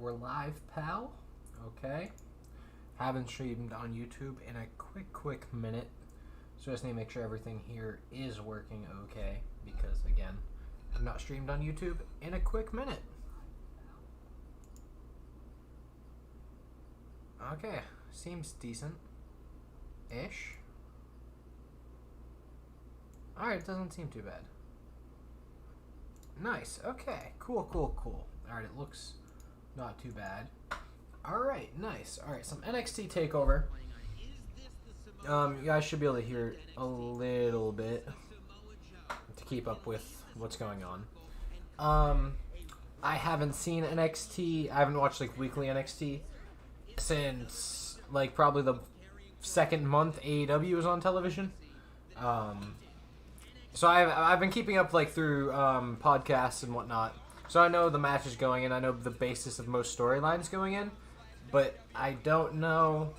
We're live, pal. Okay. Haven't streamed on YouTube in a quick minute. So just need to make sure everything here is working okay. Because, again, I've not streamed on YouTube in a quick minute. Okay. Seems decent-ish. Alright, it doesn't seem too bad. Nice. Okay. Cool. Alright, it looks not too bad. Alright, nice. Alright, some NXT Takeover. You guys should be able to hear it a little bit to keep up with what's going on. I haven't seen NXT. I haven't watched, like, weekly NXT since, like, probably the second month AEW was on television. So I've been keeping up, like, through podcasts and whatnot. So I know the match is going in. I know the basis of most storylines going in. But I don't know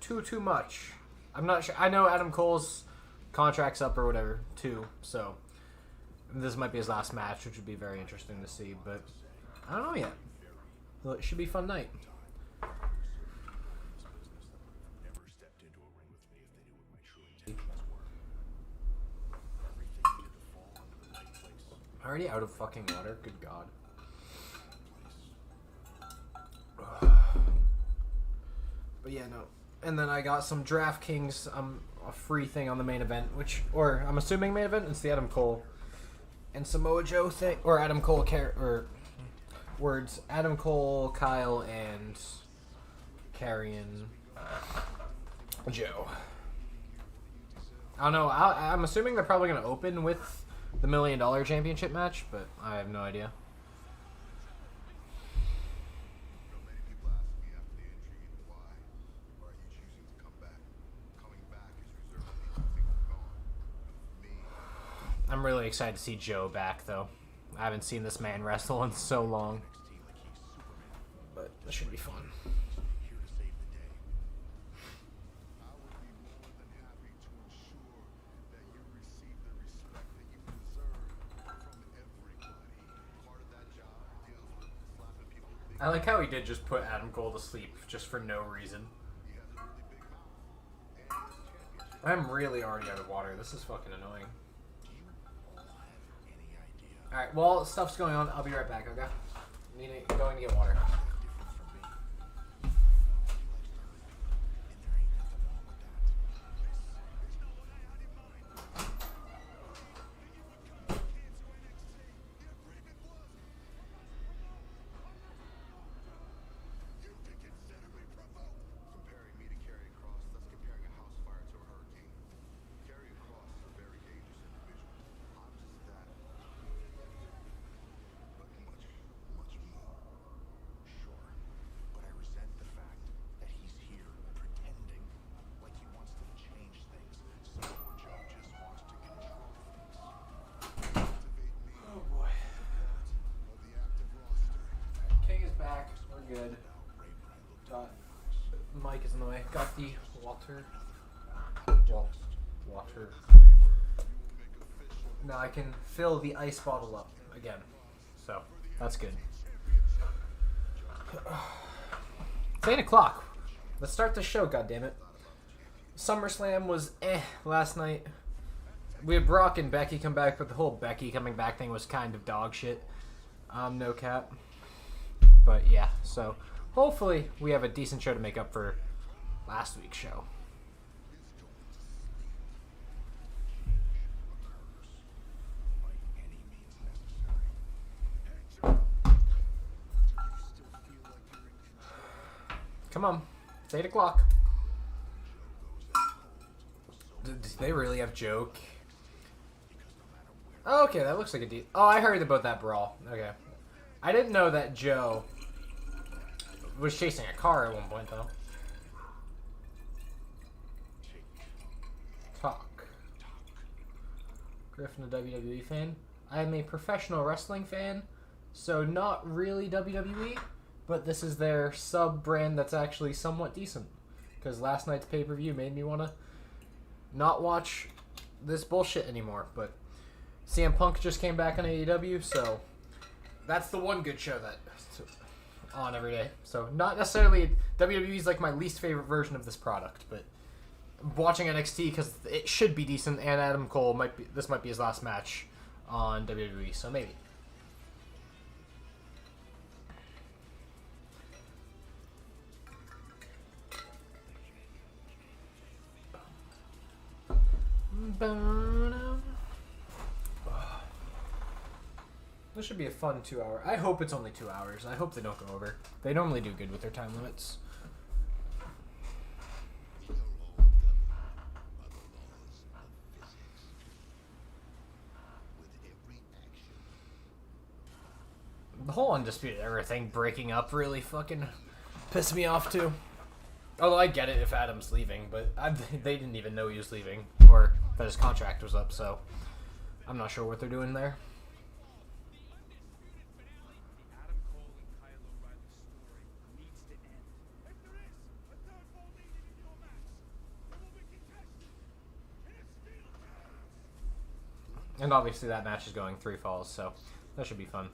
too much. I'm not sure. I know Adam Cole's contract's up or whatever, too. So this might be his last match, which would be very interesting to see. But I don't know yet. Well, it should be a fun night. Already out of fucking water? Good God. But yeah, no. And then I got some DraftKings, a free thing on the main event, or I'm assuming main event, it's the Adam Cole and Samoa Joe thing, or Adam Cole, Adam Cole, Kyle, and Karrion Joe. I don't know, I'm assuming they're probably going to open with the $1 Million Championship match, but I have no idea. I'm really excited to see Joe back, though. I haven't seen this man wrestle in so long. But it should be fun. I like how he did just put Adam Cole to sleep just for no reason. I'm really already out of water. This is fucking annoying. Alright, while stuff's going on, I'll be right back, okay? Going to get water. Good. Mic is in the way. Got the water. Water. Now I can fill the ice bottle up again. So, that's good. It's 8 o'clock. Let's start the show, goddammit. SummerSlam was last night. We had Brock and Becky come back, but the whole Becky coming back thing was kind of dog shit. No cap. But yeah, so hopefully we have a decent show to make up for last week's show. Come on, it's 8 o'clock. Do they really have Joe? Oh, okay, that looks like a deal. Oh, I heard about that brawl. Okay. I didn't know that Joe was chasing a car at one point, though. Talk. Griffen, a WWE fan. I am a professional wrestling fan, so not really WWE, but this is their sub-brand that's actually somewhat decent. Because last night's pay-per-view made me want to not watch this bullshit anymore, but CM Punk just came back on AEW, so that's the one good show that on every day. So not necessarily WWE's like my least favorite version of this product, but watching NXT because it should be decent. And Adam Cole this might be his last match on WWE, so maybe. This should be a fun 2 hour. I hope it's only 2 hours. I hope they don't go over. They normally do good with their time limits. The whole Undisputed Era thing breaking up really fucking pissed me off too. Although I get it if Adam's leaving, but they didn't even know he was leaving or that his contract was up, so I'm not sure what they're doing there. And obviously that match is going 3 falls, so that should be fun.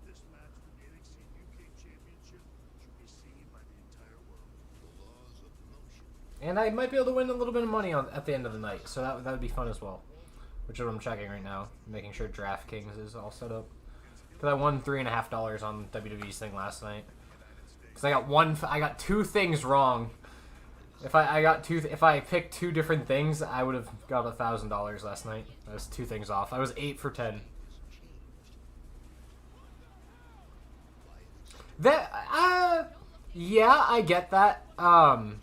This match for the NXT UK Championship should be seen by the entire world. The laws of motion. And I might be able to win a little bit of money at the end of the night, so that would be fun as well. Which is what I'm checking right now, making sure DraftKings is all set up. Because I won $3.50 on WWE's thing last night. Because I got 2 things wrong. If I picked 2 different things, I would have got $1,000 last night. I was 2 things off. I was 8 for 10. Yeah, I get that. That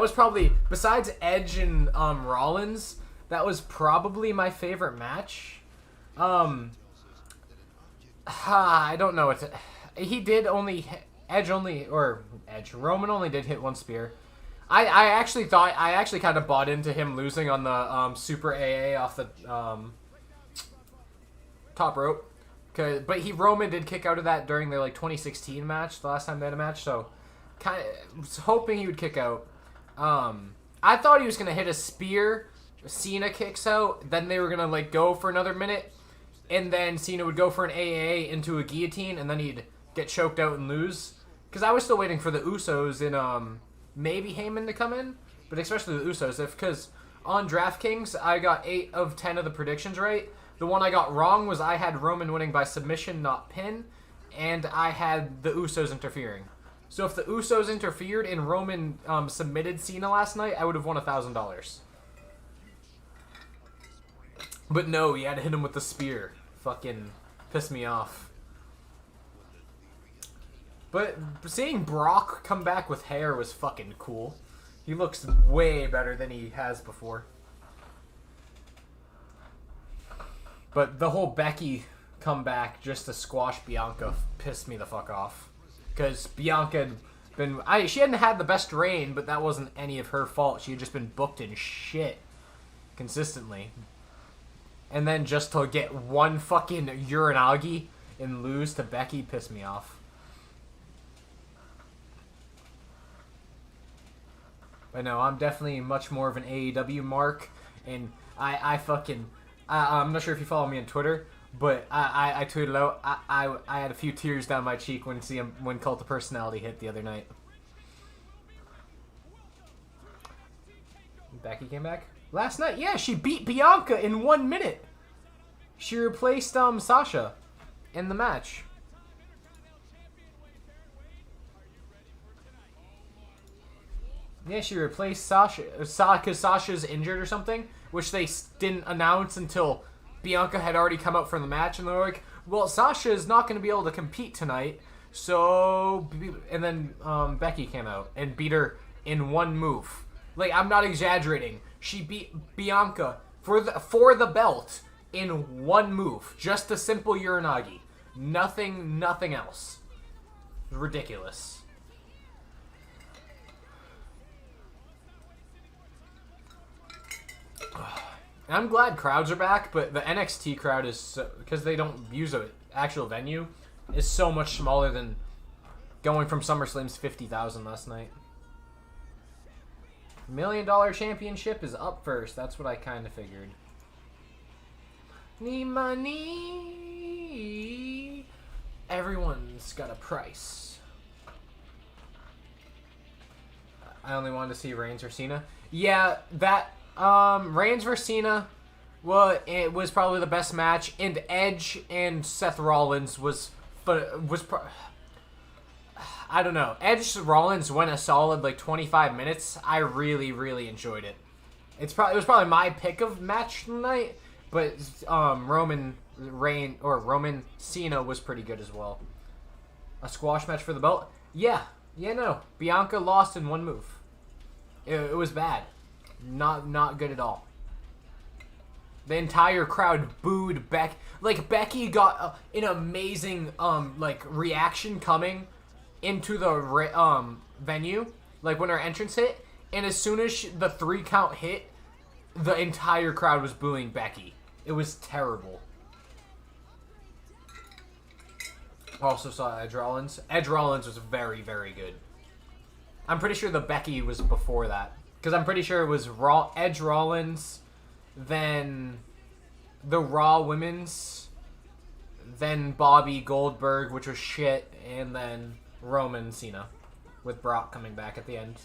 was probably, besides Edge and Rollins, that was probably my favorite match. I don't know what Roman only did hit 1 spear. I actually kind of bought into him losing on the Super AA off the top rope. But Roman did kick out of that during their 2016 match, the last time they had a match, so kind of was hoping he would kick out. I thought he was going to hit a spear, Cena kicks out, then they were going to go for another minute, and then Cena would go for an AA into a guillotine, and then he'd get choked out and lose. Because I was still waiting for the Usos and maybe Heyman to come in, but especially the Usos. Because on DraftKings, I got 8 of 10 of the predictions right. The one I got wrong was I had Roman winning by submission, not pin, and I had the Usos interfering. So if the Usos interfered and Roman submitted Cena last night, I would have won $1,000. But no, he had to hit him with the spear. Fucking pissed me off. But seeing Brock come back with hair was fucking cool. He looks way better than he has before. But the whole Becky comeback just to squash Bianca pissed me the fuck off. Because Bianca she hadn't had the best reign, but that wasn't any of her fault. She had just been booked in shit consistently. And then just to get one fucking Uranagi and lose to Becky pissed me off. But no, I'm definitely much more of an AEW mark, and I'm not sure if you follow me on Twitter, but I tweeted out I had a few tears down my cheek when Cult of Personality hit the other night. Becky came back last night. Yeah, she beat Bianca in 1 minute. She replaced Sasha in the match. Yeah, she replaced Sasha because Sasha's injured or something, which they didn't announce until Bianca had already come out from the match, and they're like, well, Sasha is not going to be able to compete tonight, so... And then Becky came out and beat her in 1 move. I'm not exaggerating. She beat Bianca for the belt in 1 move. Just a simple Uranagi. Nothing else. Ridiculous. I'm glad crowds are back, but the NXT crowd is, because they don't use an actual venue, is so much smaller than going from SummerSlam's 50,000 last night. $1 Million Championship is up first. That's what I kind of figured. Need money. Everyone's got a price. I only wanted to see Reigns or Cena. Yeah, that Reigns versus Cena, well, it was probably the best match. And Edge and Seth Rollins I don't know. Edge Rollins went a solid like 25 minutes. I really, really enjoyed it. It was probably my pick of match tonight, but Roman Cena was pretty good as well. A squash match for the belt? Yeah, no. Bianca lost in one move. It was bad. Not good at all. The entire crowd booed Becky. Like, Becky got an amazing reaction coming into the venue, like when her entrance hit, and as soon as the 3 count hit, the entire crowd was booing Becky. It was terrible. Also saw Edge Rollins. Edge Rollins was very, very good. I'm pretty sure the Becky was before that, because I'm pretty sure it was Edge Rollins, then the Raw Women's, then Bobby Goldberg, which was shit, and then Roman Cena, with Brock coming back at the end.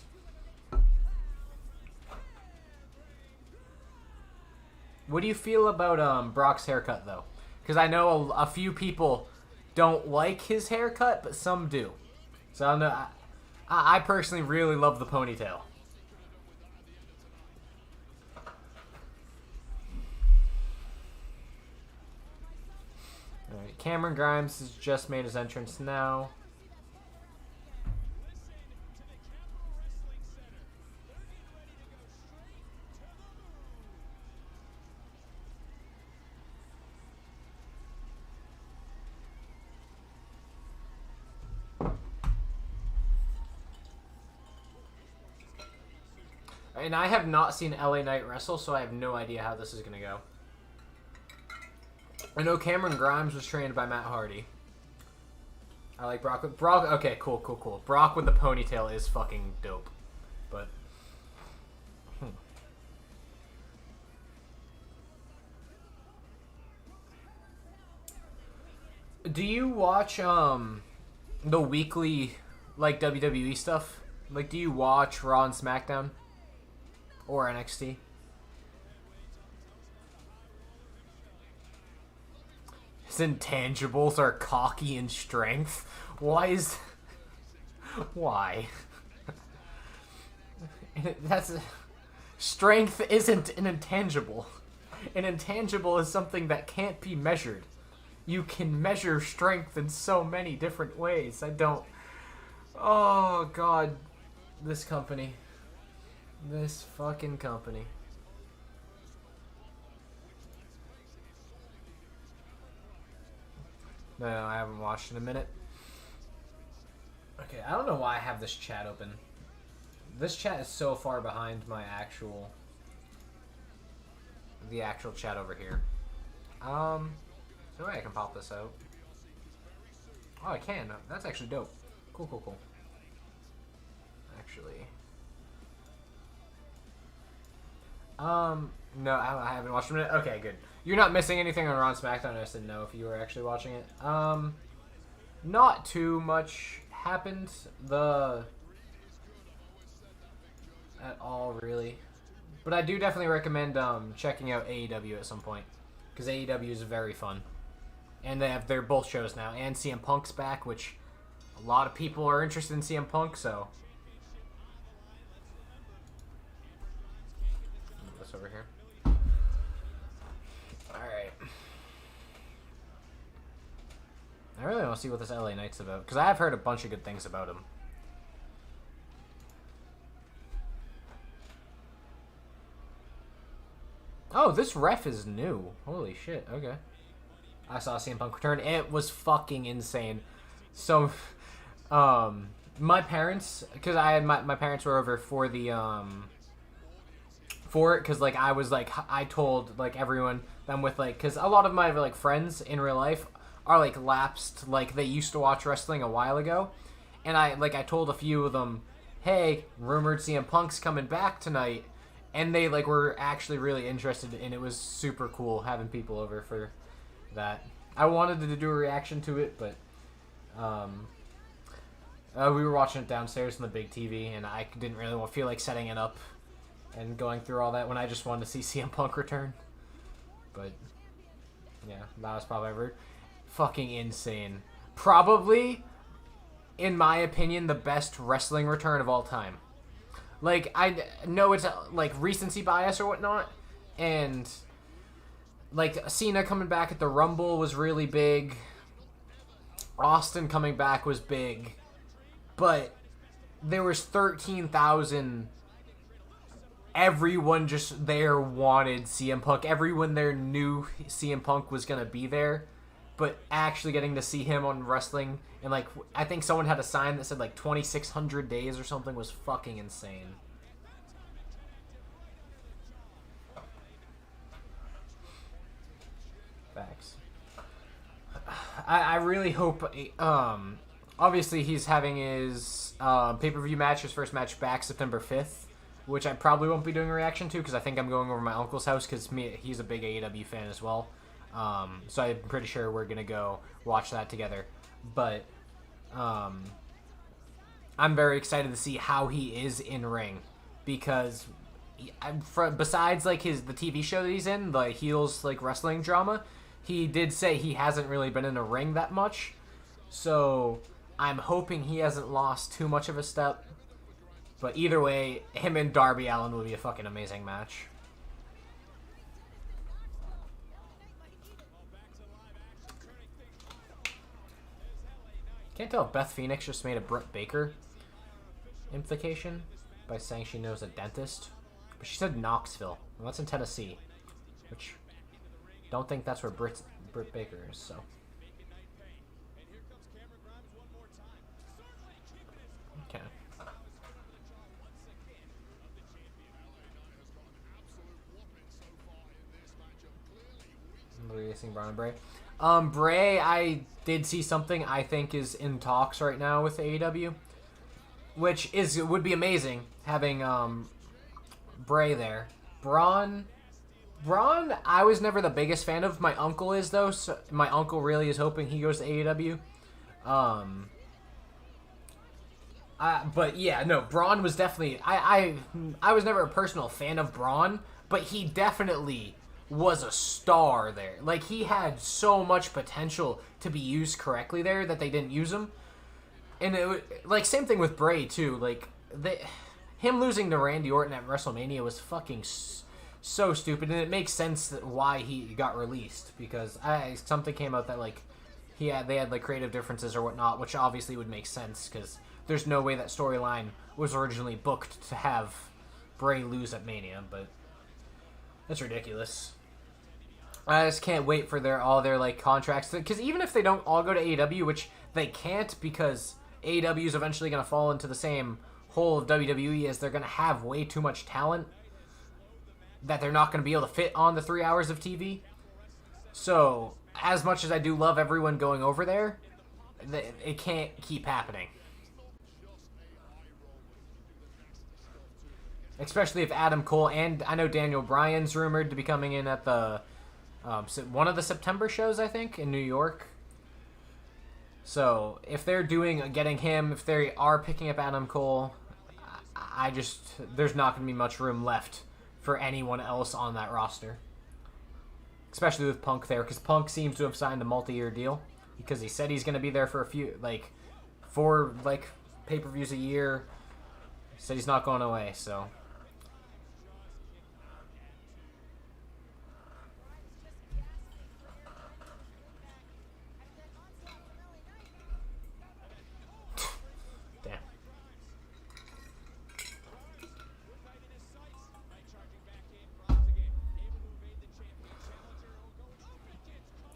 What do you feel about Brock's haircut, though? Because I know a few people don't like his haircut, but some do. So I don't know. I personally really love the ponytail. Alright, Cameron Grimes has just made his entrance now. And I have not seen LA Knight wrestle, so I have no idea how this is going to go. I know Cameron Grimes was trained by Matt Hardy. I like Brock. Okay, cool. Brock with the ponytail is fucking dope. But... Do you watch the weekly like WWE stuff? Like, do you watch Raw and SmackDown? Or NXT? His intangibles are cocky and strength. Why? Strength isn't an intangible. An intangible is something that can't be measured. You can measure strength in so many different ways. Oh, God. This company. This fucking company. No, I haven't watched in a minute. Okay, I don't know why I have this chat open. This chat is so far behind my the actual chat over here. No way I can pop this out. Oh, I can. That's actually dope. Cool. Actually. No, I haven't watched a minute. Okay, good. You're not missing anything on Raw and SmackDown. I just didn't know if you were actually watching it. Not too much happened at all, really. But I do definitely recommend checking out AEW at some point, because AEW is very fun, and they're both shows now, and CM Punk's back, which a lot of people are interested in CM Punk. So move this over here. All right. I really want to see what this LA Knight's about, because I have heard a bunch of good things about him. Oh, this ref is new. Holy shit, okay. I saw CM Punk return. It was fucking insane. So, my parents, because I had my parents were over for the, for it, because, like, I told, like, everyone that I'm with, like, because a lot of my, like, friends in real life are, like, lapsed, like, they used to watch wrestling a while ago, and I told a few of them, hey, rumored CM Punk's coming back tonight, and they, like, were actually really interested, and it was super cool having people over for that. I wanted to do a reaction to it, but We were watching it downstairs on the big TV, and I didn't really feel like setting it up and going through all that when I just wanted to see CM Punk return. But yeah, that was probably ever fucking insane. Probably, in my opinion, the best wrestling return of all time. Like, I know it's like recency bias or whatnot, and like Cena coming back at the Rumble was really big. Austin coming back was big, but there was 13,000. Everyone just there wanted CM Punk. Everyone there knew CM Punk was gonna be there, but actually getting to see him on wrestling, and like I think someone had a sign that said like 2,600 days or something, was fucking insane. Facts. I really hope. Obviously he's having his pay-per-view match, his first match back September 5th, which I probably won't be doing a reaction to because I think I'm going over to my uncle's house because he's a big AEW fan as well. So I'm pretty sure we're going to go watch that together. But I'm very excited to see how he is in ring because besides like the TV show that he's in, the Heels like wrestling drama, he did say he hasn't really been in a ring that much. So I'm hoping he hasn't lost too much of a step. But either way, him and Darby Allin will be a fucking amazing match. Can't tell if Beth Phoenix just made a Britt Baker implication by saying she knows a dentist. But she said Knoxville. Well, that's in Tennessee. Which, don't think that's where Britt Baker is, so. Okay. Racing Braun and Bray. Bray, I did see something I think is in talks right now with AEW, which would be amazing having Bray there. Braun, I was never the biggest fan of. My uncle is though. So my uncle really is hoping he goes to AEW. But yeah, no, Braun was definitely. I was never a personal fan of Braun, but he definitely was a star there. Like, he had so much potential to be used correctly there that they didn't use him. And like, same thing with Bray too. Like, him losing to Randy Orton at WrestleMania was fucking so stupid, and it makes sense why he got released because something came out that like they had like creative differences or whatnot, which obviously would make sense because there's no way that storyline was originally booked to have Bray lose at Mania, but that's ridiculous. I just can't wait for all their like contracts, because even if they don't all go to AEW, which they can't because AEW is eventually going to fall into the same hole of WWE as they're going to have way too much talent that they're not going to be able to fit on the 3 hours of TV. So as much as I do love everyone going over there, it can't keep happening. Especially if Adam Cole, and I know Daniel Bryan's rumored to be coming in at the one of the September shows, I think, in New York. So if they're getting him, if they are picking up Adam Cole, there's not going to be much room left for anyone else on that roster. Especially with Punk there, because Punk seems to have signed a multi-year deal, because he said he's going to be there for four pay-per-views a year. He said he's not going away, so.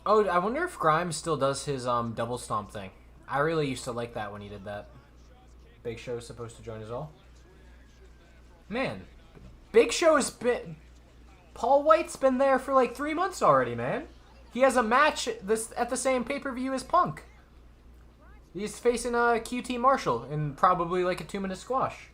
Oh, I wonder if Grimes still does his double stomp thing. I really used to like that when he did that. Big Show is supposed to join as well. Man, Big Show's been... Paul White's been there for like 3 months already, man. He has a match at the same pay-per-view as Punk. He's facing QT Marshall in probably like a 2-minute squash.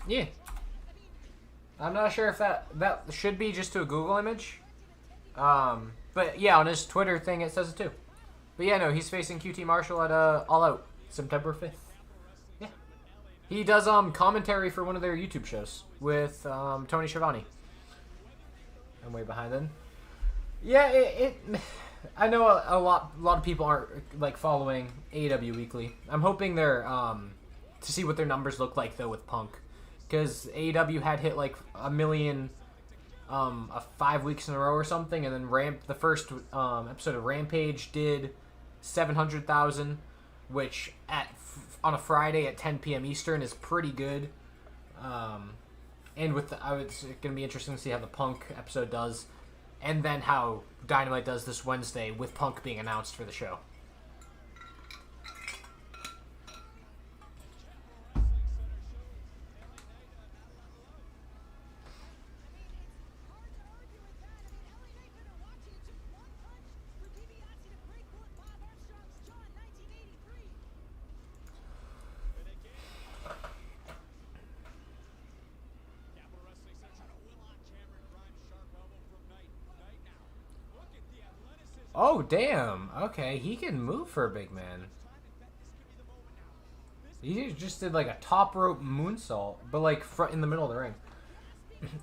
Yeah. I'm not sure if that should be just to a Google image. But yeah, on his Twitter thing it says it too. But yeah, no, he's facing QT Marshall at All Out September 5th. Yeah. He does commentary for one of their YouTube shows with Tony Schiavone. I'm way behind then. Yeah, I know a lot of people aren't like following AEW weekly. I'm hoping they're to see what their numbers look like though with Punk, because AEW had hit like 1 million 5 weeks in a row or something, and then the first episode of Rampage did 700,000, which on a Friday at 10 p.m. Eastern is pretty good. And it's going to be interesting to see how the Punk episode does, and then how Dynamite does this Wednesday with Punk being announced for the show. Oh, damn. Okay, he can move for a big man. He just did like a top rope moonsault, but like front in the middle of the ring.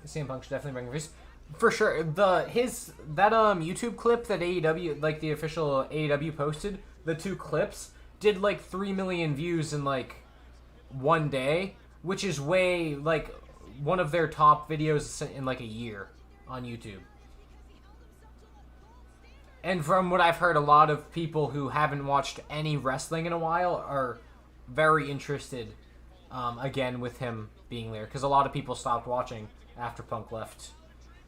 CM Punk should definitely bring his for sure. That YouTube clip that AEW, like the official AEW posted, the 2 clips did like 3 million views in like one day, which is way like one of their top videos in like a year on YouTube. And from what I've heard, a lot of people who haven't watched any wrestling in a while are very interested, again, with him being there. Because a lot of people stopped watching after Punk left.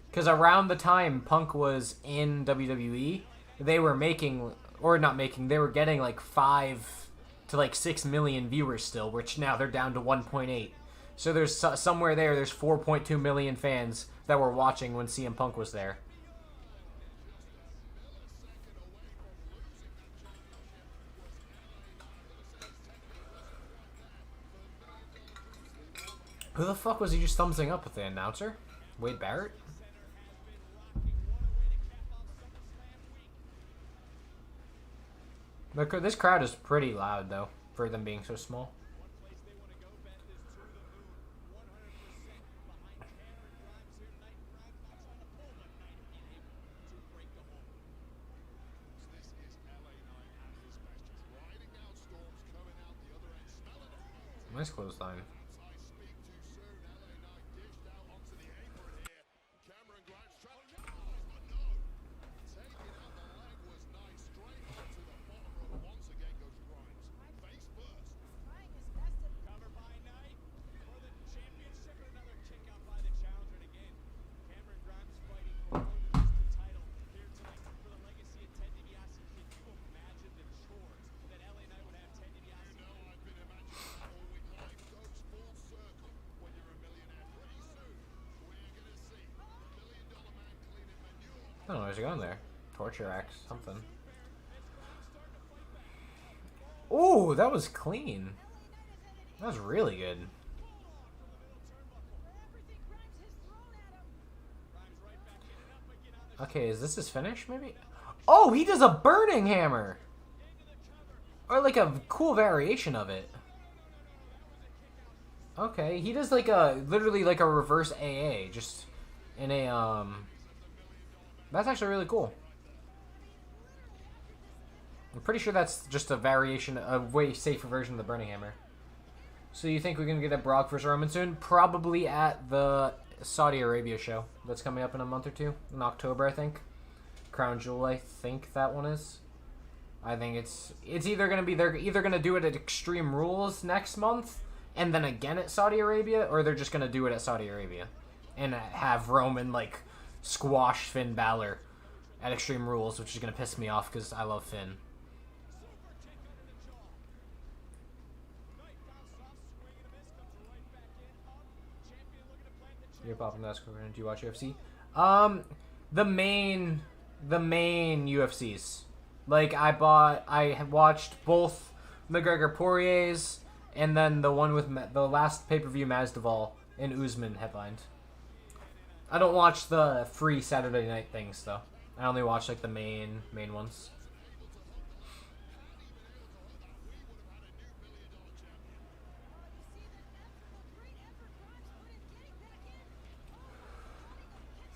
Because around the time Punk was in WWE, they were they were getting like 5 to like 6 million viewers still, which now they're down to 1.8. So there's somewhere there's 4.2 million fans that were watching when CM Punk was there. Who the fuck was he just thumbsing up with the announcer? Wade Barrett? This crowd is pretty loud, though, for them being so small. Nice clothesline. I don't know, where's he going there? Torture axe, something. Ooh, that was clean. That was really good. Okay, is this his finish, maybe? Oh, he does a burning hammer! Or like a cool variation of it. Okay, he does like literally like a reverse AA, just in a, that's actually really cool. I'm pretty sure that's just a variation, a way safer version of the burning hammer. So you think we're going to get a Brock vs. Roman soon? Probably at the Saudi Arabia show that's coming up in a month or two. In October, I think. Crown Jewel, I think that one is. I think it's either going to be, they're either going to do it at Extreme Rules next month, and then again at Saudi Arabia, or they're just going to do it at Saudi Arabia. And have Roman, like, squash Finn Balor at Extreme Rules, which is going to piss me off because I love Finn. You're popping that. Do you watch UFC? The main UFCs. Like I watched both McGregor Poirier's, and then the one with the last pay-per-view Masvidal and Usman headlined. I don't watch the free Saturday night things though. I only watch like the main ones.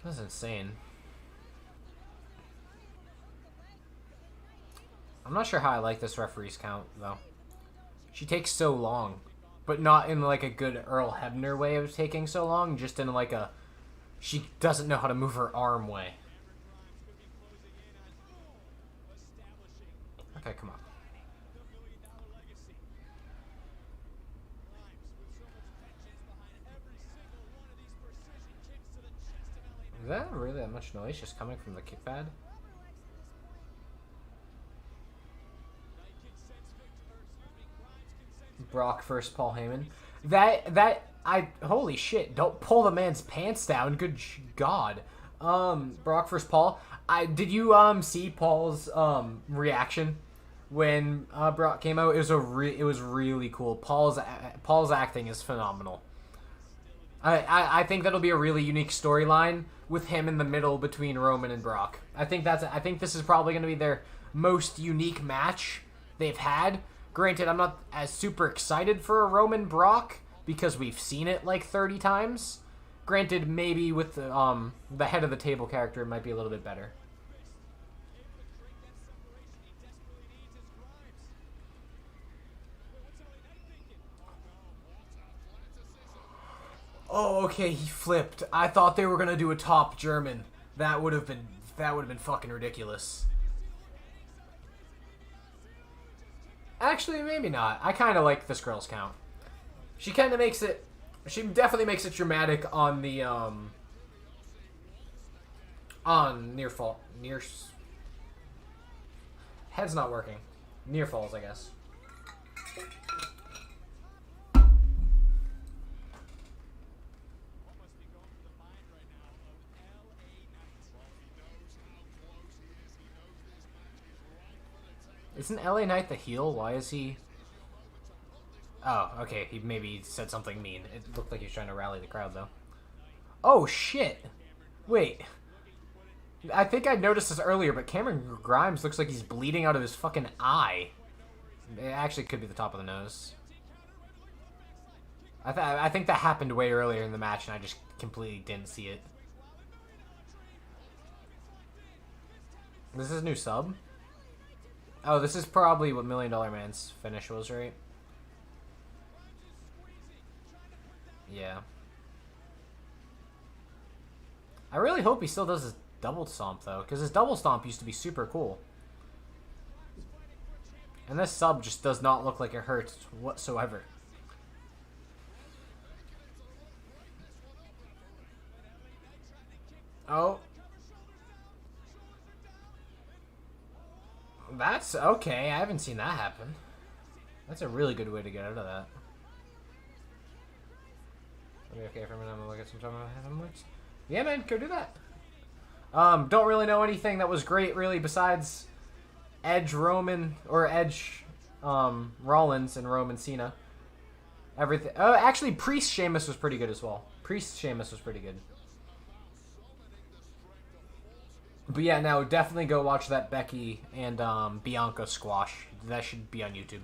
That's insane. I'm not sure how I like this referee's count though. She takes so long, but not in like a good Earl Hebner way of taking so long, just in like a she doesn't know how to move her arm way. Okay, come on. Is that really that much noise just coming from the kick pad? Brock versus Paul Heyman. Holy shit, don't pull the man's pants down. Good God. Brock versus Paul. Did you see Paul's reaction when Brock came out? It was really cool. Paul's acting is phenomenal. I think that'll be a really unique storyline with him in the middle between Roman and Brock. I think this is probably going to be their most unique match they've had. Granted, I'm not as super excited for a Roman Brock because we've seen it like 30 times. Granted, maybe with the head of the table character, it might be a little bit better. Oh, okay, he flipped. I thought they were gonna do a top German. That would have been fucking ridiculous. Actually, maybe not. I kind of like this girl's count. She kind of makes it. She definitely makes it dramatic on the on near fall. Head's not working. Near falls, I guess. Isn't LA Knight the heel? Why is he... Oh, okay. He maybe said something mean. It looked like he was trying to rally the crowd, though. Oh, shit. Wait. I think I noticed this earlier, but Cameron Grimes looks like he's bleeding out of his fucking eye. It actually could be the top of the nose. I think that happened way earlier in the match, and I just completely didn't see it. This is a new sub? Oh, this is probably what $1 Million Man's finish was, right? Yeah. I really hope he still does his double stomp, though, because his double stomp used to be super cool. And this sub just does not look like it hurts whatsoever. Oh. That's okay. I haven't seen that happen. That's a really good way to get out of that. I'll be okay for a minute. I'm gonna look at some time. Yeah, man, go do that. Don't really know anything that was great, really, besides Edge Roman or Edge Rollins and Roman Cena. Everything. Oh, actually, Priest Sheamus was pretty good as well. Priest Sheamus was pretty good. But yeah, now definitely go watch that Becky and Bianca squash. That should be on YouTube.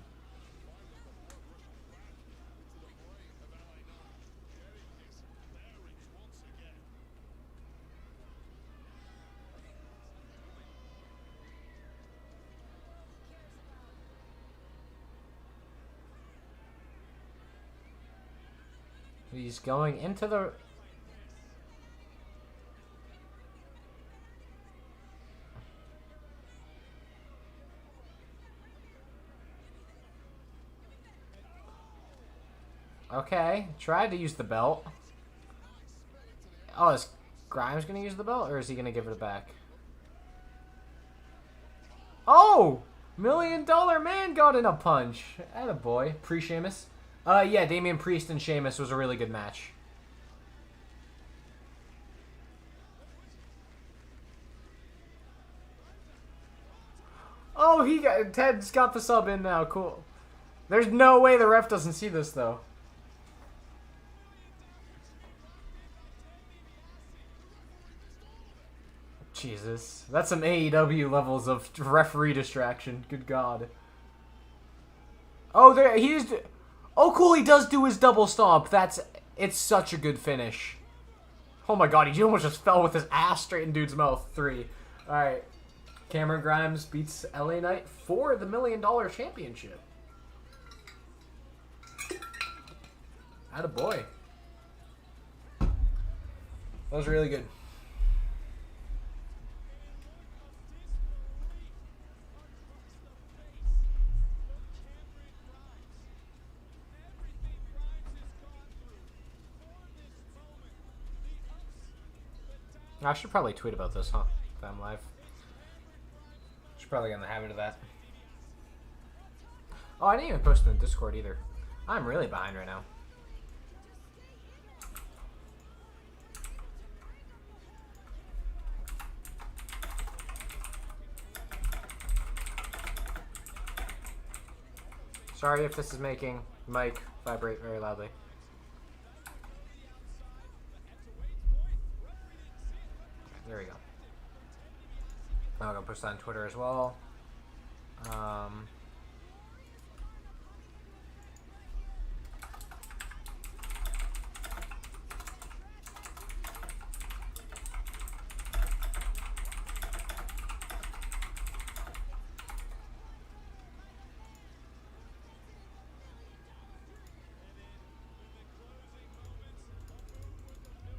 He's going into the... Okay, tried to use the belt. Oh, is Grimes going to use the belt, or is he going to give it back? Oh! $1 Million Man got in a punch. Attaboy. Pre-Sheamus. Yeah, Damian Priest and Sheamus was a really good match. Oh, Ted's got the sub in now. Cool. There's no way the ref doesn't see this, though. Jesus. That's some AEW levels of referee distraction. Good God. Oh, there he is. Oh, cool. He does do his double stomp. It's such a good finish. Oh my God, he almost just fell with his ass straight in dude's mouth. 3. All right. Cameron Grimes beats LA Knight for the $1 Million Championship. Attaboy. That was really good. I should probably tweet about this, huh? If I'm live. Should probably get in the habit of that. Oh, I didn't even post in the Discord either. I'm really behind right now. Sorry if this is making mic vibrate very loudly. There we go. I'm gonna post that on Twitter as well.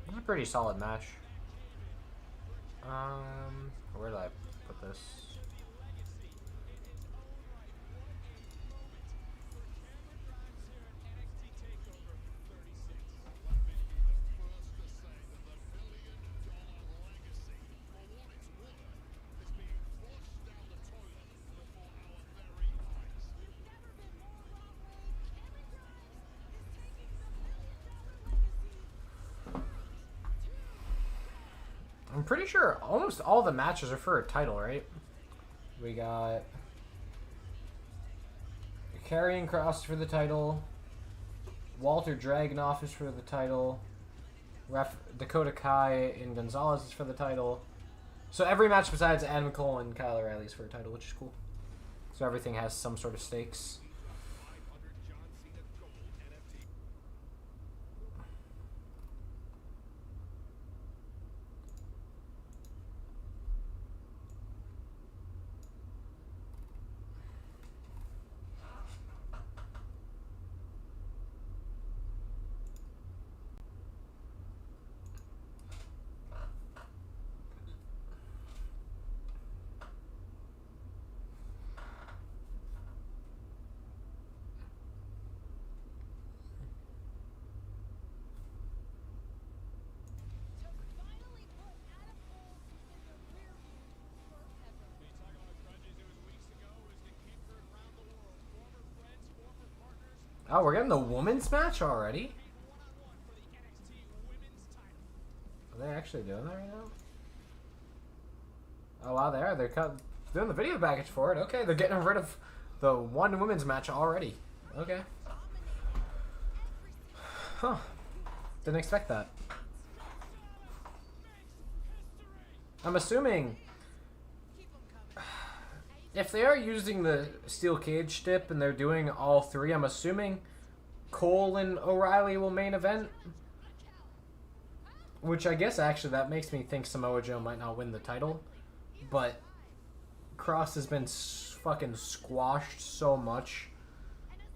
It's a pretty solid match. Where did I put this? I'm pretty sure almost all the matches are for a title, right? We got Karrion Kross for the title. Walter Dragunov is for the title. Dakota Kai and Gonzalez is for the title. So every match besides Adam Cole and Kyle O'Reilly is for a title, which is cool. So everything has some sort of stakes. Oh, we're getting the women's match already? Are they actually doing that right now? Oh, wow, they are. They're doing the video package for it. Okay, they're getting rid of the one women's match already. Okay. Huh. Didn't expect that. I'm assuming if they are using the steel cage dip and they're doing all 3, I'm assuming Cole and O'Reilly will main event. Which I guess actually that makes me think Samoa Joe might not win the title. But Kross has been fucking squashed so much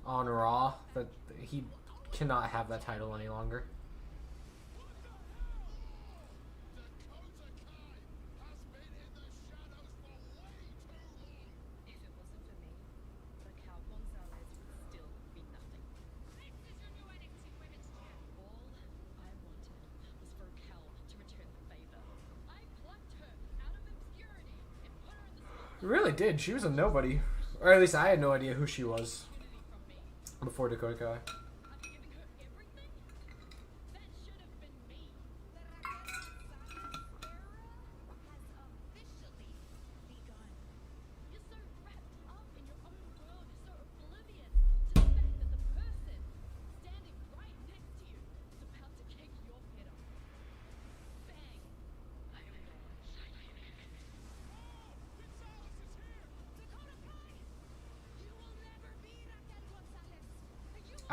on Raw that he cannot have that title any longer. It really did. She was a nobody. Or at least I had no idea who she was before Dakota Kai.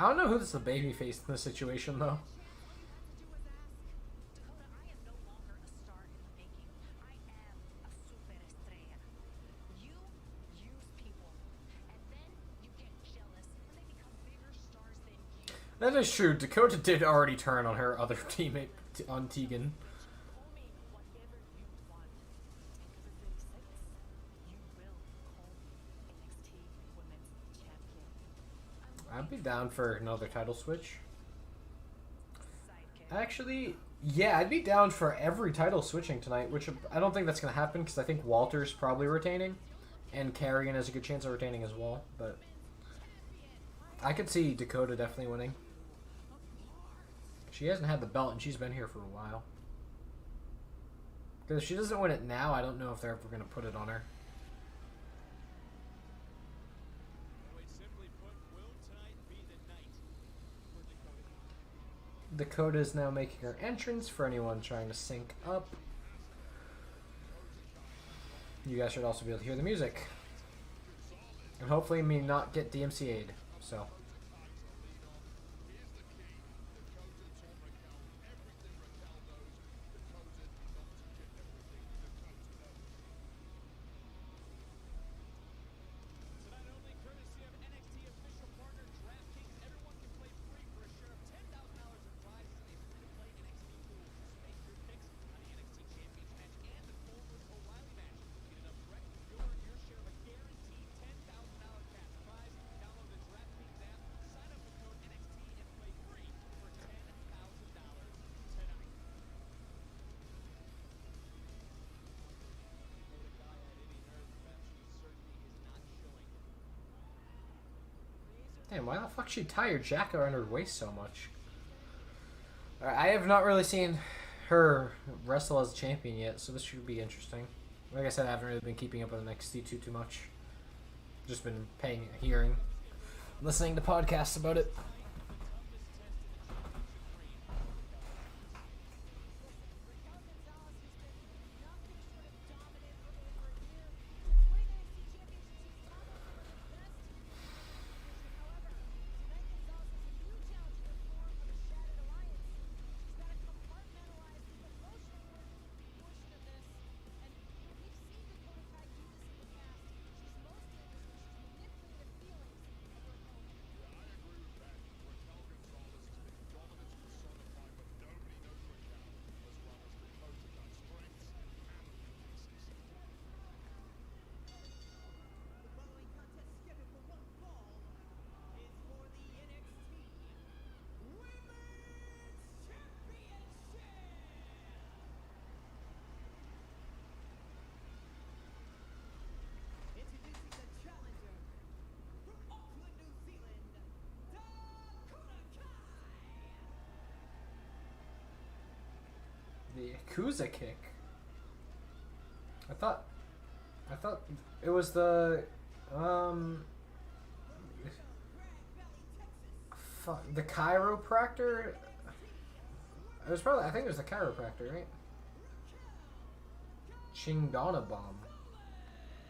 I don't know who's the babyface in this situation, though. Dakota, I am no longer a star in the making. I am a superestrella. You use people, and then you get jealous when they become bigger stars than you. That is true. Dakota did already turn on her other teammate, on Tegan. Call me whatever you want. And for 36, you will call me NXT Women's Champion. I'd be down for another title switch. Sidekick. Actually, yeah, I'd be down for every title switching tonight, which I don't think that's going to happen because I think Walter's probably retaining, and Karrion has a good chance of retaining as well, but I could see Dakota definitely winning. She hasn't had the belt, and she's been here for a while. Because if she doesn't win it now, I don't know if they're ever going to put it on her. Simply put, will tonight be the night for Dakota? Dakota is now making her entrance for anyone trying to sync up. You guys should also be able to hear the music. And hopefully me not get DMCA'd. So. Tonight only courtesy of NXT official partner DraftKings, everyone can play free for a share of $10,000 in prizes in a free-to-play NXT pool. Just make your picks on the NXT Championship match and the Goldberg O'Reilly match. Get it up correct, you'll earn your share of a guaranteed $10,000 cash prize. Download the DraftKings app, sign up with code NXT, and play free for $10,000 tonight. Damn, why the fuck she tired Jack around her waist so much? I have not really seen her wrestle as a champion yet, so this should be interesting. Like I said, I haven't really been keeping up with NXT too much. Just been hearing, listening to podcasts about it. The Yakuza kick. I thought it was the the chiropractor. It was probably, I think it was the chiropractor, right? Chingona bomb.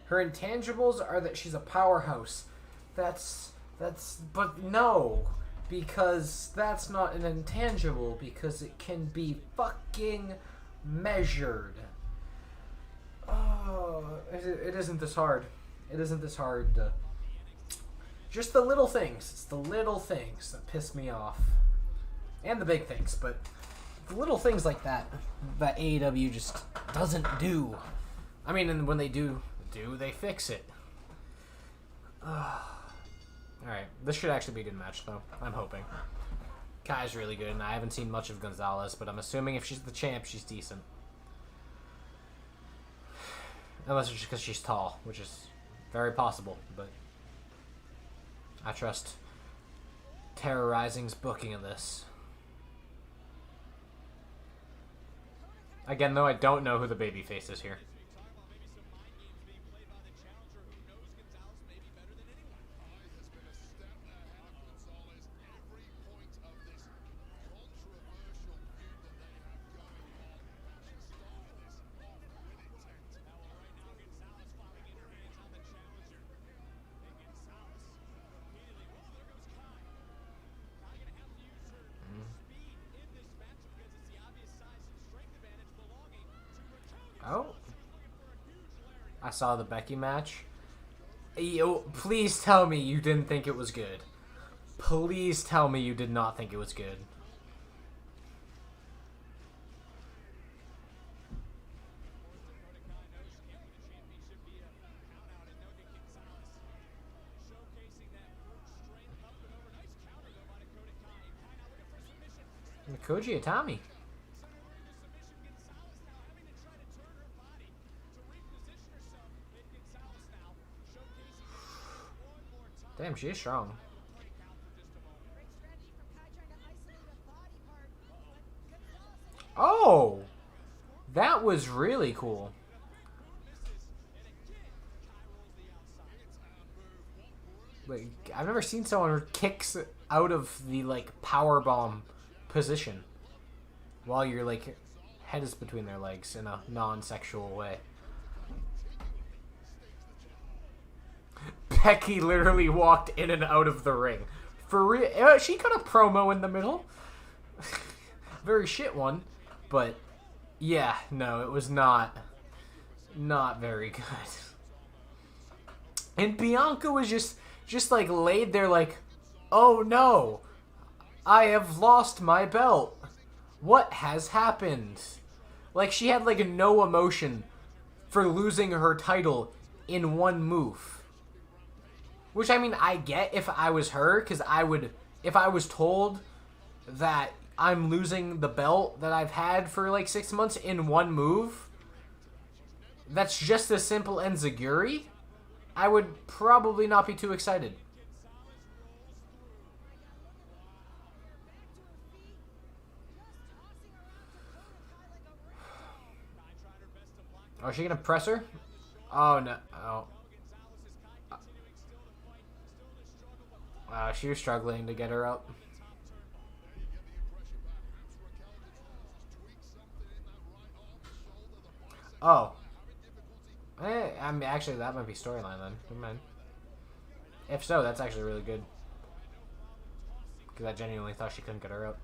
Her intangibles are that she's a powerhouse. But no, because that's not an intangible, because it can be fucking measured. Oh, it isn't this hard. It isn't this hard to... Just the little things. It's the little things that piss me off. And the big things, but the little things like that AEW just doesn't do. I mean, and when they do, they fix it. Alright, this should actually be a good match, though. I'm hoping. Kai's really good, and I haven't seen much of Gonzalez, but I'm assuming if she's the champ, she's decent. Unless it's just because she's tall, which is very possible, but I trust Terrorizing's booking of this. Again, though, I don't know who the babyface is here. Oh. I saw the Becky match. Yo, please tell me you didn't think it was good. Please tell me you did not think it was good. Koji Itami. Damn, she is strong. Oh! That was really cool. Like, I've never seen someone who kicks out of the, like, powerbomb position while your, like, head is between their legs in a non-sexual way. Becky literally walked in and out of the ring. For real, she cut a promo in the middle. Very shit one, but yeah, no, it was not very good. And Bianca was just like laid there like, oh no, I have lost my belt. What has happened? Like she had like no emotion for losing her title in one move. Which, I mean, I get if I was her, because I would, if I was told that I'm losing the belt that I've had for like 6 months in one move, that's just as simple as Zaguri, I would probably not be too excited. Oh, is she going to press her? Oh, no. Oh. She was struggling to get her up. Oh. I mean, actually, that might be storyline then. Never mind. If so, that's actually really good. Because I genuinely thought she couldn't get her up.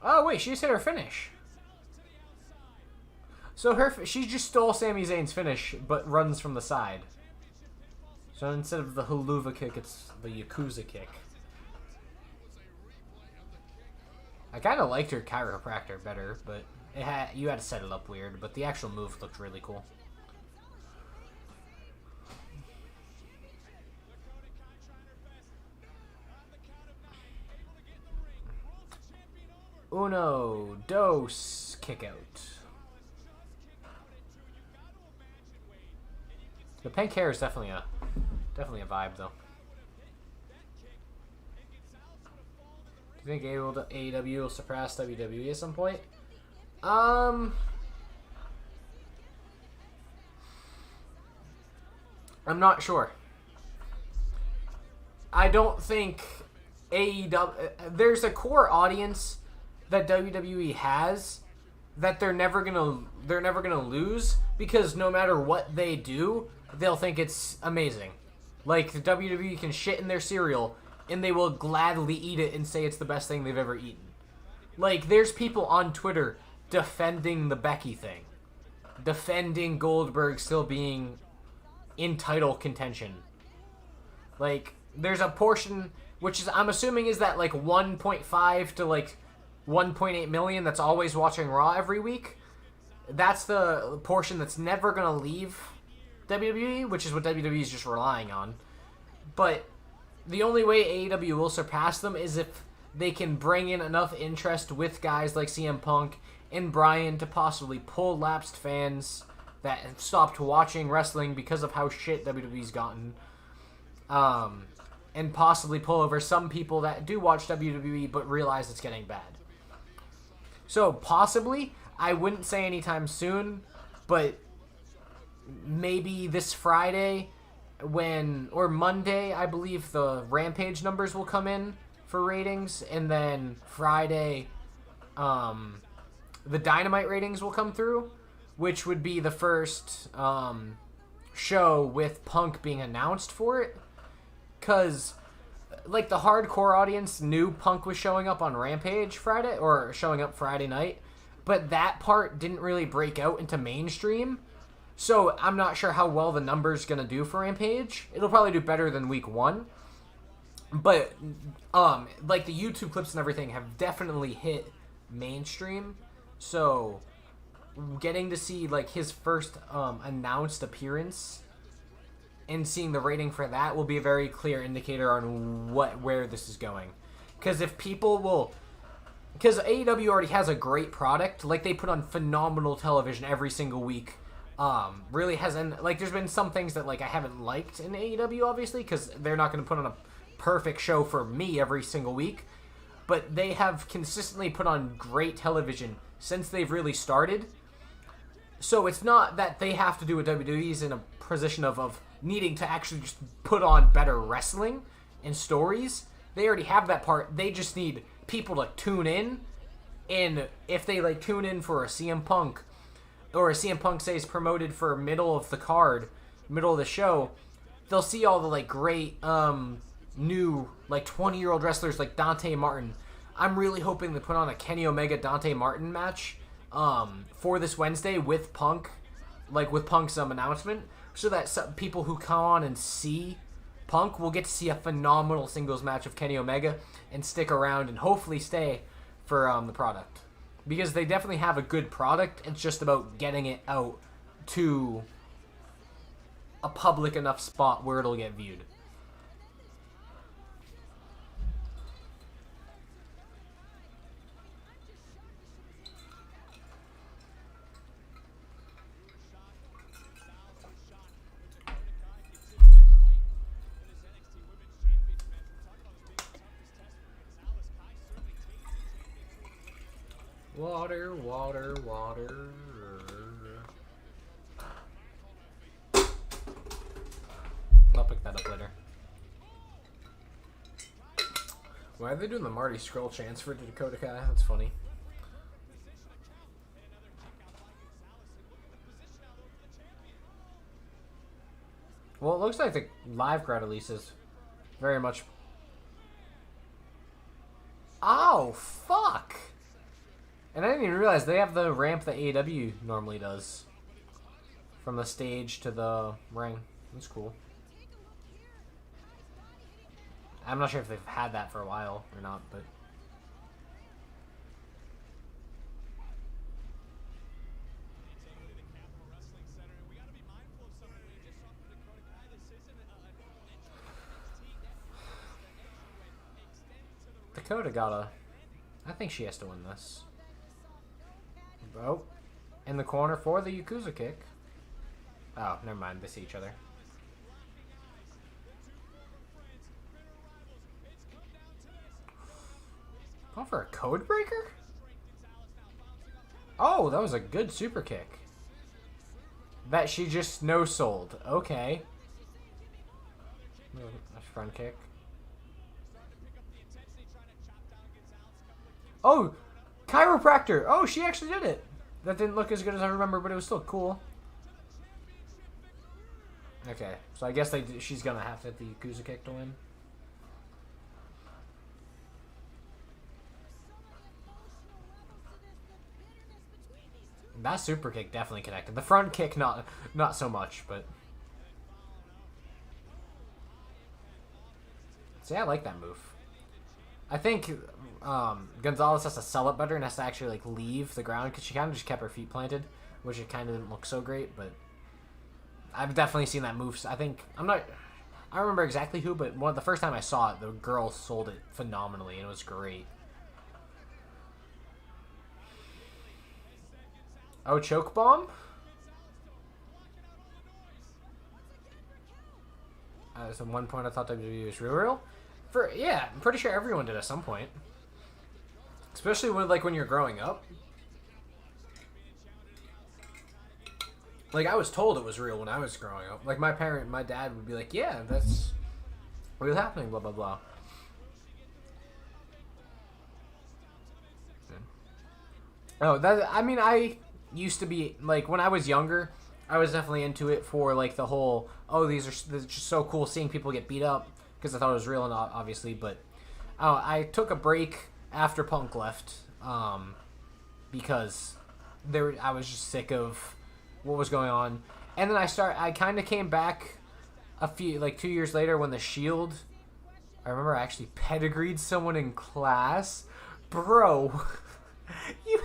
Oh wait, she just hit her finish. So she just stole Sami Zayn's finish, but runs from the side. So instead of the haluva kick, it's the Yakuza kick. I kind of liked her chiropractor better, but you had to set it up weird. But the actual move looked really cool. Uno, dos, kick out. The pink hair is definitely a vibe, though. Do you think AEW will surpass WWE at some point? I'm not sure. I don't think AEW. There's a core audience that WWE has that they're never gonna lose, because no matter what they do, they'll think it's amazing. Like, the WWE can shit in their cereal and they will gladly eat it and say it's the best thing they've ever eaten. Like, there's people on Twitter defending the Becky thing, defending Goldberg still being in title contention. Like, there's a portion, which is, I'm assuming, is that like 1.5 to like 1.8 million that's always watching Raw every week. That's the portion that's never going to leave WWE, which is what WWE is just relying on. But the only way AEW will surpass them is if they can bring in enough interest with guys like CM Punk and Bryan to possibly pull lapsed fans that have stopped watching wrestling because of how shit WWE's gotten. And possibly pull over some people that do watch WWE but realize it's getting bad. So, possibly, I wouldn't say anytime soon, but maybe this Friday or Monday, I believe the Rampage numbers will come in for ratings, and then Friday, the Dynamite ratings will come through. which would be the first show with Punk being announced for it. Because, like, the hardcore audience knew Punk was showing up on Rampage Friday, or showing up Friday night, but that part didn't really break out into mainstream. So I'm not sure how well the number's going to do for Rampage. It'll probably do better than week 1. But, like, the YouTube clips and everything have definitely hit mainstream. So, getting to see, like, his first announced appearance and seeing the rating for that will be a very clear indicator on where this is going. Because if people will... Because AEW already has a great product. Like, they put on phenomenal television every single week. Really hasn't... Like, there's been some things that, like, I haven't liked in AEW, obviously, because they're not going to put on a perfect show for me every single week. But they have consistently put on great television since they've really started. So it's not that they have to do what WWE's in a position of needing to actually just put on better wrestling and stories. They already have that part. They just need people to tune in. And if they, like, tune in for a CM Punk, or a CM Punk, say, is promoted for middle of the card, middle of the show, they'll see all the, like, great new, like, 20-year-old wrestlers like Dante Martin. I'm really hoping they put on a Kenny Omega Dante Martin match for this Wednesday with Punk, like, with Punk's announcement, so that some people who come on and see Punk will get to see a phenomenal singles match of Kenny Omega and stick around and hopefully stay for the product. Because they definitely have a good product. It's just about getting it out to a public enough spot where it'll get viewed. Water, water, water. I'll pick that up later. Why are they doing the Marty Scurll transfer to Dakota Kai? That's funny. Well, it looks like the live crowd at least is very much... Oh, fuck! And I didn't even realize they have the ramp that AEW normally does. From the stage to the ring. That's cool. I'm not sure if they've had that for a while or not, but... Dakota gotta... I think she has to win this. Oh, in the corner for the Yakuza kick. Oh, never mind. They see each other. Going for a code breaker? Oh, that was a good super kick. That she just no-sold. Okay. A front kick. Oh, chiropractor. Oh, she actually did it. That didn't look as good as I remember, but it was still cool. Okay, so I guess she's going to have to hit the Yakuza kick to win. That super kick definitely connected. The front kick, not so much, but... See, I like that move. I think Gonzalez has to sell it better and has to actually, like, leave the ground, because she kind of just kept her feet planted, which it kind of didn't look so great, but I've definitely seen that move. I think, I don't remember exactly who, but the first time I saw it, the girl sold it phenomenally, and it was great. Oh, choke bomb? So at one point I thought WWE was real. Yeah, I'm pretty sure everyone did at some point. Especially when you're growing up. Like, I was told it was real when I was growing up. Like, my dad would be like, yeah, that's real happening, blah, blah, blah. Oh, I used to be like when I was younger, I was definitely into it for like the whole this is just so cool seeing people get beat up because I thought it was real and obviously, but I took a break after Punk left because I was just sick of what was going on, and then I kind of came back a few 2 years later when the Shield. I remember I actually pedigreed someone in class, bro. You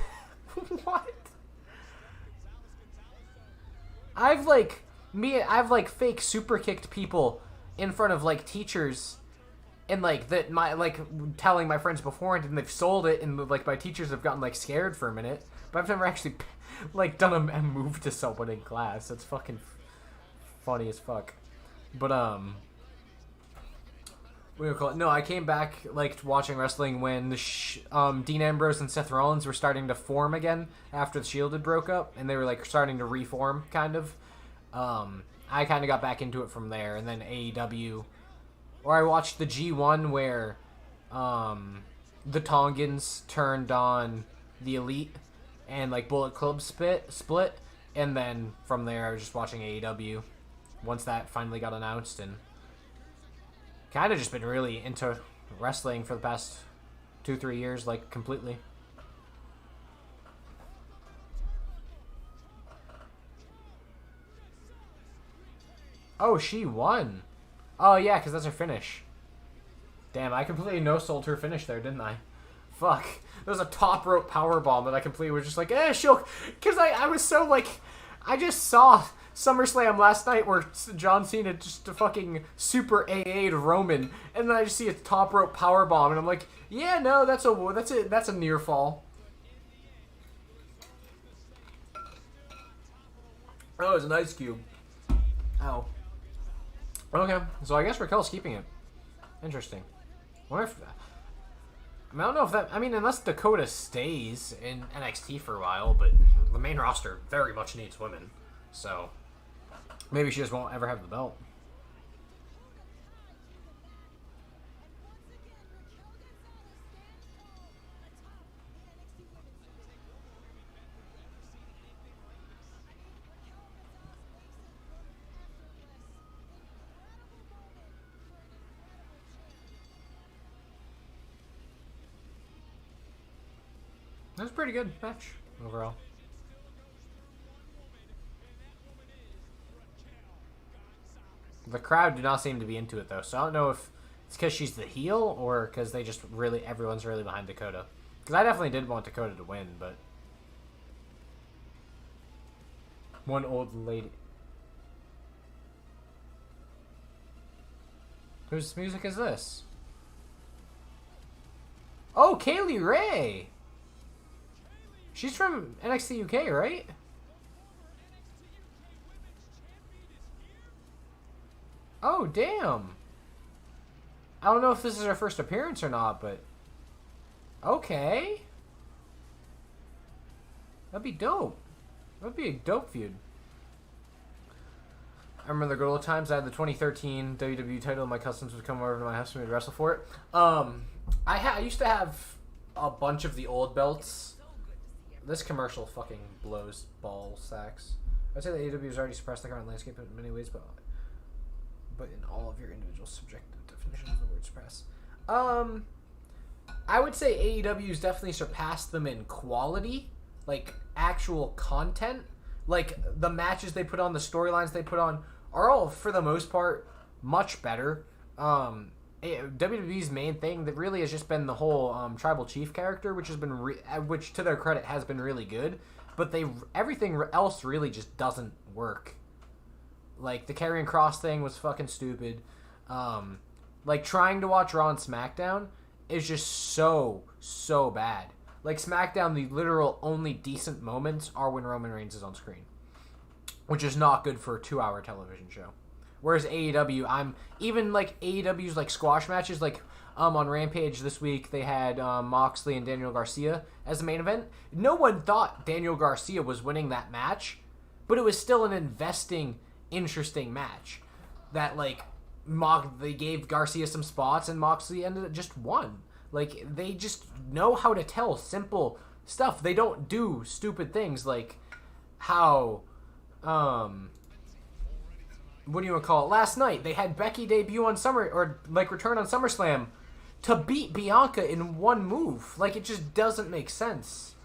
what? I've fake super kicked people in front of like teachers, and like that my like telling my friends beforehand, and they've sold it, and like my teachers have gotten like scared for a minute, but I've never actually like done a move to someone in class. That's fucking funny as fuck. But what do you call it? No, I came back like watching wrestling when the Dean Ambrose and Seth Rollins were starting to form again after the Shield had broke up, and they were like starting to reform kind of. I kind of got back into it from there, and then AEW, or I watched the G1 where the Tongans turned on the Elite and like Bullet Club split, and then from there I was just watching AEW once that finally got announced, and kind of just been really into wrestling for the past 2-3 years, like completely. Oh, she won. Oh yeah, because that's her finish. Damn, I completely no-sold her finish there, didn't I? Fuck. There was a top rope powerbomb that I completely was just like, she'll... Because I was so like... I just saw SummerSlam last night where John Cena just fucking super AA'd Roman, and then I just see a top rope powerbomb, and I'm like, yeah, no, that's a near fall. Oh, it's an ice cube. Ow. Okay, so I guess Raquel's keeping it. Interesting. Wonder if... I don't know if that... I mean, unless Dakota stays in NXT for a while, but the main roster very much needs women. So, maybe she just won't ever have the belt. That was a pretty good match overall. The crowd do not seem to be into it though, so I don't know if it's because she's the heel or because they just everyone's really behind Dakota. Because I definitely did want Dakota to win, but one old lady. Whose music is this? Oh, Kaylee Ray! She's from NXT UK, right? Oh, damn. I don't know if this is her first appearance or not, but... Okay. That'd be dope. That'd be a dope feud. I remember the good old times. I had the 2013 WWE title, and my cousins would come over to my house and we'd wrestle for it. I used to have a bunch of the old belts. This commercial fucking blows ball sacks. I'd say that AEW has already suppressed the current landscape in many ways, but in all of your individual subjective definitions of the word suppress. I would say AEW's definitely surpassed them in quality, like actual content. Like the matches they put on, the storylines they put on are all, for the most part, much better. WWE's main thing that really has just been the whole tribal chief character, which has been which to their credit has been really good, but everything else really just doesn't work. Like the Karrion Kross thing was fucking stupid. Like trying to watch Raw and SmackDown is just so bad. Like SmackDown, the literal only decent moments are when Roman Reigns is on screen, which is not good for a 2-hour television show. Whereas AEW, even like AEW's like squash matches, like on Rampage this week they had Moxley and Daniel Garcia as the main event. No one thought Daniel Garcia was winning that match, but it was still an interesting match. That like they gave Garcia some spots and Moxley ended up just won. Like they just know how to tell simple stuff. They don't do stupid things like how, what do you want to call it? Last night they had Becky debut on return on SummerSlam to beat Bianca in one move. Like, it just doesn't make sense.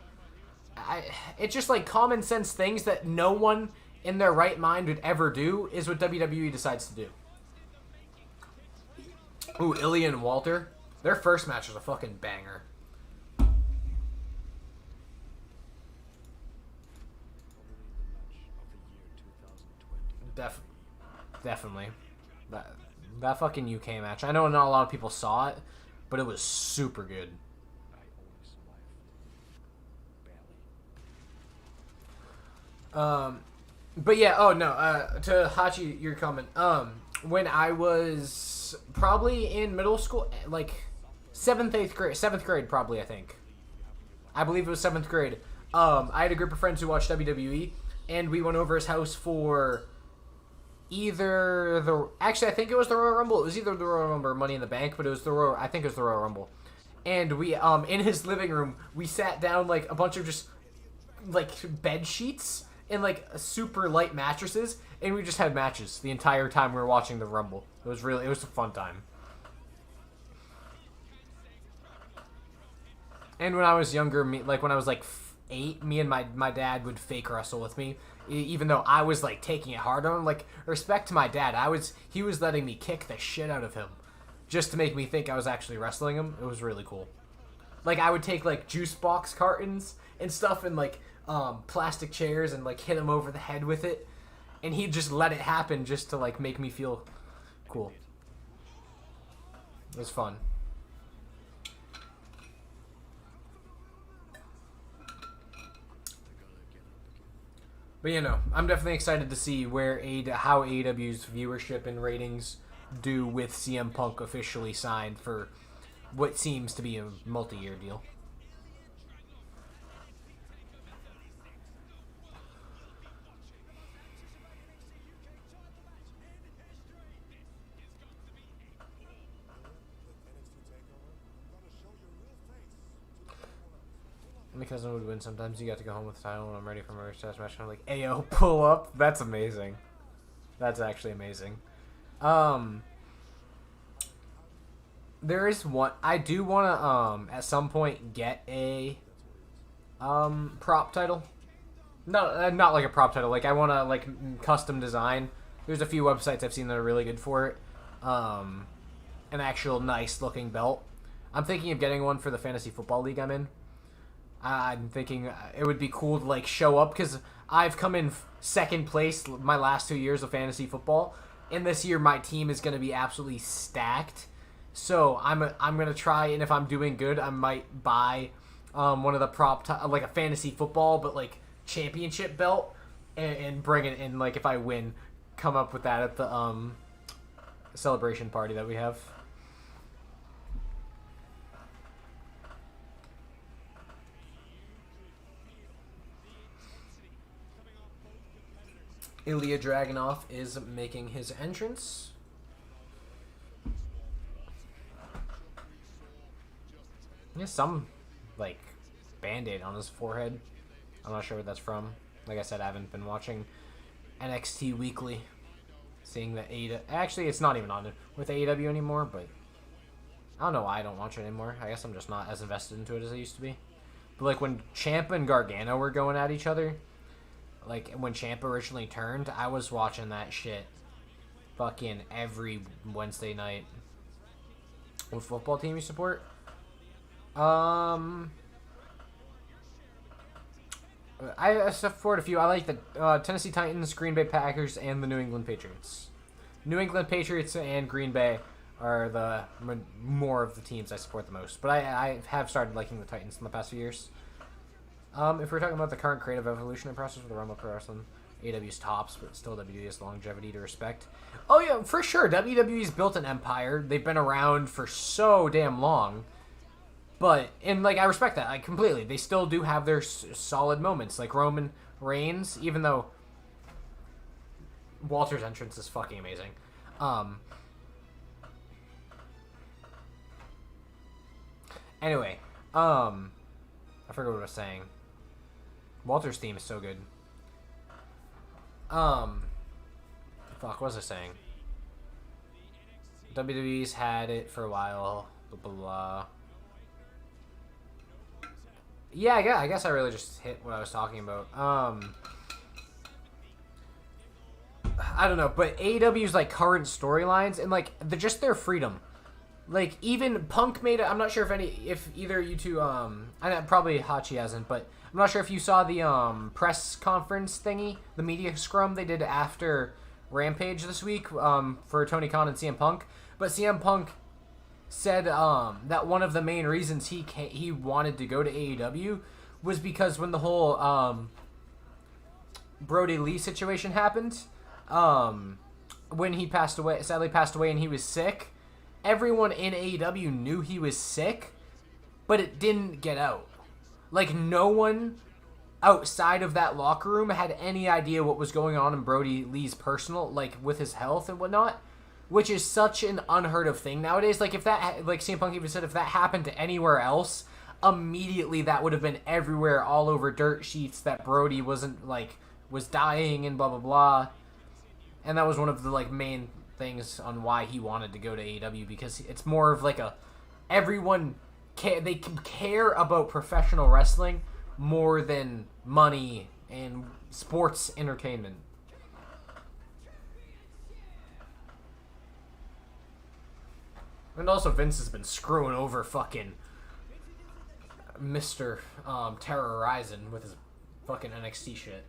It's just like common sense things that no one in their right mind would ever do is what WWE decides to do. Ooh, Ilya and Walter. Their first match was a fucking banger. Definitely. That fucking UK match. I know not a lot of people saw it, but it was super good. But yeah, to Hachi, your comment. When I was probably in middle school, like 7th grade probably, I think. I believe it was 7th grade. I had a group of friends who watched WWE, and we went over his house for I think it was the Royal Rumble. It was either the Royal Rumble or Money in the Bank, but I think it was the Royal Rumble. And we, in his living room, we sat down like a bunch of just like bed sheets and like super light mattresses, and we just had matches the entire time we were watching the Rumble. It was a fun time. And when I was younger, when I was like 8, me and my dad would fake wrestle with me, even though I was like taking it hard on him. Like, respect to my dad, he was letting me kick the shit out of him just to make me think I was actually wrestling him. It was really cool. Like, I would take like juice box cartons and stuff and like plastic chairs and like hit him over the head with it, and he'd just let it happen just to like make me feel cool. It was fun. But I'm definitely excited to see how AEW's viewership and ratings do with CM Punk officially signed for what seems to be a multi-year deal. My cousin would win sometimes. You got to go home with the title when I'm ready for my first match. I'm like, ayo, pull up. That's amazing. That's actually amazing. There is one. I do want to, at some point, get a, prop title. No, not like a prop title. Like, I want to, like, custom design. There's a few websites I've seen that are really good for it. An actual nice-looking belt. I'm thinking of getting one for the fantasy football league I'm in. I'm thinking it would be cool to like show up because I've come in second place my last 2 years of fantasy football, and this year my team is going to be absolutely stacked. So I'm going to try, and if I'm doing good, I might buy one of the like a fantasy football but like championship belt and bring it in. Like if I win, come up with that at the celebration party that we have. Ilya Dragunov is making his entrance. He has some, like, Band-Aid on his forehead. I'm not sure what that's from. Like I said, I haven't been watching NXT Weekly. Seeing that actually, it's not even on with AEW anymore, but I don't know why I don't watch it anymore. I guess I'm just not as invested into it as I used to be. But, like, when Ciampa and Gargano were going at each other, like, when Ciampa originally turned, I was watching that shit fucking every Wednesday night. What football team you support? I support a few. I like the Tennessee Titans, Green Bay Packers, and the New England Patriots. New England Patriots and Green Bay are the more of the teams I support the most. But I have started liking the Titans in the past few years. If we're talking about the current creative evolution and process of the Rumble Pro Wrestling, AEW's tops, but still WWE's longevity to respect. Oh yeah, for sure. WWE's built an empire. They've been around for so damn long. But, and like, I respect that, like, completely. They still do have their solid moments, like Roman Reigns, even though Walter's entrance is fucking amazing. Anyway, I forgot what I was saying. Walter's theme is so good. Fuck, what was I saying? WWE's had it for a while. Blah, blah, blah. Yeah, I guess I really just hit what I was talking about. I don't know, but AEW's like current storylines and like just their freedom. Like even Punk made it. I'm not sure if either of you two probably Hachi hasn't, but I'm not sure if you saw the press conference thingy, the media scrum they did after Rampage this week for Tony Khan and CM Punk. But CM Punk said that one of the main reasons he wanted to go to AEW was because when the whole Brody Lee situation happened, when he sadly passed away and he was sick, everyone in AEW knew he was sick, but it didn't get out. Like, no one outside of that locker room had any idea what was going on in Brody Lee's personal, like, with his health and whatnot, which is such an unheard of thing nowadays. Like, if that, like CM Punk even said, if that happened to anywhere else, immediately that would have been everywhere, all over dirt sheets, that Brody wasn't, like, was dying and blah, blah, blah. And that was one of the, like, main things on why he wanted to go to AEW, because it's more of like everyone they can care about professional wrestling more than money and sports entertainment. And also Vince has been screwing over fucking Mr. Terror Horizon with his fucking NXT shit.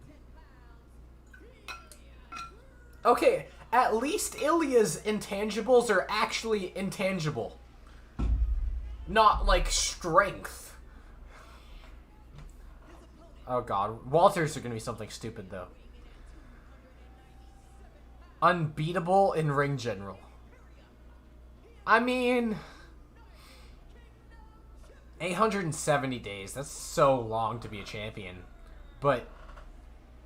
Okay, at least Ilya's intangibles are actually intangible. Not like strength. Oh god, Walter's are gonna be something stupid though. Unbeatable in ring general. I mean, 870 days, that's so long to be a champion. But,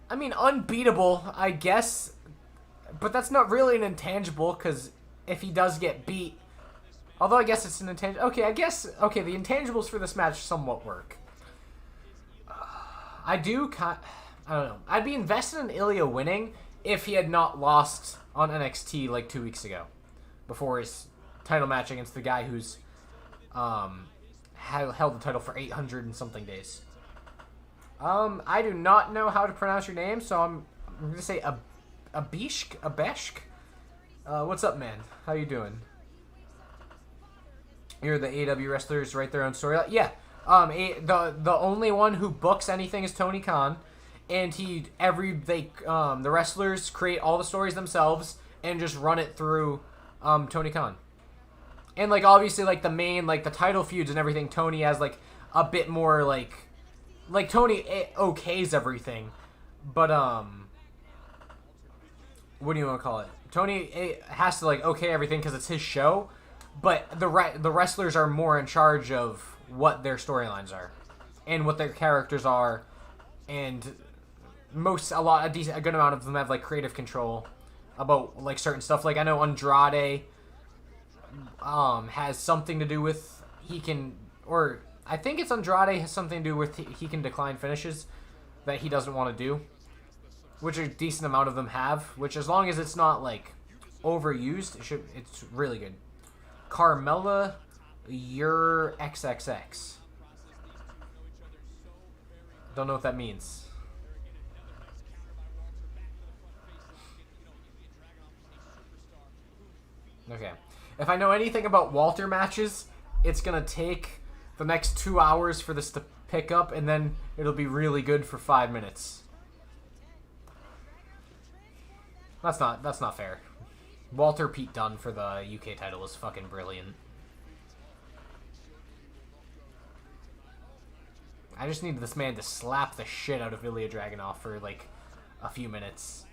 I mean, unbeatable, I guess. But that's not really an intangible, because if he does get beat... Although I guess it's an intangible... Okay, Okay, the intangibles for this match somewhat work. I don't know. I'd be invested in Ilya winning if he had not lost on NXT like 2 weeks ago. Before his title match against the guy who's held the title for 800 and something days. I do not know how to pronounce your name, so I'm going to say Abeshk? What's up, man? How you doing? You're the AEW wrestlers write their own story. Yeah. The only one who books anything is Tony Khan, and the wrestlers create all the stories themselves and just run it through Tony Khan. And like obviously like the main like the title feuds and everything, Tony has like a bit more like Tony okays everything, but what do you want to call it? Tony has to like okay everything because it's his show, but the wrestlers are more in charge of what their storylines are and what their characters are, and a good amount of them have like creative control about like certain stuff. Like I know Andrade has something to do with I think it's Andrade has something to do with he can decline finishes that he doesn't want to do, which a decent amount of them have, which as long as it's not like overused, it's really good. Carmella, you're XXX. Don't know what that means. Okay. If I know anything about Walter matches, it's gonna take the next 2 hours for this to pick up, and then it'll be really good for 5 minutes. That's not fair. Walter Pete Dunne for the UK title was fucking brilliant. I just needed this man to slap the shit out of Ilya Dragunov for like a few minutes.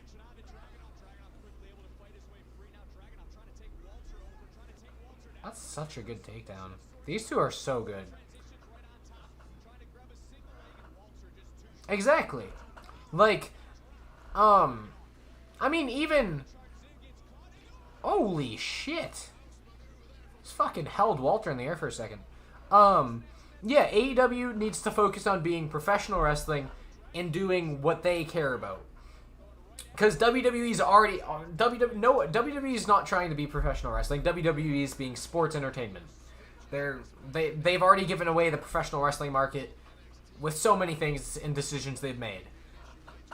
That's such a good takedown. These two are so good. Exactly. Like, I mean, even... Holy shit. Just fucking held Walter in the air for a second. Yeah, AEW needs to focus on being professional wrestling and doing what they care about. because WWE's already WWE is not trying to be professional wrestling. WWE is being sports entertainment. They've already given away the professional wrestling market with so many things and decisions they've made.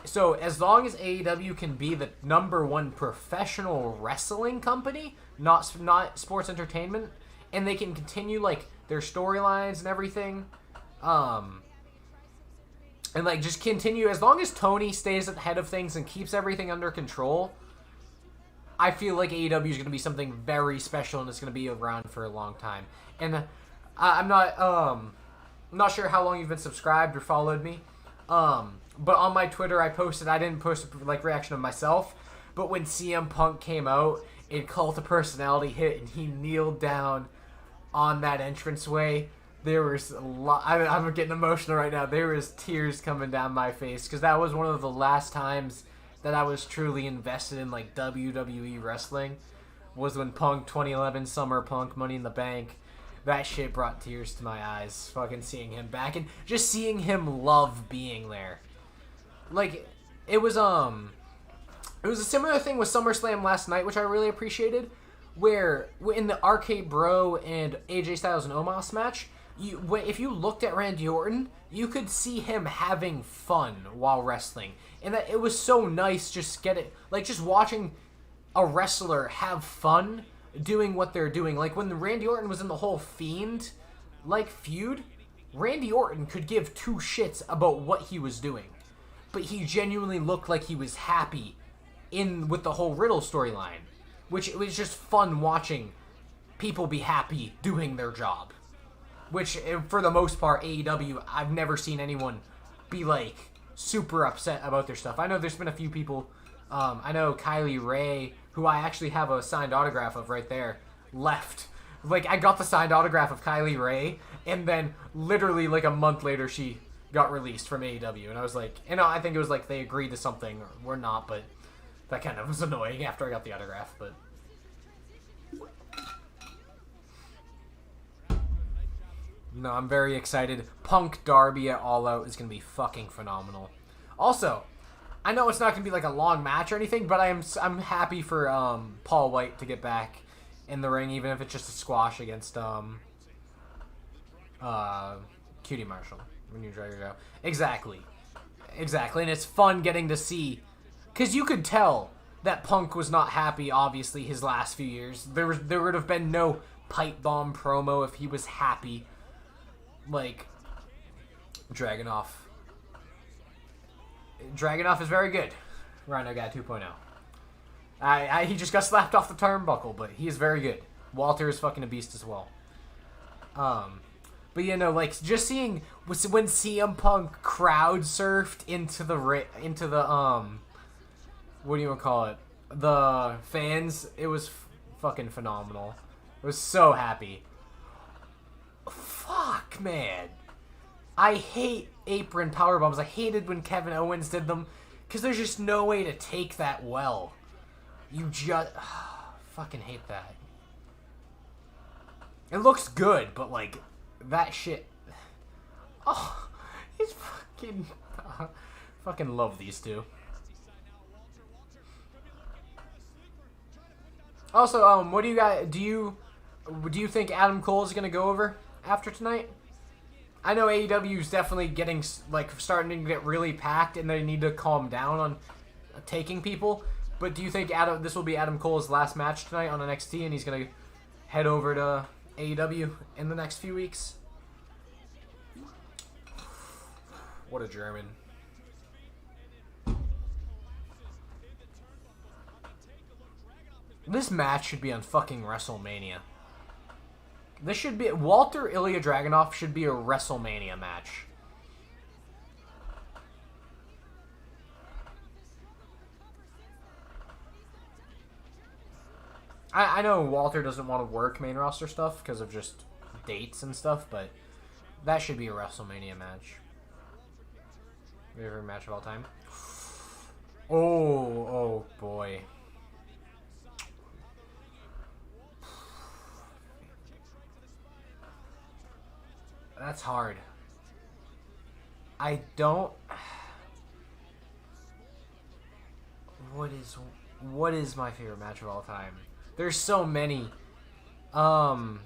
So as long as AEW can be the #1 professional wrestling company, not sports entertainment, and they can continue like their storylines and everything, and like just continue as long as Tony stays at the head of things and keeps everything under control. I feel like AEW is going to be something very special and it's going to be around for a long time. And I'm not sure how long you've been subscribed or followed me. But on my Twitter, I didn't post a like reaction of myself, but when CM Punk came out and Cult of Personality hit and he kneeled down on that entranceway, there was a lot. I'm getting emotional right now. There was tears coming down my face because that was one of the last times that I was truly invested in like WWE wrestling. Was when Punk 2011 Summer Punk Money in the Bank. That shit brought tears to my eyes. Fucking seeing him back and just seeing him love being there. Like it was a similar thing with SummerSlam last night, which I really appreciated. Where in the Arcade Bro and AJ Styles and Omos match, if you looked at Randy Orton, you could see him having fun while wrestling, and that it was so nice. Just watching a wrestler have fun doing what they're doing. Like when Randy Orton was in the whole Fiend like feud, Randy Orton could give two shits about what he was doing, but he genuinely looked like he was happy with the whole Riddle storyline, which it was just fun watching people be happy doing their job. Which, for the most part, AEW, I've never seen anyone be, like, super upset about their stuff. I know there's been a few people, I know Kylie Ray, who I actually have a signed autograph of right there, left. Like, I got the signed autograph of Kylie Ray, and then literally, like, a month later, she got released from AEW. And I was like, I think it was like they agreed to something, or not, but that kind of was annoying after I got the autograph, but... No, I'm very excited. Punk Darby at All Out is going to be fucking phenomenal. Also, I know it's not going to be like a long match or anything, but I'm happy for Paul White to get back in the ring, even if it's just a squash against Cutie Marshall when you drag her out. Exactly, and it's fun getting to see, because you could tell that Punk was not happy. Obviously, his last few years, there would have been no pipe bomb promo if he was happy. Like, Dragunov is very good. Rhino Guy 2.0. He just got slapped off the turnbuckle, but he is very good. Walter is fucking a beast as well. But like just seeing when CM Punk crowd surfed into the what do you want to call it? The fans. It was fucking phenomenal. I was so happy. Fuck, man. I hate apron powerbombs. I hated when Kevin Owens did them, because there's just no way to take that well. You just... fucking hate that. It looks good, but, like, that shit... Oh, he's fucking... fucking love these two. Also, what do you guys... Do you think Adam Cole is going to go over after tonight? I know AEW is definitely getting, like, starting to get really packed, and they need to calm down on taking people. But do you think this will be Adam Cole's last match tonight on NXT, and he's going to head over to AEW in the next few weeks? What a German. This match should be on fucking WrestleMania. This should be... Walter Ilya Dragunov should be a WrestleMania match. I know Walter doesn't want to work main roster stuff because of just dates and stuff, but that should be a WrestleMania match. Favorite match of all time? Oh boy. That's hard. I don't... what is my favorite match of all time? There's so many. Um,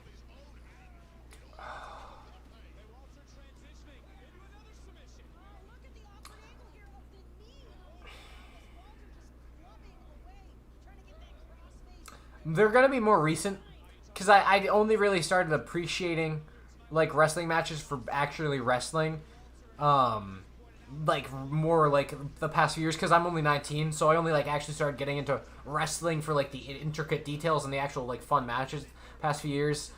they're gonna be more recent, because I only really started appreciating like wrestling matches for actually wrestling, like more like the past few years, because I'm only 19, so I only like actually started getting into wrestling for like the intricate details and the actual like fun matches past few years.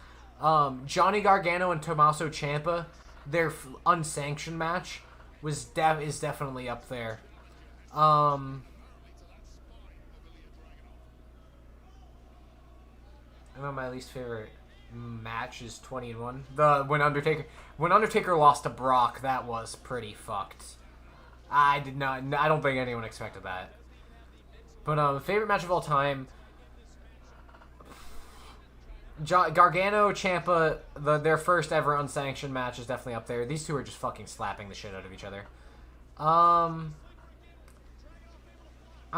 Johnny Gargano and Tommaso Ciampa, their unsanctioned match is definitely up there. I know my least favorite match is 20-1. When Undertaker lost to Brock, that was pretty fucked. I don't think anyone expected that. But favorite match of all time, Gargano, Ciampa, their first ever unsanctioned match is definitely up there. These two are just fucking slapping the shit out of each other. I'm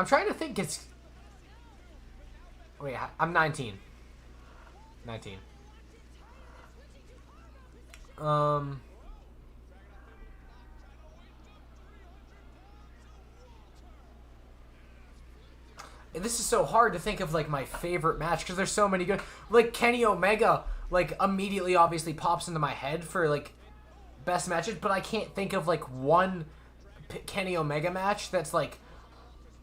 trying to think. Wait, I'm 19. 19. This is so hard to think of like my favorite match, because there's so many good. Like Kenny Omega, like immediately obviously pops into my head for like best matches, but I can't think of like one Kenny Omega match that's like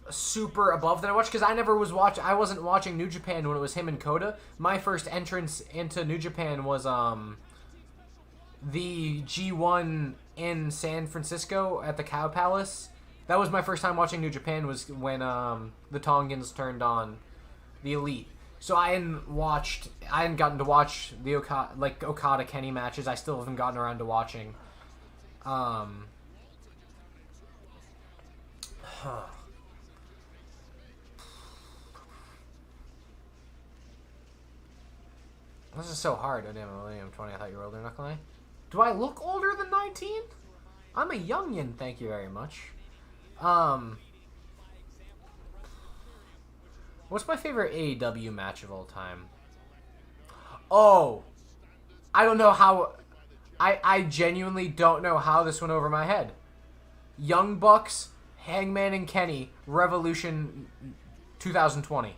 super above that I watched, because I wasn't watching New Japan when it was him and Kota. My first entrance into New Japan was the G1 in San Francisco at the Cow Palace. That was my first time watching New Japan, was when the Tongans turned on the Elite. So I hadn't gotten to watch the Okada Kenny matches. I still haven't gotten around to watching. This is so hard. Oh damn, I'm 20. I thought you were older, not gonna lie. Do I look older than 19? I'm a youngin', thank you very much. What's my favorite AEW match of all time? Oh, I don't know how. I genuinely don't know how this went over my head. Young Bucks, Hangman and Kenny, Revolution 2020.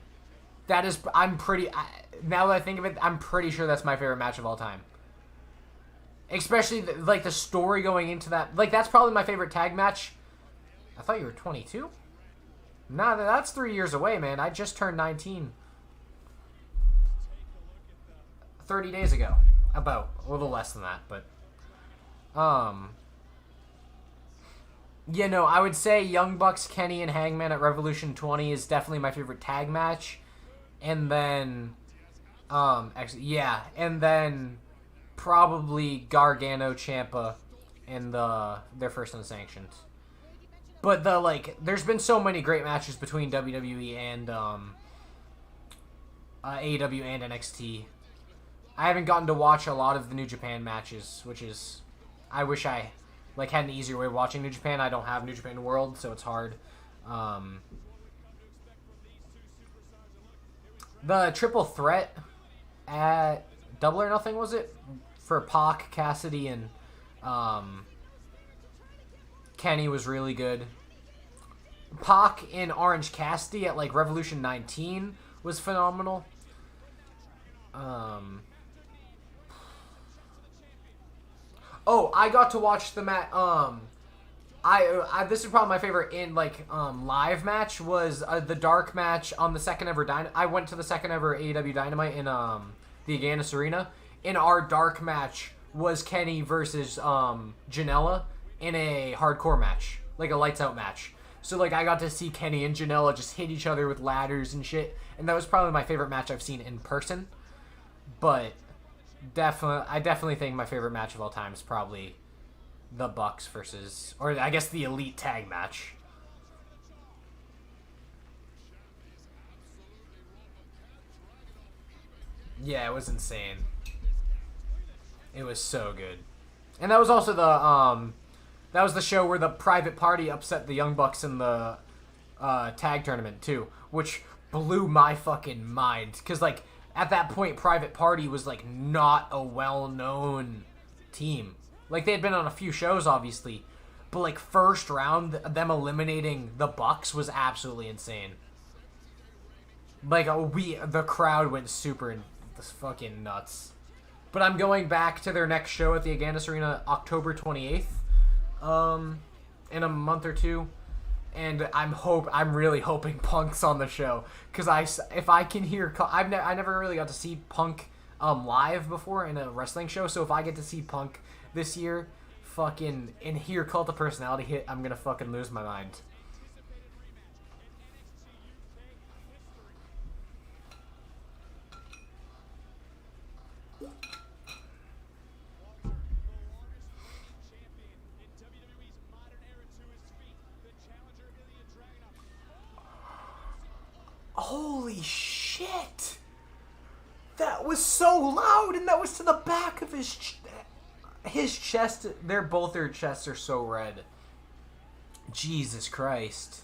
That is, now that I think of it, I'm pretty sure that's my favorite match of all time. Especially, like, the story going into that. Like, that's probably my favorite tag match. I thought you were 22? Nah, that's 3 years away, man. I just turned 19. 30 days ago. About. A little less than that, but... Yeah, no, I would say Young Bucks, Kenny, and Hangman at Revolution 20 is definitely my favorite tag match. And then... actually, yeah. And then... probably Gargano, Ciampa, and their first unsanctioned. But there's been so many great matches between WWE and AEW and NXT. I haven't gotten to watch a lot of the New Japan matches, which is, I wish I had an easier way of watching New Japan. I don't have New Japan World, so it's hard. The triple threat at Double or Nothing, was it? For Pac, Cassidy, and Kenny was really good. Pac in Orange Cassidy at Revolution 19 was phenomenal. Oh, I got to watch the match. This is probably my favorite in live match was the dark match on the second ever I went to the second ever AEW Dynamite in the Agganis Arena. In our dark match was Kenny versus Janela in a hardcore match, like a lights out match. So I got to see Kenny and Janela just hit each other with ladders and shit, and that was probably my favorite match I've seen in person. But I definitely think my favorite match of all time is probably the Bucks versus, or I guess the Elite tag match. Yeah, it was insane. It was so good. And that was also the show where the Private Party upset the Young Bucks in the tag tournament too, which blew my fucking mind. Because, like, at that point, Private Party was, like, not a well-known team. Like, they had been on a few shows, obviously. But, like, first round, them eliminating the Bucks was absolutely insane. Like, the crowd went super fucking nuts. But I'm going back to their next show at the Agganis Arena October 28th. In a month or two. And I'm really hoping Punk's on the show, because if I can hear, I never really got to see Punk live before in a wrestling show, so if I get to see Punk this year, fucking, and hear Cult of Personality hit, I'm gonna fucking lose my mind. Holy shit! That was so loud, and that was to the back of his chest. Both their chests are so red. Jesus Christ.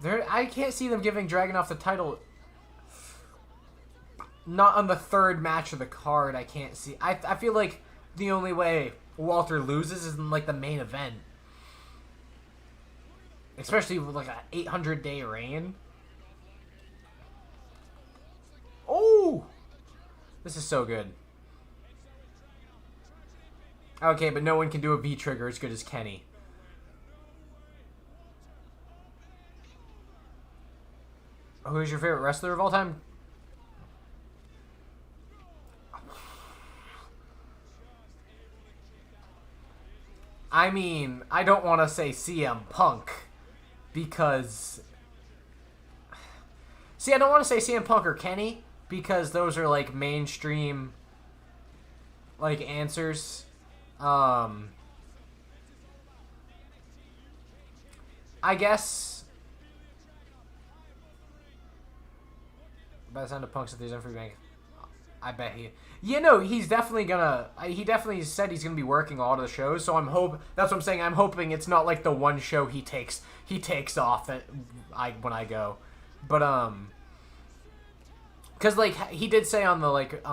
I can't see them giving Dragunov the title. Not on the third match of the card. I can't see. I feel like the only way Walter loses is in, like, the main event. Especially with, like, an 800-day reign. Oh! This is so good. Okay, but no one can do a V-trigger as good as Kenny. Who's your favorite wrestler of all time? I mean, I don't want to say CM Punk. Because... See, I don't want to say CM Punk or Kenny, because those are, like, mainstream, like, answers. I guess... By the time the Punk's at the Free Bank, I bet he... You know, he's definitely gonna... He definitely said he's gonna be working a lot of the shows, so that's what I'm saying. I'm hoping it's not like the one show he takes off when I go. But, because, like, he did say on the, like,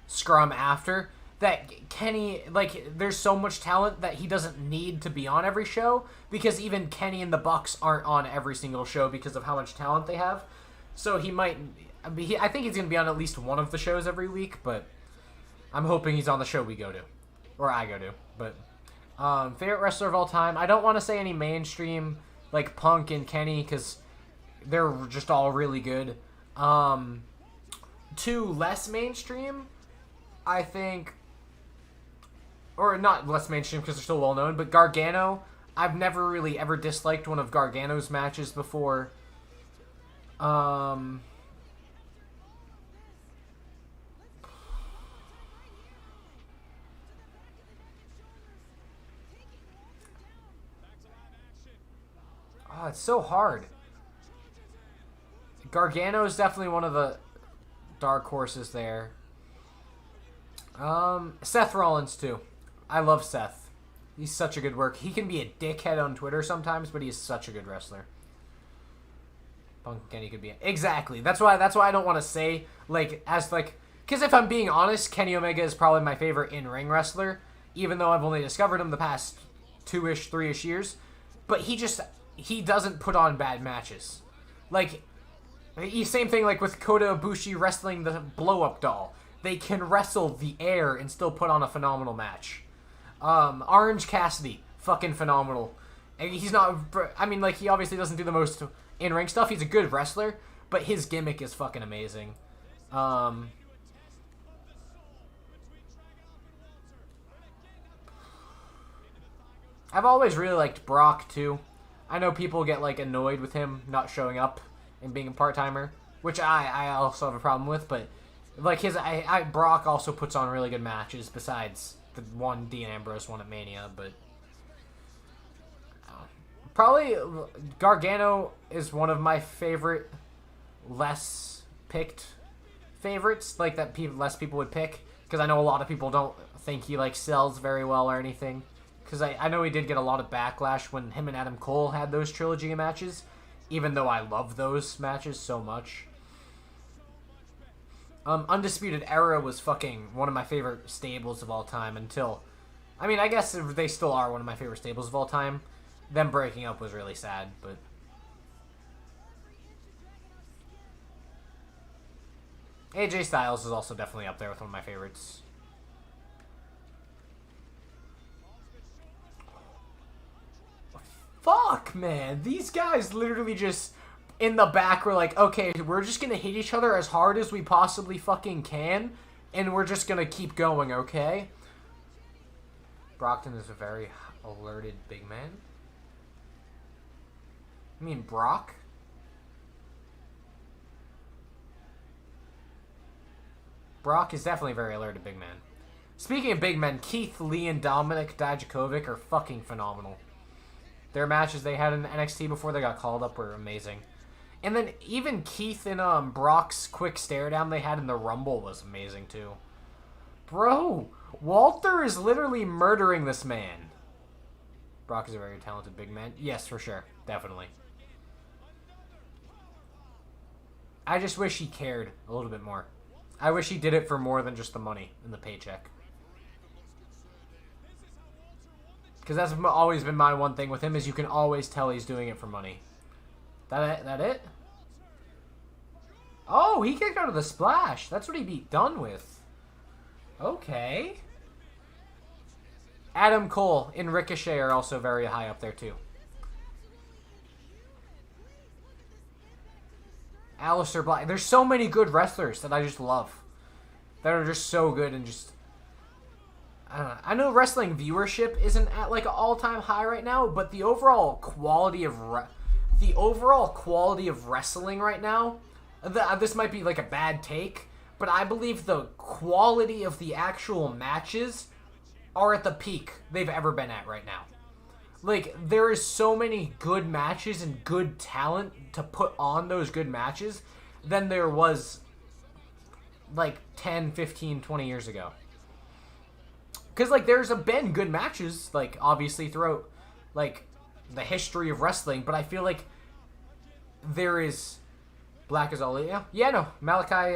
Scrum after that Kenny, like, there's so much talent that he doesn't need to be on every show, because even Kenny and the Bucks aren't on every single show because of how much talent they have. So he might... I think he's going to be on at least one of the shows every week, but I'm hoping he's on the show we go to. Or I go to. But, favorite wrestler of all time. I don't want to say any mainstream, like Punk and Kenny, because they're just all really good. Two less mainstream, I think... Or not less mainstream because they're still well known, but Gargano. I've never really ever disliked one of Gargano's matches before. Oh, it's so hard. Gargano is definitely one of the dark horses there. Seth Rollins, too. I love Seth. He's such a good worker. He can be a dickhead on Twitter sometimes, but he's such a good wrestler. Punk Kenny could be... Exactly. That's why I don't want to say, like, as, like... Because if I'm being honest, Kenny Omega is probably my favorite in-ring wrestler, even though I've only discovered him the past 2-ish, 3-ish years. But he doesn't put on bad matches. Like, same thing like with Kota Ibushi wrestling the blow-up doll. They can wrestle the air and still put on a phenomenal match. Orange Cassidy, fucking phenomenal. And he's not... I mean, like, he obviously doesn't do the most in-ring stuff. He's a good wrestler, but his gimmick is fucking amazing. I've always really liked Brock, too. I know people get, like, annoyed with him not showing up and being a part-timer, which I also have a problem with, but, like, Brock also puts on really good matches besides the one Dean Ambrose one at Mania, but probably Gargano is one of my favorite less picked favorites, like, that less people would pick, because I know a lot of people don't think he like sells very well or anything. Because I know he did get a lot of backlash when him and Adam Cole had those trilogy matches, even though I love those matches so much. Undisputed Era was fucking one of my favorite stables of all time until... I mean, I guess they still are one of my favorite stables of all time. Them breaking up was really sad, but... AJ Styles is also definitely up there with one of my favorites. Fuck, man. These guys literally just... in the back were like, okay, we're just gonna hit each other as hard as we possibly fucking can, and we're just gonna keep going, okay? Brockton is a very alerted big man. I mean, Brock? Brock is definitely a very alerted big man. Speaking of big men, Keith Lee and Dominic Dijakovic are fucking phenomenal. Their matches they had in NXT before they got called up were amazing. And then even Keith and Brock's quick stare down they had in the Rumble was amazing too. Bro, Walter is literally murdering this man. Brock is a very talented big man. Yes, for sure. Definitely. I just wish he cared a little bit more. I wish he did it for more than just the money and the paycheck. Because that's always been my one thing with him is you can always tell he's doing it for money. That it? Oh, he kicked out of the splash. That's what he beat done with. Okay. Adam Cole and Ricochet are also very high up there too. Aleister Black. There's so many good wrestlers that I just love. That are just so good and just... I don't know. I know wrestling viewership isn't at like an all-time high right now, but the overall quality of... wrestling right now, this might be like a bad take, but I believe the quality of the actual matches are at the peak they've ever been at right now. Like, there is so many good matches and good talent to put on those good matches than there was like 10, 15, 20 years ago. Because, like, there's been good matches, like, obviously throughout, like, the history of wrestling, but I feel like there is... Black is all... Yeah, no. Malachi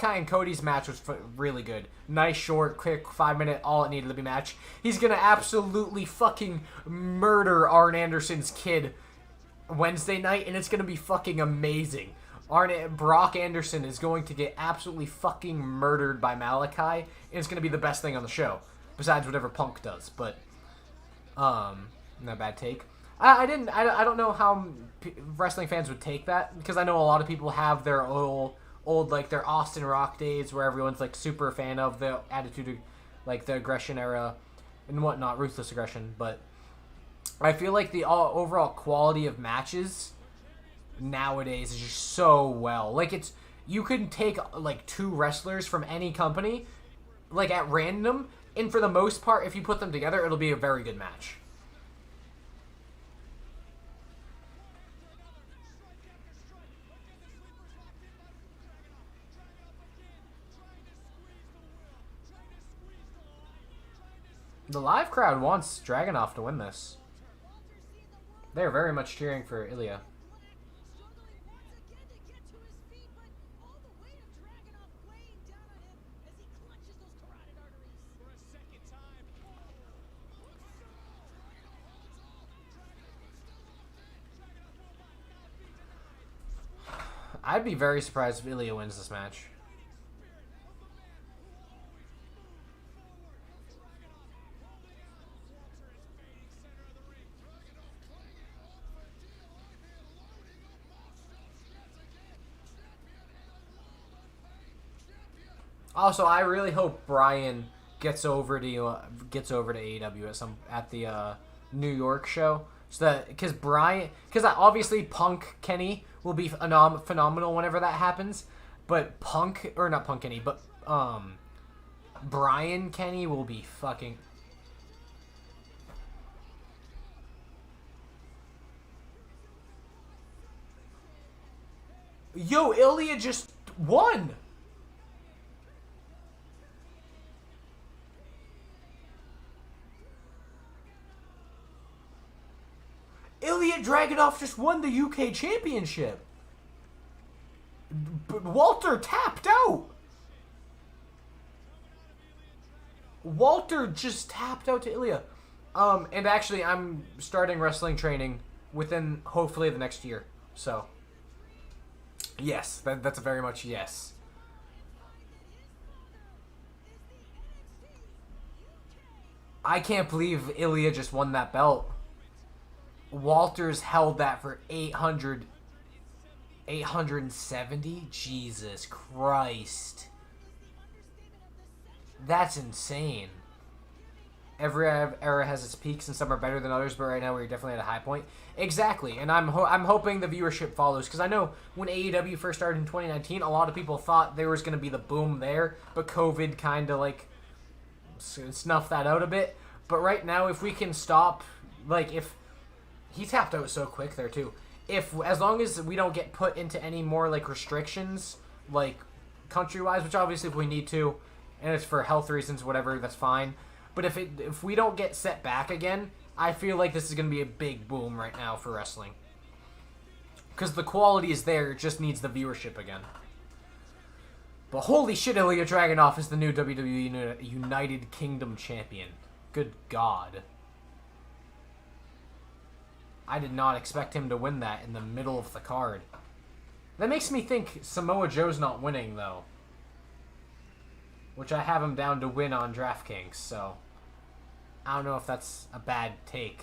and Cody's match was really good. Nice, short, quick, 5-minute, all it needed to be match. He's gonna absolutely fucking murder Arn Anderson's kid Wednesday night, and it's gonna be fucking amazing. Brock Anderson is going to get absolutely fucking murdered by Malachi, and it's gonna be the best thing on the show. Besides whatever Punk does, but... not a bad take. I don't know how wrestling fans would take that, because I know a lot of people have their old like their Austin Rock days where everyone's like super fan of the Attitude, like the Aggression era and whatnot, Ruthless Aggression. But I feel like the overall quality of matches nowadays is just so well. Like you can take like two wrestlers from any company, like at random, and for the most part, if you put them together, it'll be a very good match. The live crowd wants Dragunov to win this. They're very much cheering for Ilya. I'd be very surprised if Ilya wins this match. Also, I really hope Brian gets over to AEW at the New York show, so that because obviously Punk Kenny will be phenomenal whenever that happens, but Brian Kenny will be fucking. Yo, Ilya just won. Ilya Dragunov just won the UK Championship. Walter tapped out. Walter just tapped out to Ilya. And actually, I'm starting wrestling training within, hopefully, the next year. So, yes, that's very much yes. I can't believe Ilya just won that belt. Walter's held that for 870? Jesus Christ. That's insane. Every era has its peaks and some are better than others, but right now we're definitely at a high point. Exactly, and I'm hoping the viewership follows, because I know when AEW first started in 2019, a lot of people thought there was going to be the boom there, but COVID kind of like snuffed that out a bit. But right now, if we can stop, like, if he tapped out so quick there too, as long as we don't get put into any more like restrictions, like country-wise, which obviously if we need to, and it's for health reasons, whatever, that's fine. But if we don't get set back again, I feel like this is going to be a big boom right now for wrestling. Because the quality is there, it just needs the viewership again. But holy shit, Ilya Dragunov is the new WWE United Kingdom champion. Good God. I did not expect him to win that in the middle of the card. That makes me think Samoa Joe's not winning, though. Which I have him down to win on DraftKings, so I don't know if that's a bad take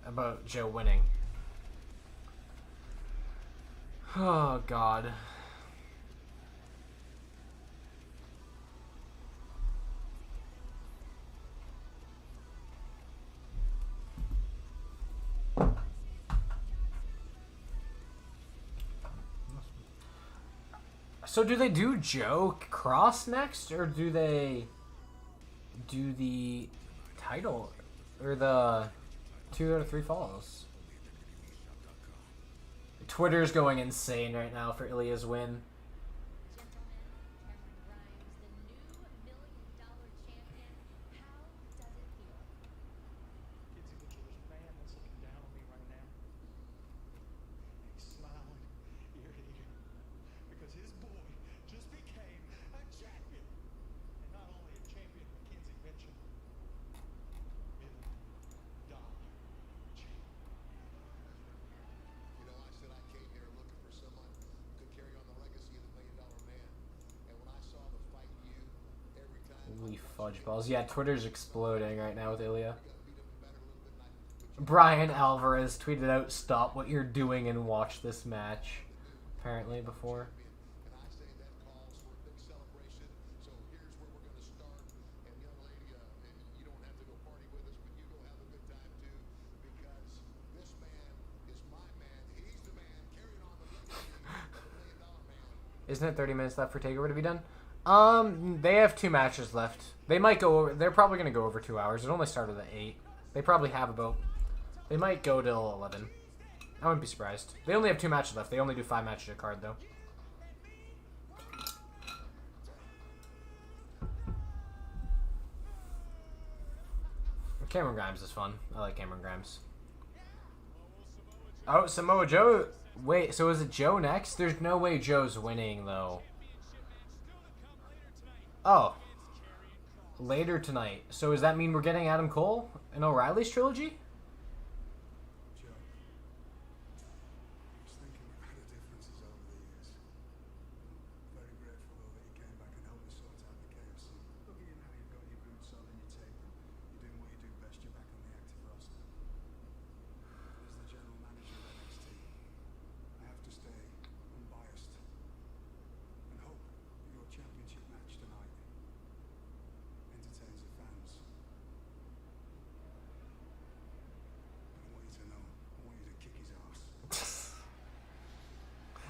about Joe winning. Oh, God. So do they do Joe Kross next, or do they do the title, or the 2 out of 3 falls? Twitter's going insane right now for Ilya's win. Holy fudge balls. Yeah, Twitter's exploding right now with Ilya. Brian Alvarez tweeted out, "Stop what you're doing and watch this match." Apparently before. Isn't it 30 minutes left for Takeover to be done? They have 2 matches left. They might go over. They're probably going to go over 2 hours. It only started at 8. They probably have about. They might go till 11. I wouldn't be surprised. They only have 2 matches left. They only do 5 matches a card, though. Cameron Grimes is fun. I like Cameron Grimes. Oh, Samoa Joe. Wait, so is it Joe next? There's no way Joe's winning, though. Oh. Later tonight. So does that mean we're getting Adam Cole and O'Reilly's trilogy?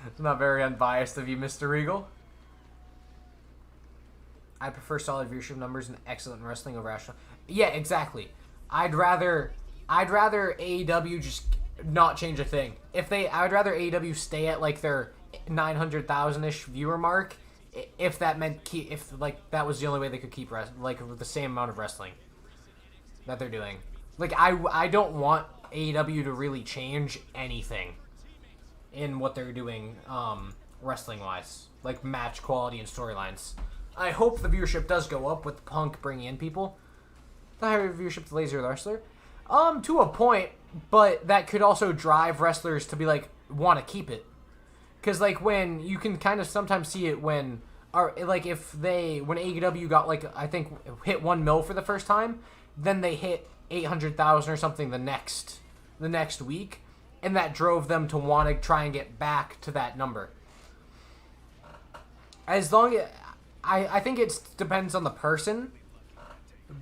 It's not very unbiased of you, Mr. Regal. I prefer solid viewership numbers and excellent wrestling over Ashton. Yeah, exactly. I'd rather AEW just not change a thing. I'd rather AEW stay at like their 900,000-ish viewer mark. If that meant if like that was the only way they could keep like the same amount of wrestling that they're doing. Like, I don't want AEW to really change anything in what they're doing, wrestling-wise. Like, match quality and storylines. I hope the viewership does go up with Punk bringing in people. The higher viewership, the lazier the wrestler. To a point, but that could also drive wrestlers to be like, want to keep it. Because, like, when you can kind of sometimes see it when, like, when AEW got, like, I think, hit 1 mil for the first time, then they hit 800,000 or something the next week, and that drove them to want to try and get back to that number. As long as, I think it depends on the person,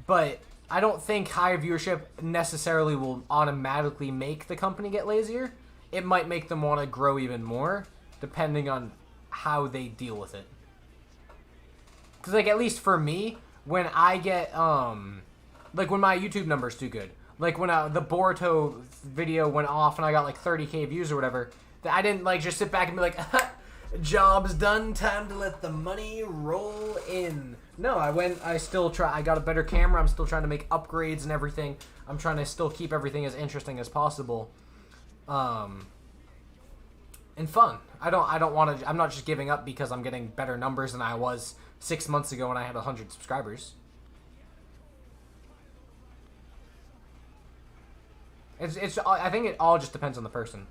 but I don't think high viewership necessarily will automatically make the company get lazier. It might make them want to grow even more, depending on how they deal with it. Because, like, at least for me, when I get, like, when my YouTube numbers do good, like, when the Boruto video went off and I got, like, 30k views or whatever, I didn't, like, just sit back and be like, job's done, time to let the money roll in. No, I got a better camera, I'm still trying to make upgrades and everything. I'm trying to still keep everything as interesting as possible. And fun. I'm not just giving up because I'm getting better numbers than I was 6 months ago when I had 100 subscribers. I think it all just depends on the person.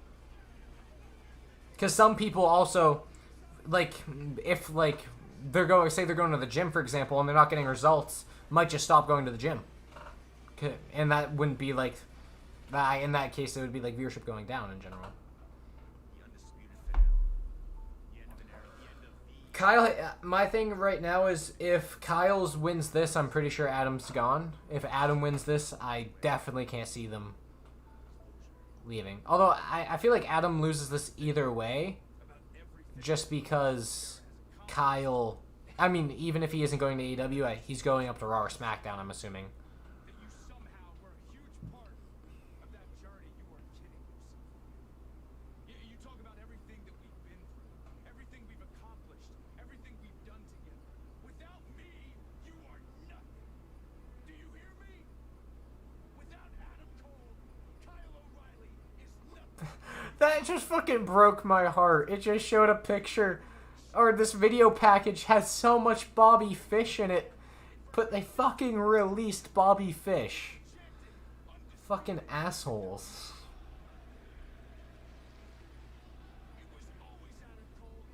Because some people also, like, if, like, they're going to the gym, for example, and they're not getting results, might just stop going to the gym. And that wouldn't be, like, in that case, it would be, like, viewership going down in general. Kyle, my thing right now is if Kyle's wins this, I'm pretty sure Adam's gone. If Adam wins this, I definitely can't see them leaving. Although, I feel like Adam loses this either way, just because Kyle, I mean, even if he isn't going to AEW, he's going up to Raw or SmackDown, I'm assuming. That just fucking broke my heart. It just showed a picture, or this video package has so much Bobby Fish in it, but they fucking released Bobby Fish. Fucking assholes.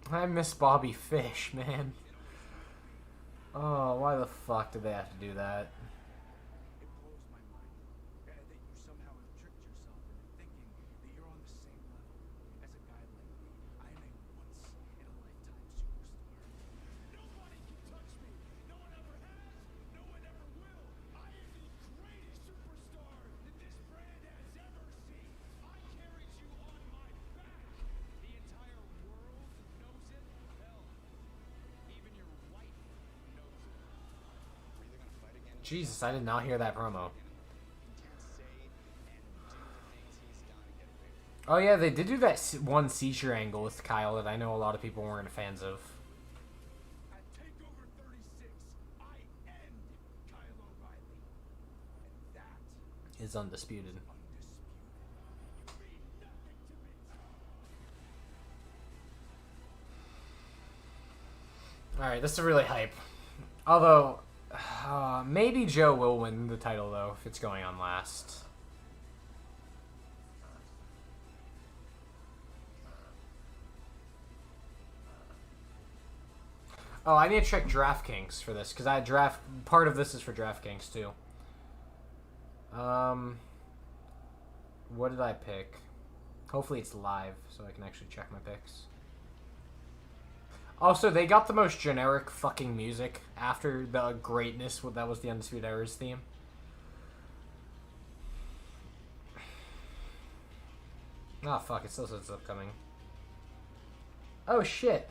I miss Bobby Fish, man. Oh, why the fuck did they have to do that? Jesus, I did not hear that promo. Oh yeah, they did do that one seizure angle with Kyle that I know a lot of people weren't fans of. At Takeover 36, I end Kyle O'Reilly. And that Is undisputed. Alright, this is really hype. Although, maybe Joe will win the title, though, if it's going on last. Oh, I need to check DraftKings for this, because part of this is for DraftKings, too. What did I pick? Hopefully it's live, so I can actually check my picks. Also, they got the most generic fucking music after the greatness. That was the Undisputed Era's theme. Oh, fuck. It still says it's upcoming. Oh, shit.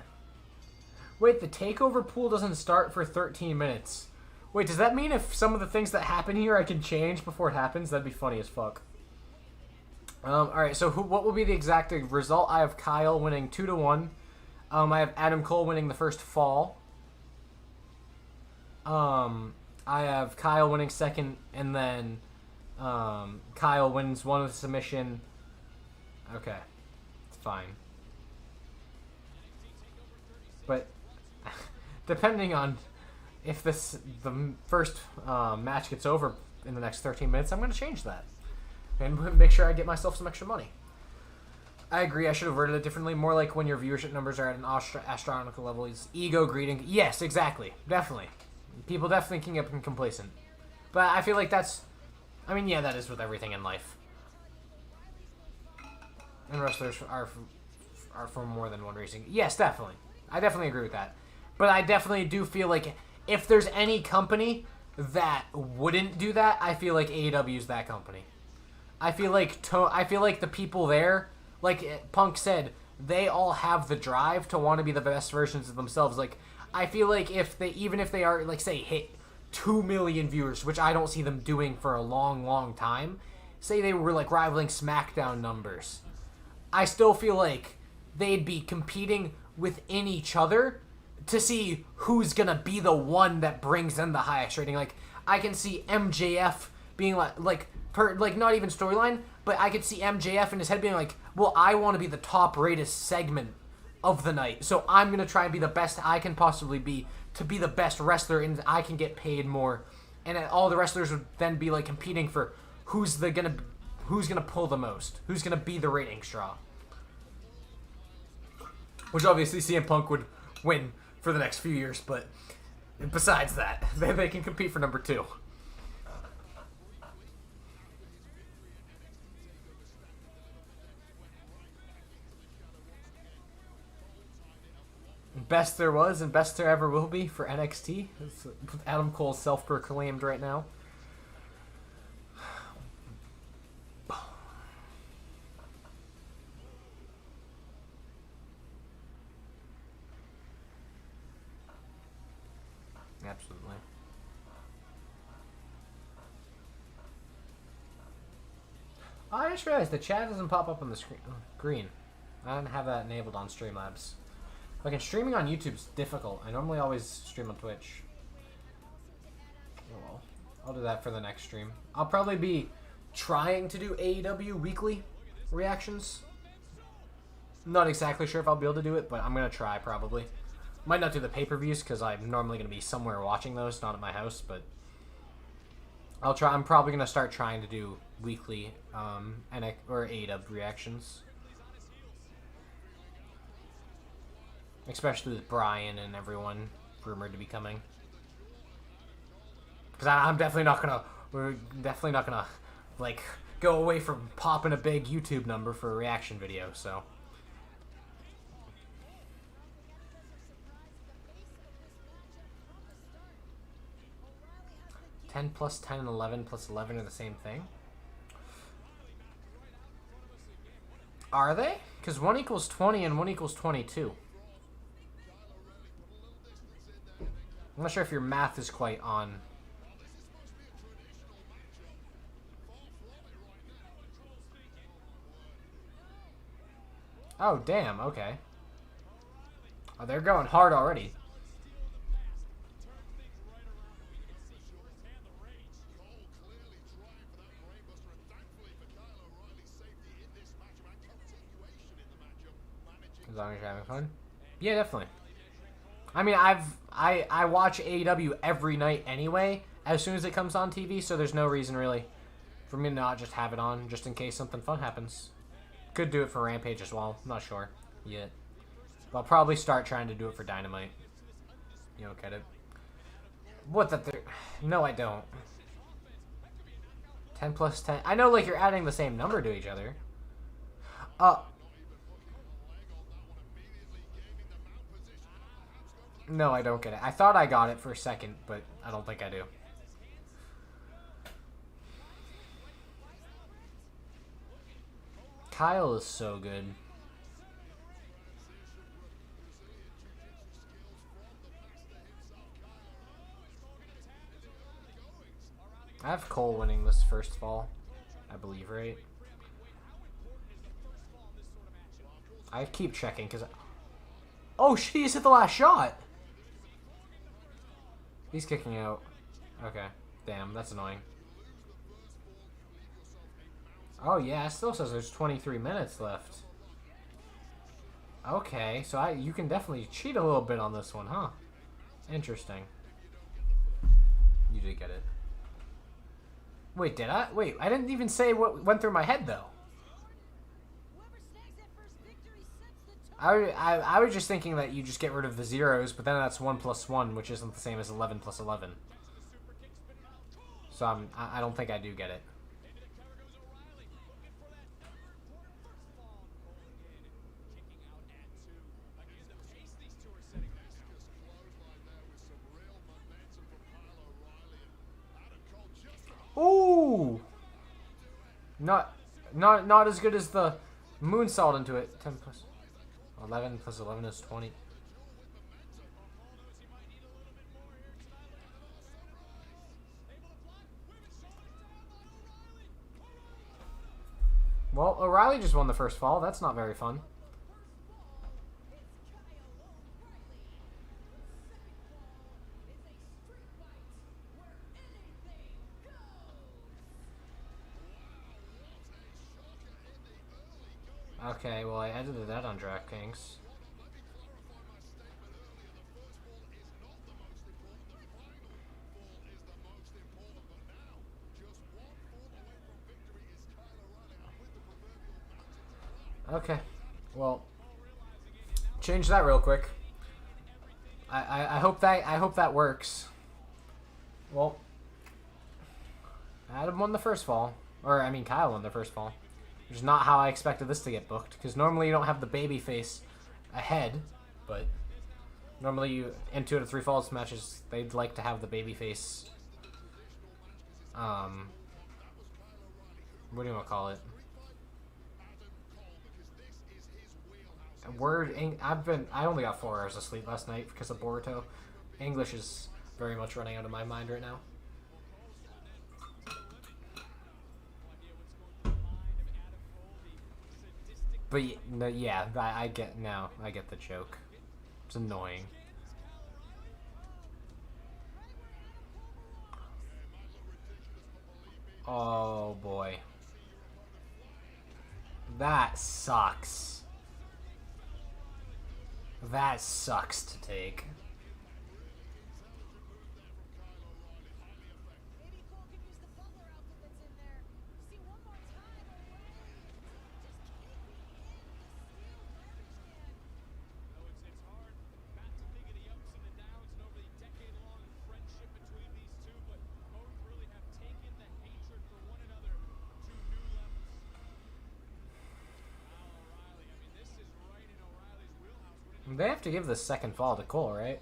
Wait, the takeover pool doesn't start for 13 minutes. Wait, does that mean if some of the things that happen here I can change before it happens? That'd be funny as fuck. Alright, so what will be the exact result? I have Kyle winning 2-1. I have Adam Cole winning the first fall. I have Kyle winning second, and then Kyle wins one with submission. Okay, it's fine. But depending on if the first match gets over in the next 13 minutes, I'm going to change that and make sure I get myself some extra money. I agree. I should have worded it differently. More like when your viewership numbers are at an astronomical level. Is ego greeting. Yes, exactly. Definitely. People definitely can get complacent. But I feel like that's... I mean, yeah, that is with everything in life. And wrestlers are for more than one reason. Yes, definitely. I definitely agree with that. But I definitely do feel like if there's any company that wouldn't do that, I feel like AEW is that company. I feel like the people there, like Punk said, they all have the drive to want to be the best versions of themselves. Like, I feel like if they are, like, say, hit 2 million viewers, which I don't see them doing for a long, long time, say they were, like, rivaling SmackDown numbers, I still feel like they'd be competing within each other to see who's gonna be the one that brings in the highest rating. Like, I can see MJF being like not even storyline, but I could see MJF in his head being like, well, I want to be the top rated segment of the night, so I'm gonna try and be the best I can possibly be to be the best wrestler, and I can get paid more. And all the wrestlers would then be like competing for who's gonna pull the most, who's gonna be the ratings draw. Which obviously CM Punk would win for the next few years, but besides that, they can compete for number 2. Best there was and best there ever will be for NXT. It's Adam Cole self-proclaimed right now. Absolutely. I just realized the chat doesn't pop up on the screen. Green. I don't have that enabled on Streamlabs. Like, streaming on YouTube's difficult. I normally always stream on Twitch. Oh well. I'll do that for the next stream. I'll probably be trying to do AEW weekly reactions. Not exactly sure if I'll be able to do it, but I'm going to try probably. Might not do the pay-per-views because I'm normally going to be somewhere watching those, not at my house, but I'll try. I'm probably going to start trying to do weekly or AEW reactions. Especially with Brian and everyone rumored to be coming. Because I'm definitely not going to... We're definitely not going to, like, go away from popping a big YouTube number for a reaction video, so... 10 plus 10 and 11 plus 11 are the same thing? Are they? Because 1 equals 20 and 1 equals 22. I'm not sure if your math is quite on. Oh, damn, okay. Oh, they're going hard already. As long as you're having fun. Yeah, definitely. I mean, I watch AEW every night anyway, as soon as it comes on TV, so there's no reason really for me to not just have it on, just in case something fun happens. Could do it for Rampage as well. I'm not sure yet. But I'll probably start trying to do it for Dynamite. You don't get it. What the... No, I don't. 10 plus 10. I know, like, you're adding the same number to each other. No, I don't get it. I thought I got it for a second, but I don't think I do. Kyle is so good. I have Cole winning this first fall, I believe, right? I keep checking because... Oh, shit, he's hit the last shot! He's kicking out. Okay. Damn, that's annoying. Oh yeah, it still says there's 23 minutes left. Okay, so you can definitely cheat a little bit on this one, huh? Interesting. You did get it. Wait, did I? Wait, I didn't even say what went through my head, though. I was just thinking that you just get rid of the zeros, but then that's 1 plus 1, which isn't the same as 11 plus 11. So I don't think I do get it. Ooh! Not as good as the moonsault into it. 10 plus 11 plus 11 is 20. Well, O'Reilly just won the first fall. That's not very fun. Okay, well, I edited that on DraftKings. Okay, well, change that real quick. I hope that works. Well, Adam won the first fall, or I mean Kyle won the first fall. Which is not how I expected this to get booked, because normally you don't have the baby face ahead, but normally you, in 2 out of 3 falls matches, they'd like to have the baby face, what do you want to call it? I only got 4 hours of sleep last night because of Boruto. English is very much running out of my mind right now. But yeah, I get the joke. It's annoying. Oh boy. That sucks. That sucks to take. They have to give the second fall to Cole, right?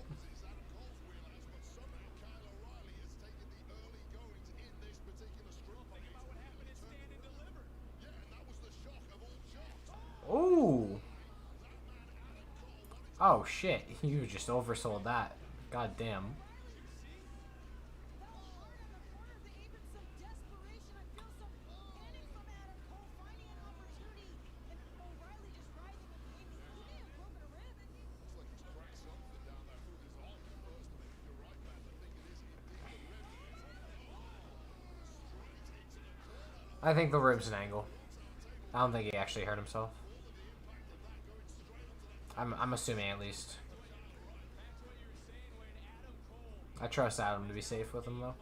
Ooh. Oh shit, you just oversold that. God damn. I think the rib's an angle. I don't think he actually hurt himself. I'm assuming at least. I trust Adam to be safe with him though.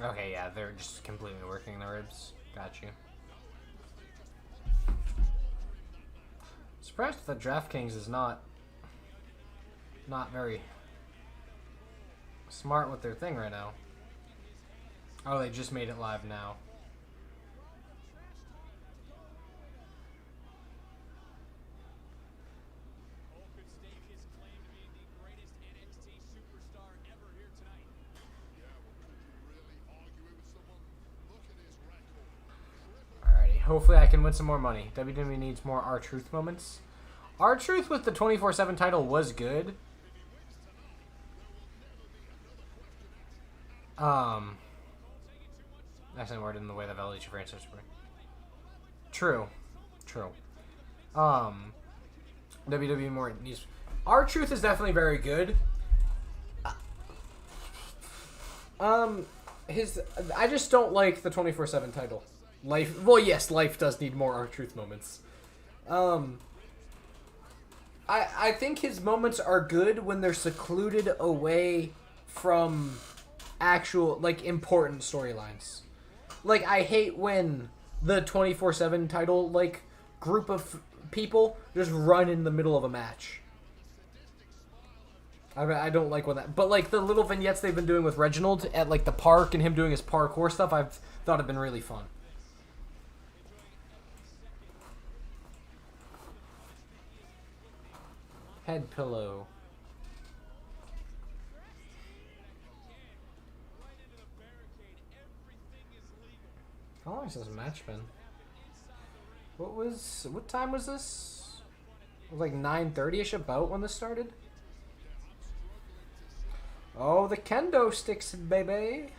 Okay, yeah, they're just completely working the ribs. Got you. Surprised that DraftKings is not very smart with their thing right now. Oh, they just made it live now. hopefully I can win some more money. WWE needs more R-Truth moments. R-Truth with the 24/7 title was good. That's not word in the way that Evolution franchise were. True. WWE more needs. R-Truth is definitely very good. I just don't like the 24/7 title. Life. Well, yes, Life does need more R-Truth moments. I think his moments are good when they're secluded away from actual, like, important storylines. Like, I hate when the 24/7 title, like, group of people just run in the middle of a match. I don't like when that... But, like, the little vignettes they've been doing with Reginald at, like, the park and him doing his parkour stuff, I've thought have been really fun. Head pillow. How long has this match been? What time was this? It was like 9:30ish about when this started. Oh, the kendo sticks, baby.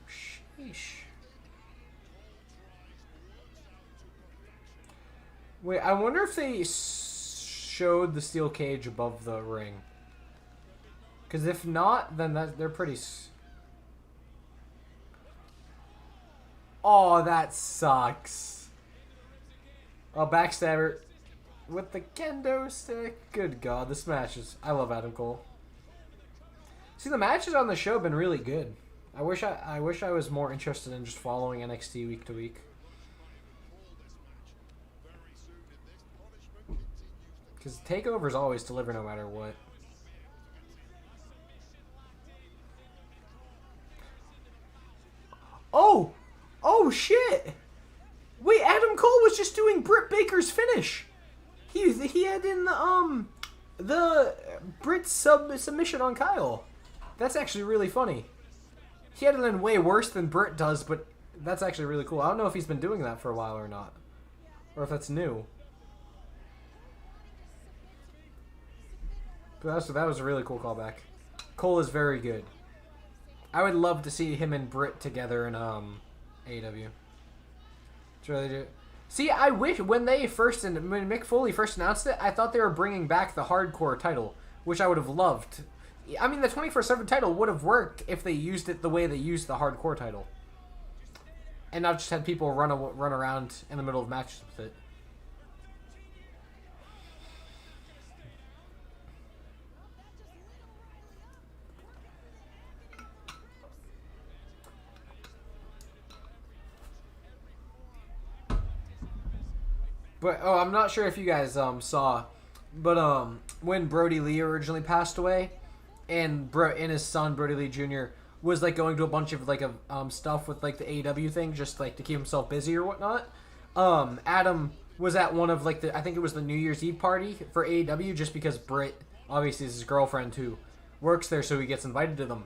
Sheesh. Wait, I wonder if they showed the steel cage above the ring. Because if not, then they're pretty... Oh, that sucks. Oh, backstabber with the kendo stick. Good God, this match is... I love Adam Cole. See, the matches on the show have been really good. I wish I was more interested in just following NXT week to week. Because Takeovers always deliver no matter what. Oh! Oh, shit! Wait, Adam Cole was just doing Britt Baker's finish! He had in the Britt submission on Kyle. That's actually really funny. He had it in way worse than Britt does, but that's actually really cool. I don't know if he's been doing that for a while or not. Or if that's new. But that was a really cool callback. Cole is very good. I would love to see him and Britt together in AEW. It's really good. See, I wish when Mick Foley first announced it, I thought they were bringing back the hardcore title, which I would have loved. I mean, the 24/7 title would have worked if they used it the way they used the hardcore title, and not just had people run around in the middle of matches with it. But I'm not sure if you guys saw, but when Brody Lee originally passed away, and his son Brody Lee Jr. was like going to a bunch of like stuff with like the AEW thing, just like to keep himself busy or whatnot. Adam was at one of like I think it was the New Year's Eve party for AEW, just because Britt obviously is his girlfriend who works there, so he gets invited to them.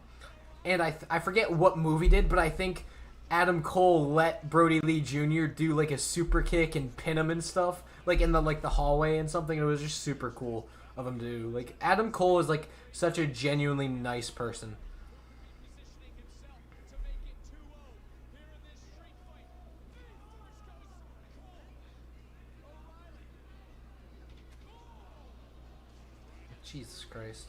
And I forget what move he did, but I think Adam Cole let Brody Lee Jr. do like a super kick and pin him and stuff, like in the hallway and something. It was just super cool of him to do. Like, Adam Cole is like such a genuinely nice person. Jesus Christ.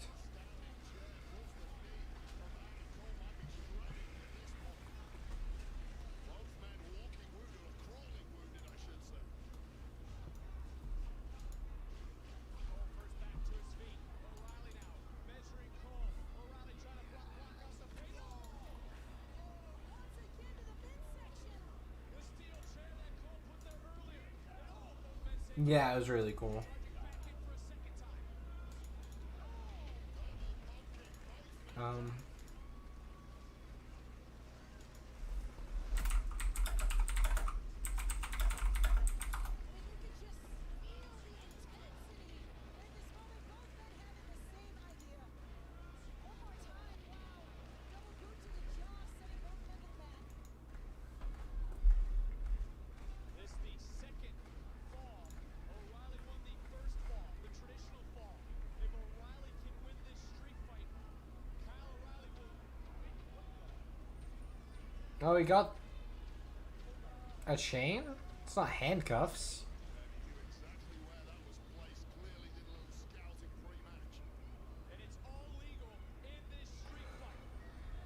Yeah, it was really cool. Oh, he got a chain? It's not handcuffs.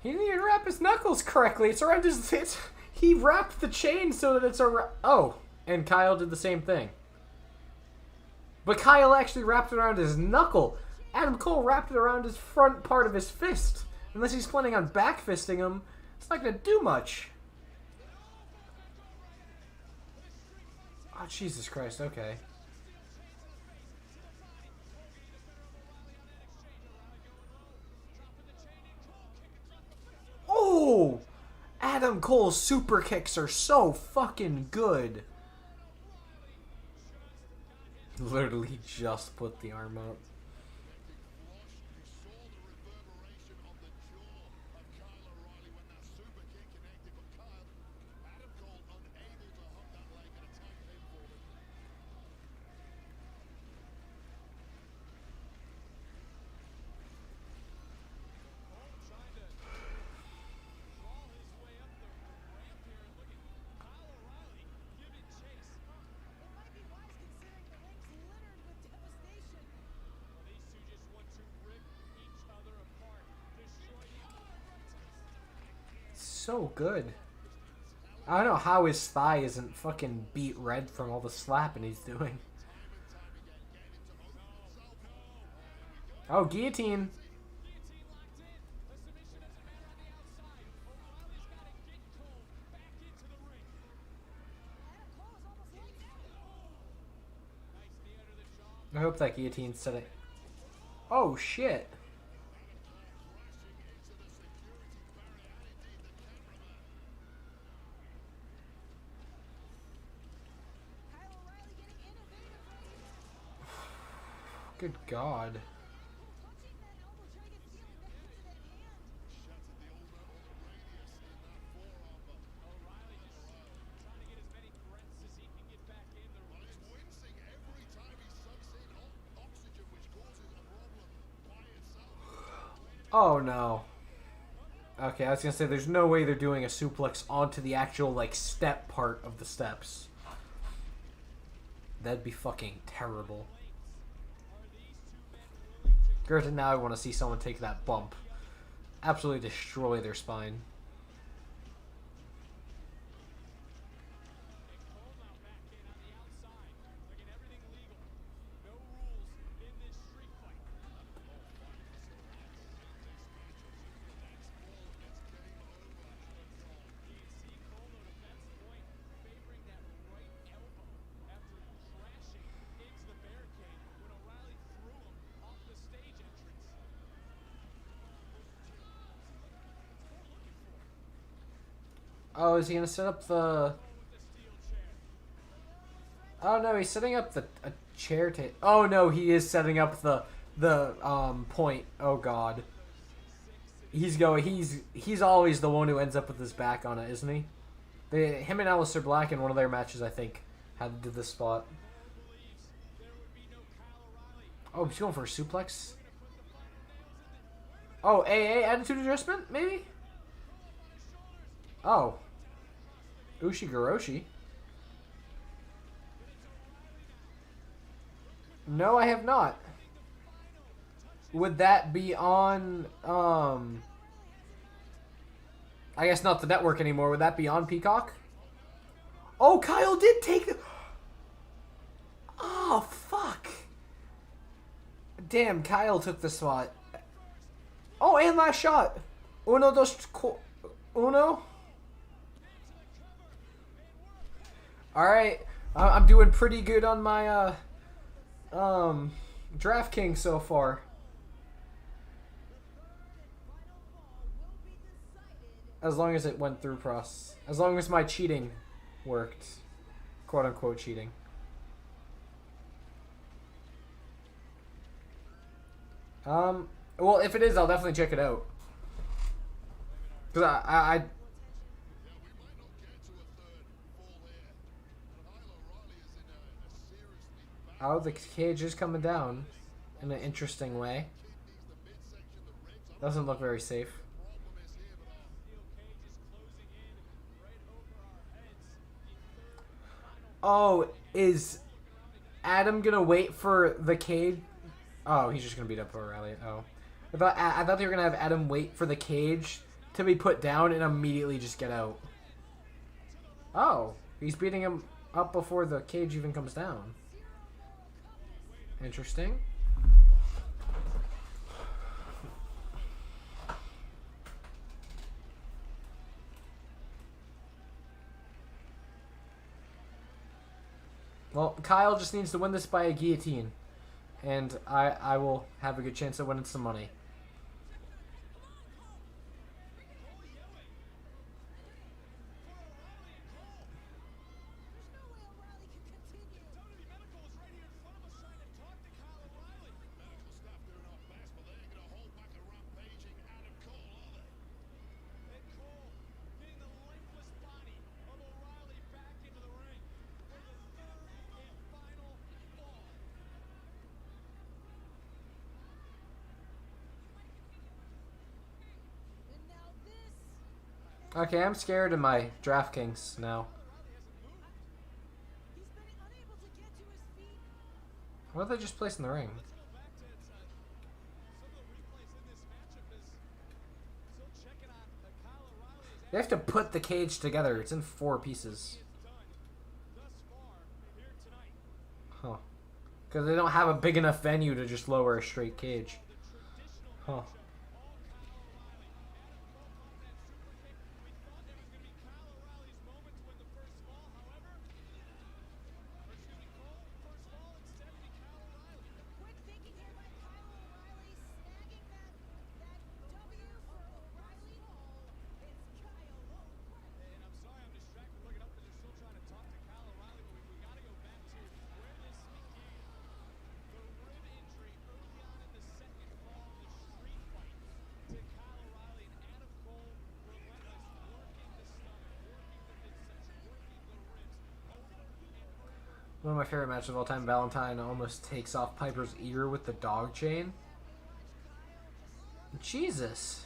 He didn't even wrap his knuckles correctly. It's around his... he wrapped the chain so that it's around... Oh, and Kyle did the same thing. But Kyle actually wrapped it around his knuckle. Adam Cole wrapped it around his front part of his fist. Unless he's planning on back-fisting him, it's not going to do much. Oh, Jesus Christ, okay. Oh! Adam Cole's super kicks are so fucking good. Literally just put the arm up. So good. I don't know how his thigh isn't fucking beat red from all the slapping he's doing. Oh, guillotine. I hope that guillotine's setting. Oh shit. Good God. Oh no. Okay, I was gonna say there's no way they're doing a suplex onto the actual like step part of the steps. That'd be fucking terrible. Griffen, now I want to see someone take that bump. Absolutely destroy their spine. Oh, is he gonna set up the... Oh no, he's setting up a chair table. Oh no, he is setting up the point. Oh God. He's always the one who ends up with his back on it, isn't he? Him and Aleister Black in one of their matches, I think, had to do this spot. Oh, he's going for a suplex? Oh, AA attitude adjustment, maybe? Oh. Ushigoroshi. No, I have not. Would that be on, I guess not the network anymore. Would that be on Peacock? Oh, Kyle did take the... Oh, fuck. Damn, Kyle took the spot. Oh, and last shot. Uno, dos, uno. Alright, I'm doing pretty good on my, DraftKings so far. As long as it went through Kross. As long as my cheating worked. Quote unquote cheating. Well, if it is, I'll definitely check it out. Because Oh, the cage is coming down in an interesting way. Doesn't look very safe. Oh, is Adam gonna wait for the cage? Oh, he's just gonna beat up O'Reilly. Oh, I thought they were gonna have Adam wait for the cage to be put down and immediately just get out. Oh, he's beating him up before the cage even comes down. Interesting. Well, Kyle just needs to win this by a guillotine. And I will have a good chance of winning some money. Okay, I'm scared of my DraftKings now. What did they just place in the ring? They have to put the cage together. It's in 4 pieces. Huh. Because they don't have a big enough venue to just lower a straight cage. Huh. One of my favorite matches of all time, Valentine almost takes off Piper's ear with the dog chain. Jesus.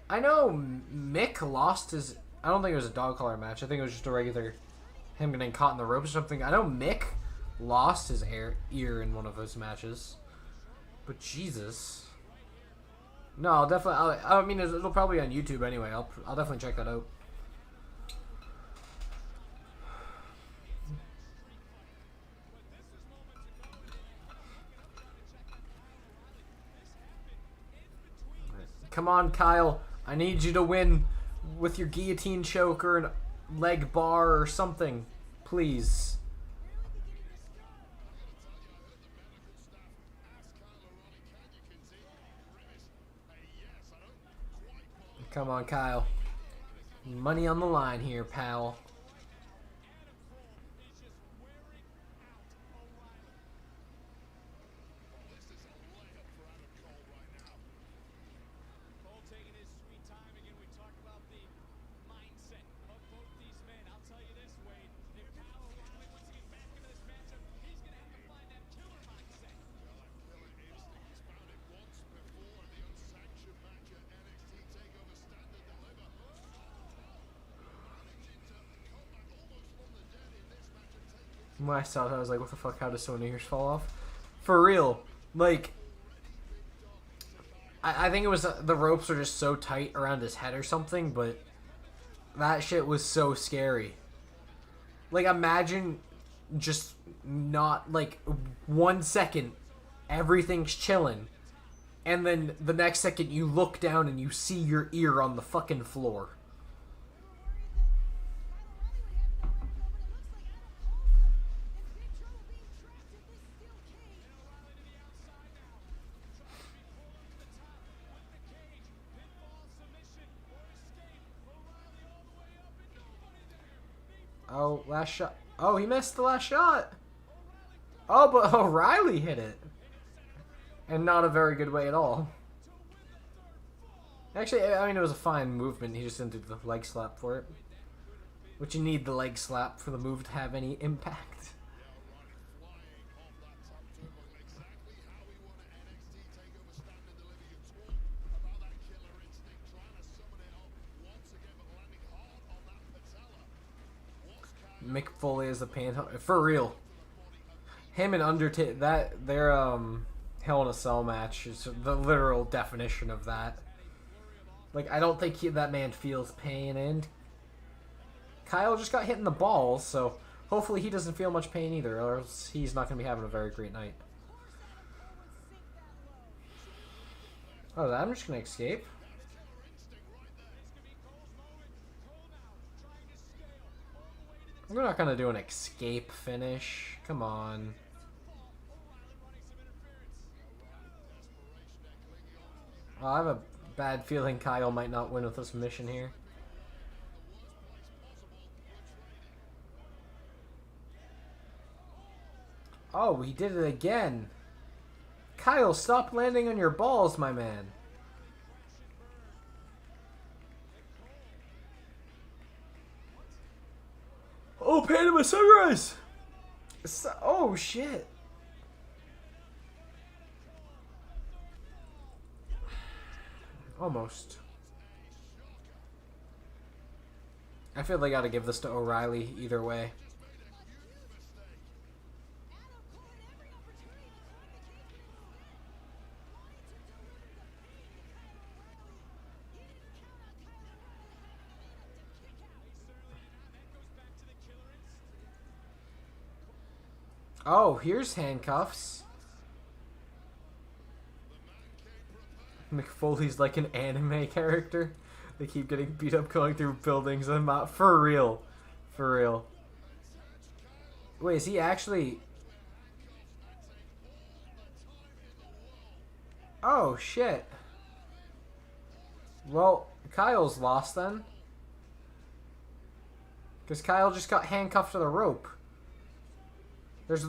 I know Mick lost his... I don't think it was a dog collar match. I think it was just a regular... him getting caught in the ropes or something. I know Mick lost his ear in one of those matches. But Jesus. No, I'll definitely... I mean, it'll probably be on YouTube anyway. I'll definitely check that out. Come on, Kyle. I need you to win with your guillotine choke or a leg bar or something. Please. Come on, Kyle. Money on the line here, pal. When I saw that, I was like, what the fuck, how does so many ears fall off? For real. Like, I think it was the ropes are just so tight around his head or something, but that shit was so scary. Like, imagine just not, like, 1 second, everything's chilling, and then the next second you look down and you see your ear on the fucking floor. Oh, last shot. Oh, he missed the last shot. Oh, but O'Reilly hit it. And not a very good way at all. Actually, I mean, it was a fine movement. He just didn't do the leg slap for it. Which you need the leg slap for the move to have any impact. Mick Foley as the pain for real. Him and Undertaker, their Hell in a Cell match is the literal definition of that. Like, I don't think that man feels pain, and Kyle just got hit in the balls, so hopefully he doesn't feel much pain either, or else he's not going to be having a very great night. Oh, I'm just going to escape. We're not going to do an escape finish. Come on. Oh, I have a bad feeling Kyle might not win with a submission here. Oh, he did it again. Kyle, stop landing on your balls, my man. Oh, Panama Sunrise! Oh, shit. Almost. I feel they gotta give this to O'Reilly either way. Oh, here's handcuffs. McFoley's like an anime character. They keep getting beat up going through buildings. I'm not for real. For real. Wait, is he actually... Oh, shit. Well, Kyle's lost then. Because Kyle just got handcuffed to the rope. There's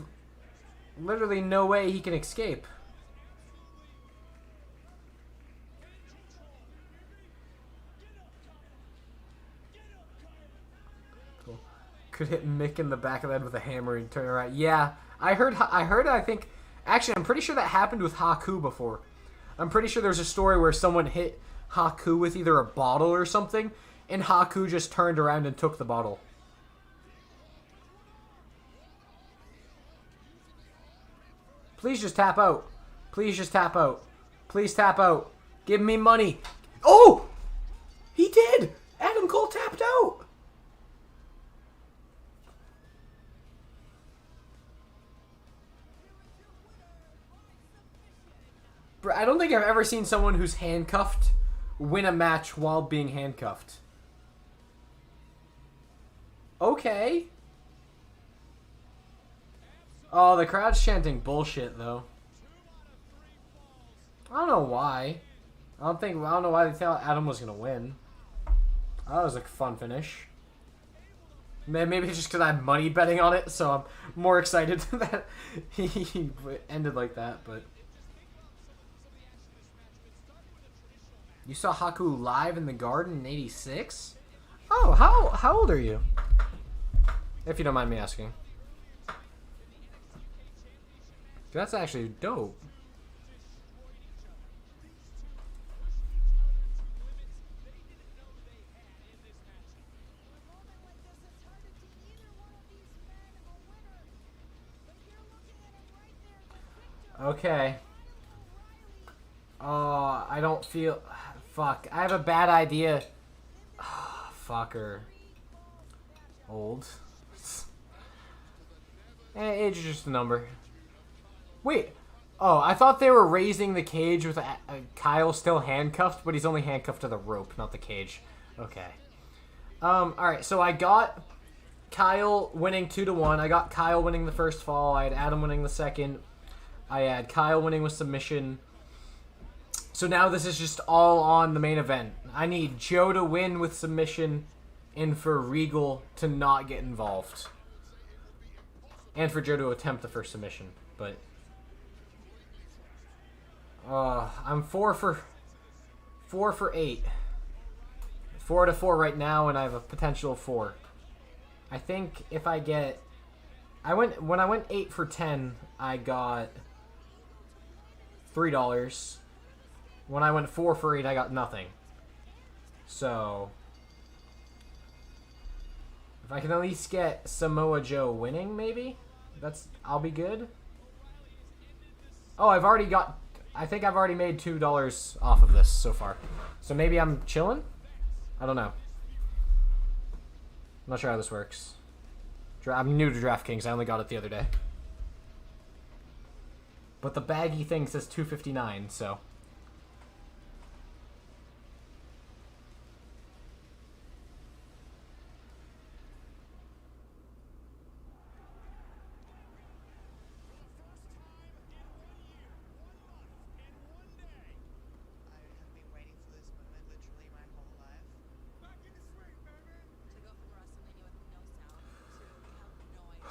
literally no way he can escape. Cool. Could hit Mick in the back of the head with a hammer and turn around. Yeah, I heard. I think. Actually, I'm pretty sure that happened with Haku before. I'm pretty sure there's a story where someone hit Haku with either a bottle or something, and Haku just turned around and took the bottle. Please just tap out. Please just tap out. Please tap out. Give me money. Oh! He did! Adam Cole tapped out! Bro, I don't think I've ever seen someone who's handcuffed win a match while being handcuffed. Okay. Oh, the crowd's chanting bullshit, though. I don't know why. I don't know why they thought Adam was gonna win. That was a fun finish. Maybe it's just because I'm money betting on it, so I'm more excited that he ended like that. But you saw Haku live in the Garden in '86. Oh, how old are you? If you don't mind me asking. That's actually dope. Okay. Oh, I don't feel... Fuck. I have a bad idea. Oh, fucker. Old. Age is just a number. Wait. Oh, I thought they were raising the cage with Kyle still handcuffed, but he's only handcuffed to the rope, not the cage. Okay. Alright, so I got Kyle winning 2-1. I got Kyle winning the first fall. I had Adam winning the second. I had Kyle winning with submission. So now this is just all on the main event. I need Joe to win with submission and for Regal to not get involved. And for Joe to attempt the first submission, but... I'm 4 for 8. 4 out of 4 right now, and I have a potential of 4. I think if I get... When I went 8 for 10, I got $3. When I went 4 for 8, I got nothing. So... If I can at least get Samoa Joe winning, maybe I'll be good. Oh, I think I've already made $2 off of this so far. So maybe I'm chilling? I don't know. I'm not sure how this works. I'm new to DraftKings. I only got it the other day. But the baggy thing says $2.59, so.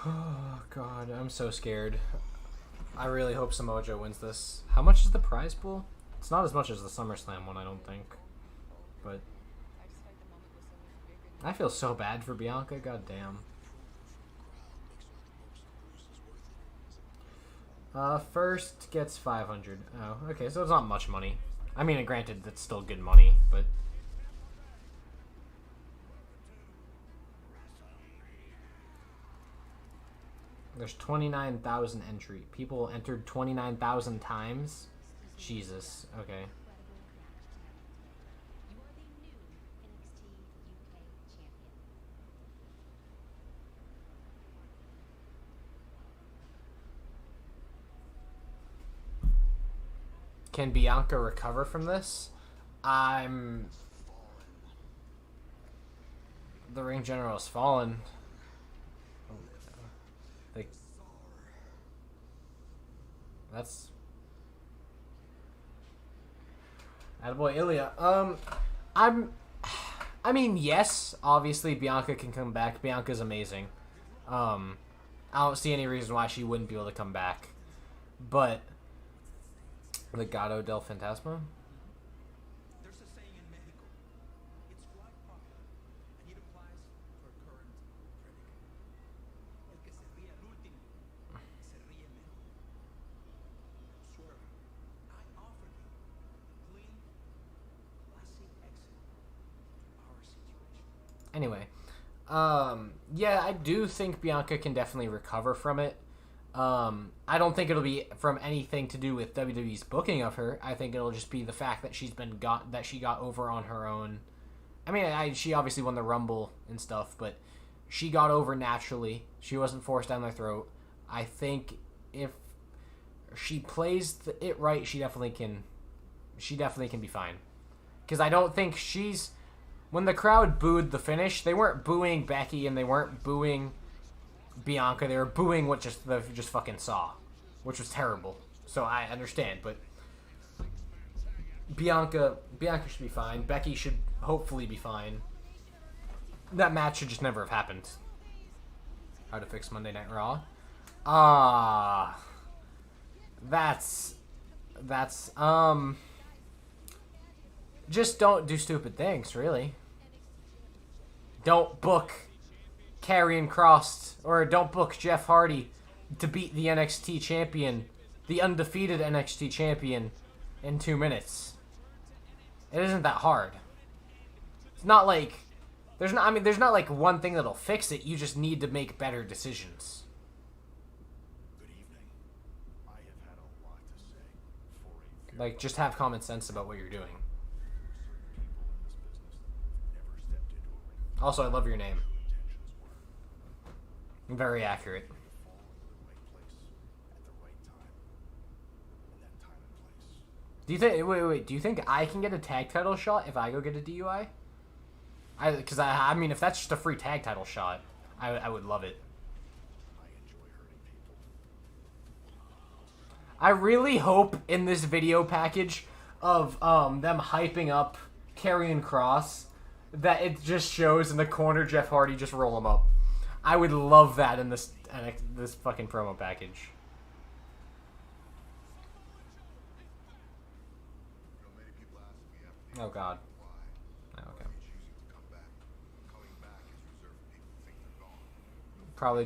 Oh, God, I'm so scared. I really hope Samoa Joe wins this. How much is the prize pool? It's not as much as the SummerSlam one, I don't think. But I feel so bad for Bianca, god damn. First gets 500. Oh, okay, so it's not much money. I mean, granted, that's still good money, but... There's 29,000 entry. People entered 29,000 times? Jesus. Okay. You are the new NXT UK champion. Can Bianca recover from this? The ring general's fallen. That's... Attaboy Ilya. I mean, yes, obviously Bianca can come back. Bianca's amazing. I don't see any reason why she wouldn't be able to come back. But... Legado del Fantasma? There's a saying in Mexico. It's quite popular, and it applies to our current predicament. El que se ríe al último, se ríe mejor. Swerve, I offer you a clean, classic exit to our situation. Anyway. Yeah, I do think Bianca can definitely recover from it. I don't think it'll be from anything to do with WWE's booking of her. I think it'll just be the fact that she got over on her own. I mean, she obviously won the Rumble and stuff, but she got over naturally. She wasn't forced down their throat. I think if she plays it right, she definitely can be fine. Because I don't think when the crowd booed the finish, they weren't booing Becky and they weren't booing Bianca. They were booing what just fucking saw, which was terrible. So I understand, but Bianca should be fine. Becky should hopefully be fine. That match should just never have happened. How to fix Monday Night Raw? That's just don't do stupid things, really. Don't book Karrion Kross, or don't book Jeff Hardy to beat the NXT champion, the undefeated NXT champion, in 2 minutes. It isn't that hard. It's not like there's not like one thing that'll fix it. You just need to make better decisions. Good evening. I have had a lot to say for a Like, just have common sense about what you're doing. certain people in this business never stepped into a ring. Also, I love your name. Intentions were Very accurate. fall into the right place at the right time. In that time and place. Do you think? Wait. Do you think I can get a tag title shot if I go get a DUI? Because I mean, if that's just a free tag title shot, I would love it. I enjoy hurting people. I really hope in this video package of them hyping up Karrion Kross that it just shows in the corner Jeff Hardy just roll him up. I would love that in this fucking promo package. You know, many people ask me after the Oh God. why. Oh, Why okay. are you choosing to come back? Coming back is reserved for people who think they're gone. Probably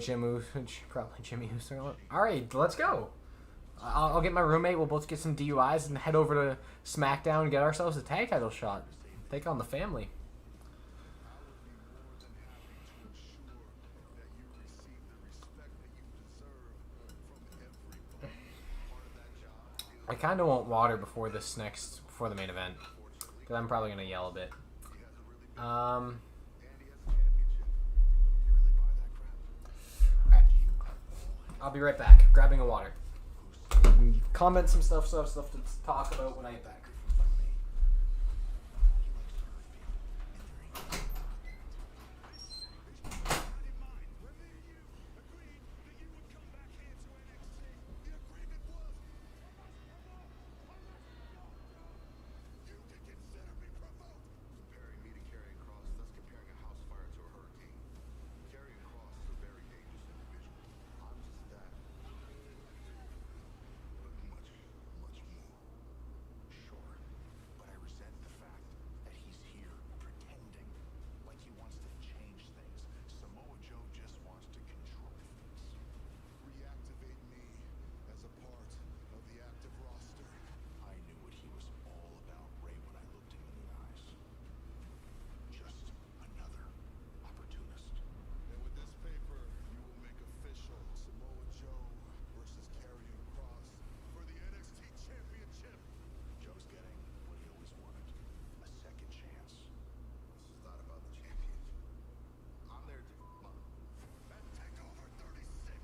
Jimmy Uso. All right, let's go. I'll get my roommate. We'll both get some DUIs and head over to SmackDown and get ourselves a tag title shot. Take on the family. I would be more than happy to assure I kind of want water before before the main event. Because I'm probably going to yell a bit. Alright. I'll be right back. Grabbing a water. Comment some stuff to talk about when I get back. Comparing me to Karrion Kross is thus comparing a house fire to a hurricane. Karrion Kross is a very dangerous individual. I'm just that. But much, much more. Sure. But I resent the fact that he's here pretending like he wants to change things. Samoa Joe just wants to control things. Reactivate me as a part of the active roster. I knew what he was all about, Ray, when I looked him in the eyes. Just another opportunist. And with this paper, you will make official Samoa Joe versus Karrion Kross for the NXT Championship. Joe's getting what he always wanted, a second chance. This is not about the championship. I'm there to at Takeover 36.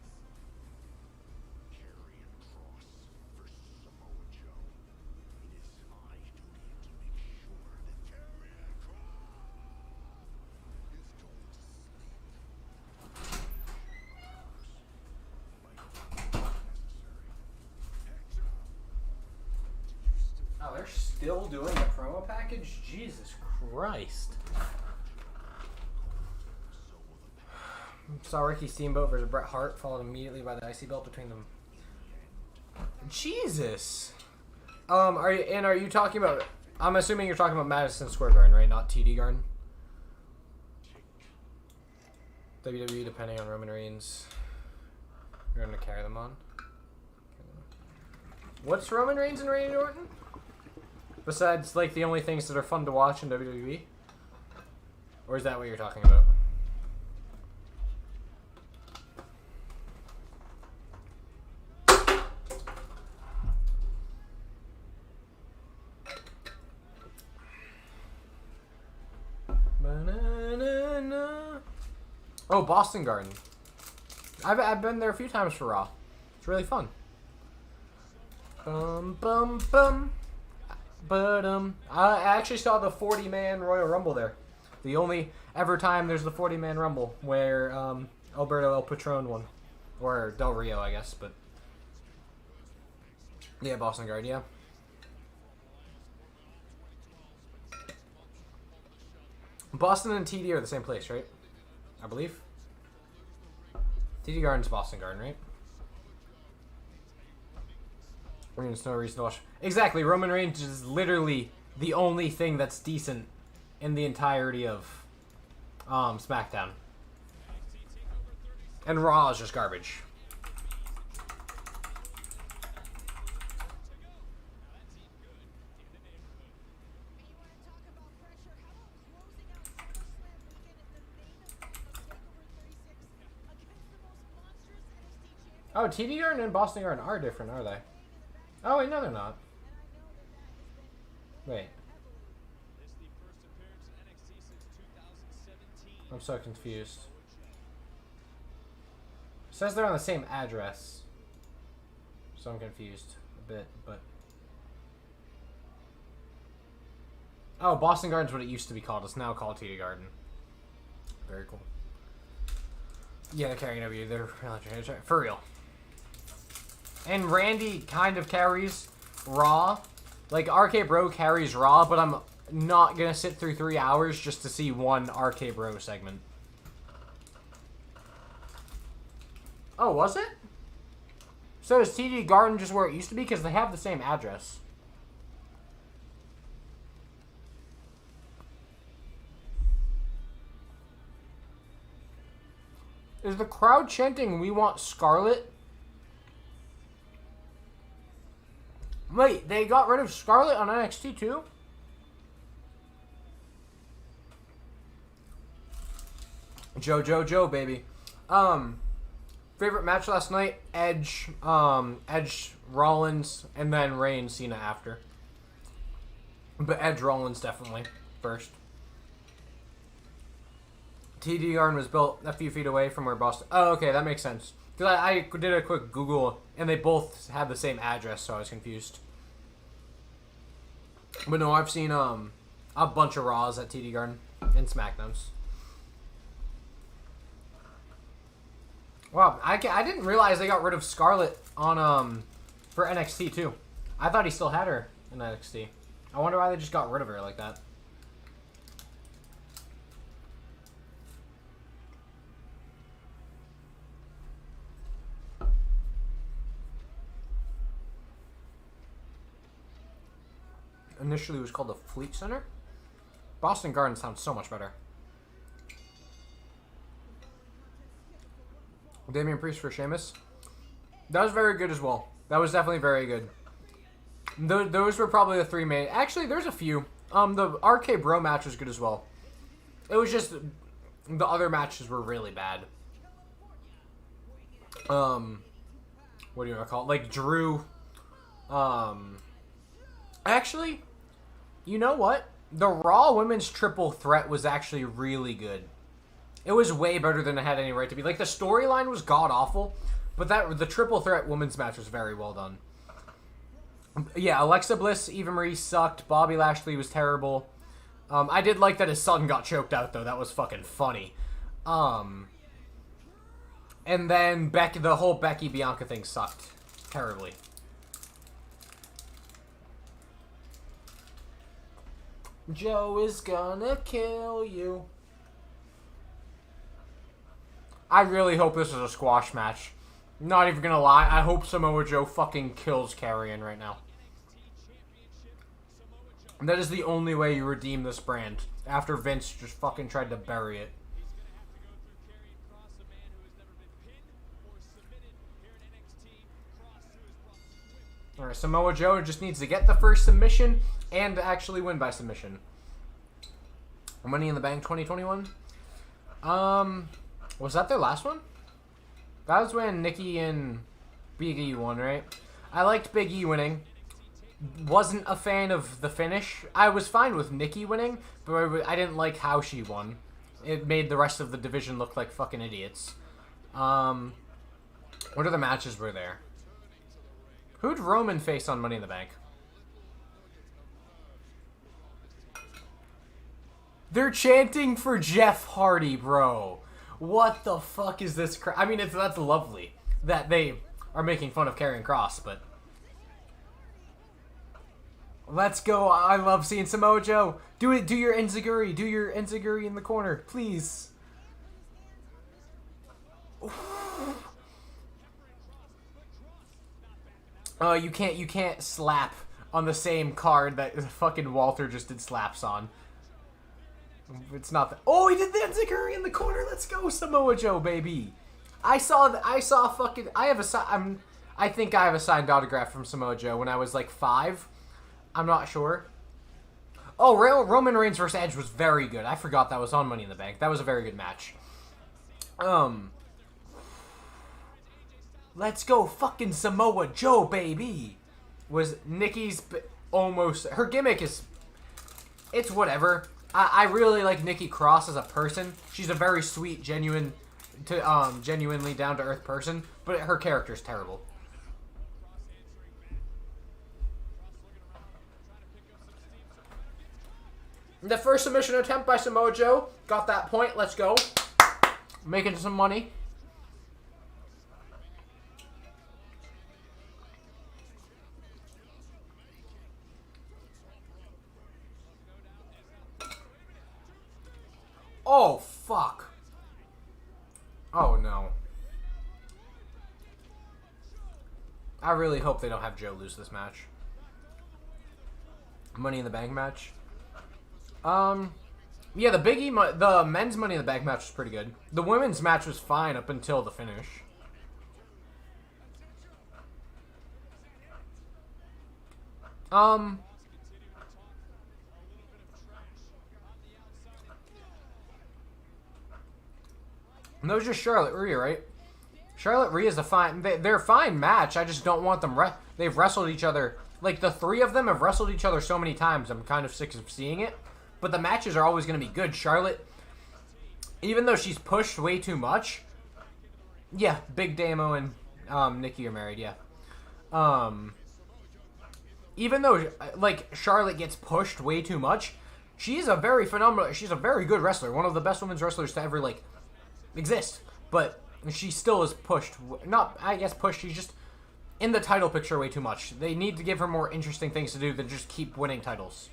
Karrion Kross versus Samoa Joe. It is my duty to make sure that Karrion Kross is going to sleep. Oh, they're still doing the promo package? Jesus Christ. Saw Ricky Steamboat versus Bret Hart, followed immediately by the IC belt between them. Jesus. Are you talking about? I'm assuming you're talking about Madison Square Garden, right? Not TD Garden. WWE, depending on Roman Reigns, you're gonna carry them on. What's Roman Reigns and Randy Orton? Besides, like, the only things that are fun to watch in WWE? Or is that what you're talking about? Ba-na-na-na. Oh, Boston Garden. I've been there a few times for Raw. It's really fun. Bum bum bum. But I actually saw the 40-man Royal Rumble there. The only ever time there's the 40-man Rumble where Alberto El Patron won, or Del Rio, I guess. But yeah, Boston Garden, yeah. Boston and TD are the same place, right? I believe. TD Garden's Boston Garden, right? There's no reason to watch. Exactly, Roman Reigns is literally the only thing that's decent in the entirety of SmackDown. And Raw is just garbage. Oh, TD Garden and Boston Garden are different, are they? Oh, wait, no, they're not. Wait. I'm so confused. It says they're on the same address. So I'm confused a bit, but... Oh, Boston Garden's what it used to be called. It's now called TD Garden. Very cool. Yeah, they're carrying over you. They're for real. And Randy kind of carries Raw. Like, RK Bro carries Raw, but I'm not going to sit through 3 hours just to see one RK Bro segment. Oh, was it? So is TD Garden just where it used to be? Because they have the same address. Is the crowd chanting, "We want Scarlet"? Wait, they got rid of Scarlet on NXT too? Joe, baby. Favorite match last night? Edge, Rollins, and then Reigns, Cena after. But Edge, Rollins definitely first. TD Garden was built a few feet away from where Boston... Oh, okay, that makes sense. Because I did a quick Google, and they both had the same address, so I was confused. But no, I've seen a bunch of Raws at TD Garden and SmackDowns. Wow, I didn't realize they got rid of Scarlett on for NXT too. I thought he still had her in NXT. I wonder why they just got rid of her like that. Initially, it was called the Fleet Center. Boston Garden sounds so much better. Damian Priest for Sheamus. That was very good as well. That was definitely very good. Those were probably the three main... Actually, there's a few. The RK Bro match was good as well. It was just... The other matches were really bad. What do you want to call it? Like, Drew... Actually, you know what? The Raw Women's Triple Threat was actually really good. It was way better than it had any right to be. Like, the storyline was god-awful, but the Triple Threat Women's match was very well done. Yeah, Alexa Bliss, Eva Marie sucked. Bobby Lashley was terrible. I did like that his son got choked out, though. That was fucking funny. And then the whole Becky-Bianca thing sucked terribly. Joe is gonna kill you. I really hope this is a squash match. Not even gonna lie, I hope Samoa Joe fucking kills Karrion right now. That is the only way you redeem this brand. After Vince just fucking tried to bury it. Alright, Samoa Joe just needs to get the first submission and actually win by submission. Money in the Bank 2021? Was that their last one? That was when Nikki and Big E won, right? I liked Big E winning. Wasn't a fan of the finish. I was fine with Nikki winning, but I didn't like how she won. It made the rest of the division look like fucking idiots. What other matches were there? Who'd Roman face on Money in the Bank? They're chanting for Jeff Hardy, bro. What the fuck is this crap? I mean, that's lovely that they are making fun of Karrion Kross, but... Let's go. I love seeing Samoa Joe. Do it. Do your enziguri. Do your enziguri in the corner, please. You can't slap on the same card that fucking Walter just did slaps on. It's not that. Oh, he did the enziguri in the corner. Let's go, Samoa Joe, baby. I saw fucking. I think I have a signed autograph from Samoa Joe when I was like 5. I'm not sure. Oh, Roman Reigns vs. Edge was very good. I forgot that was on Money in the Bank. That was a very good match. Let's go fucking Samoa Joe, baby. Was Nikki's almost... Her gimmick is... It's whatever. I really like Nikki Cross as a person. She's a very sweet, genuinely down-to-earth person. But her character's terrible. The first submission attempt by Samoa Joe. Got that point. Let's go. Making some money. Oh, fuck. Oh, no. I really hope they don't have Joe lose this match. Money in the Bank match. Yeah, the men's Money in the Bank match was pretty good. The women's match was fine up until the finish. And that was just Charlotte, right? Charlotte Rhea's a fine... They're a fine match. I just don't want them... They've wrestled each other... Like, the three of them have wrestled each other so many times. I'm kind of sick of seeing it. But the matches are always going to be good. Charlotte, even though she's pushed way too much... Yeah, Big Damo and Nikki are married, yeah. Even though, like, Charlotte gets pushed way too much, she's a very phenomenal... She's a very good wrestler. One of the best women's wrestlers to ever, like, exist. But she still is pushed. Not, I guess, pushed. She's just in the title picture way too much. They need to give her more interesting things to do than just keep winning titles.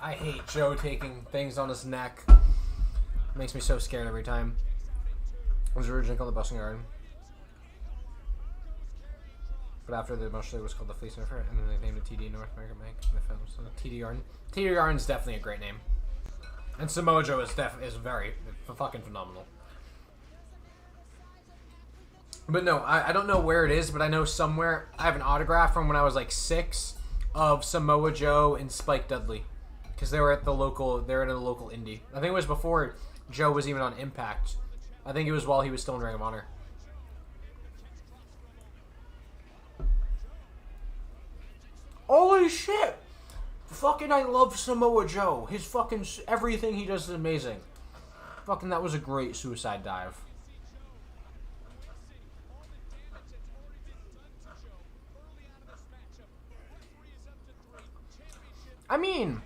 I hate Joe taking things on his neck. Makes me so scared every time. It was originally called the Busting Garden. But after the most it was called the Fleece Sniffer, and then they named it TD North American Bank in the film. So TD Garden. TD Garden's definitely a great name. And Samoa Joe is very fucking phenomenal. But no, I don't know where it is, but I know somewhere I have an autograph from when I was like 6 of Samoa Joe and Spike Dudley. Because they were at a local indie. I think it was before Joe was even on Impact. I think it was while he was still in Ring of Honor. Holy shit! Fucking I love Samoa Joe. His fucking... Everything he does is amazing. Fucking that was a great suicide dive. I mean...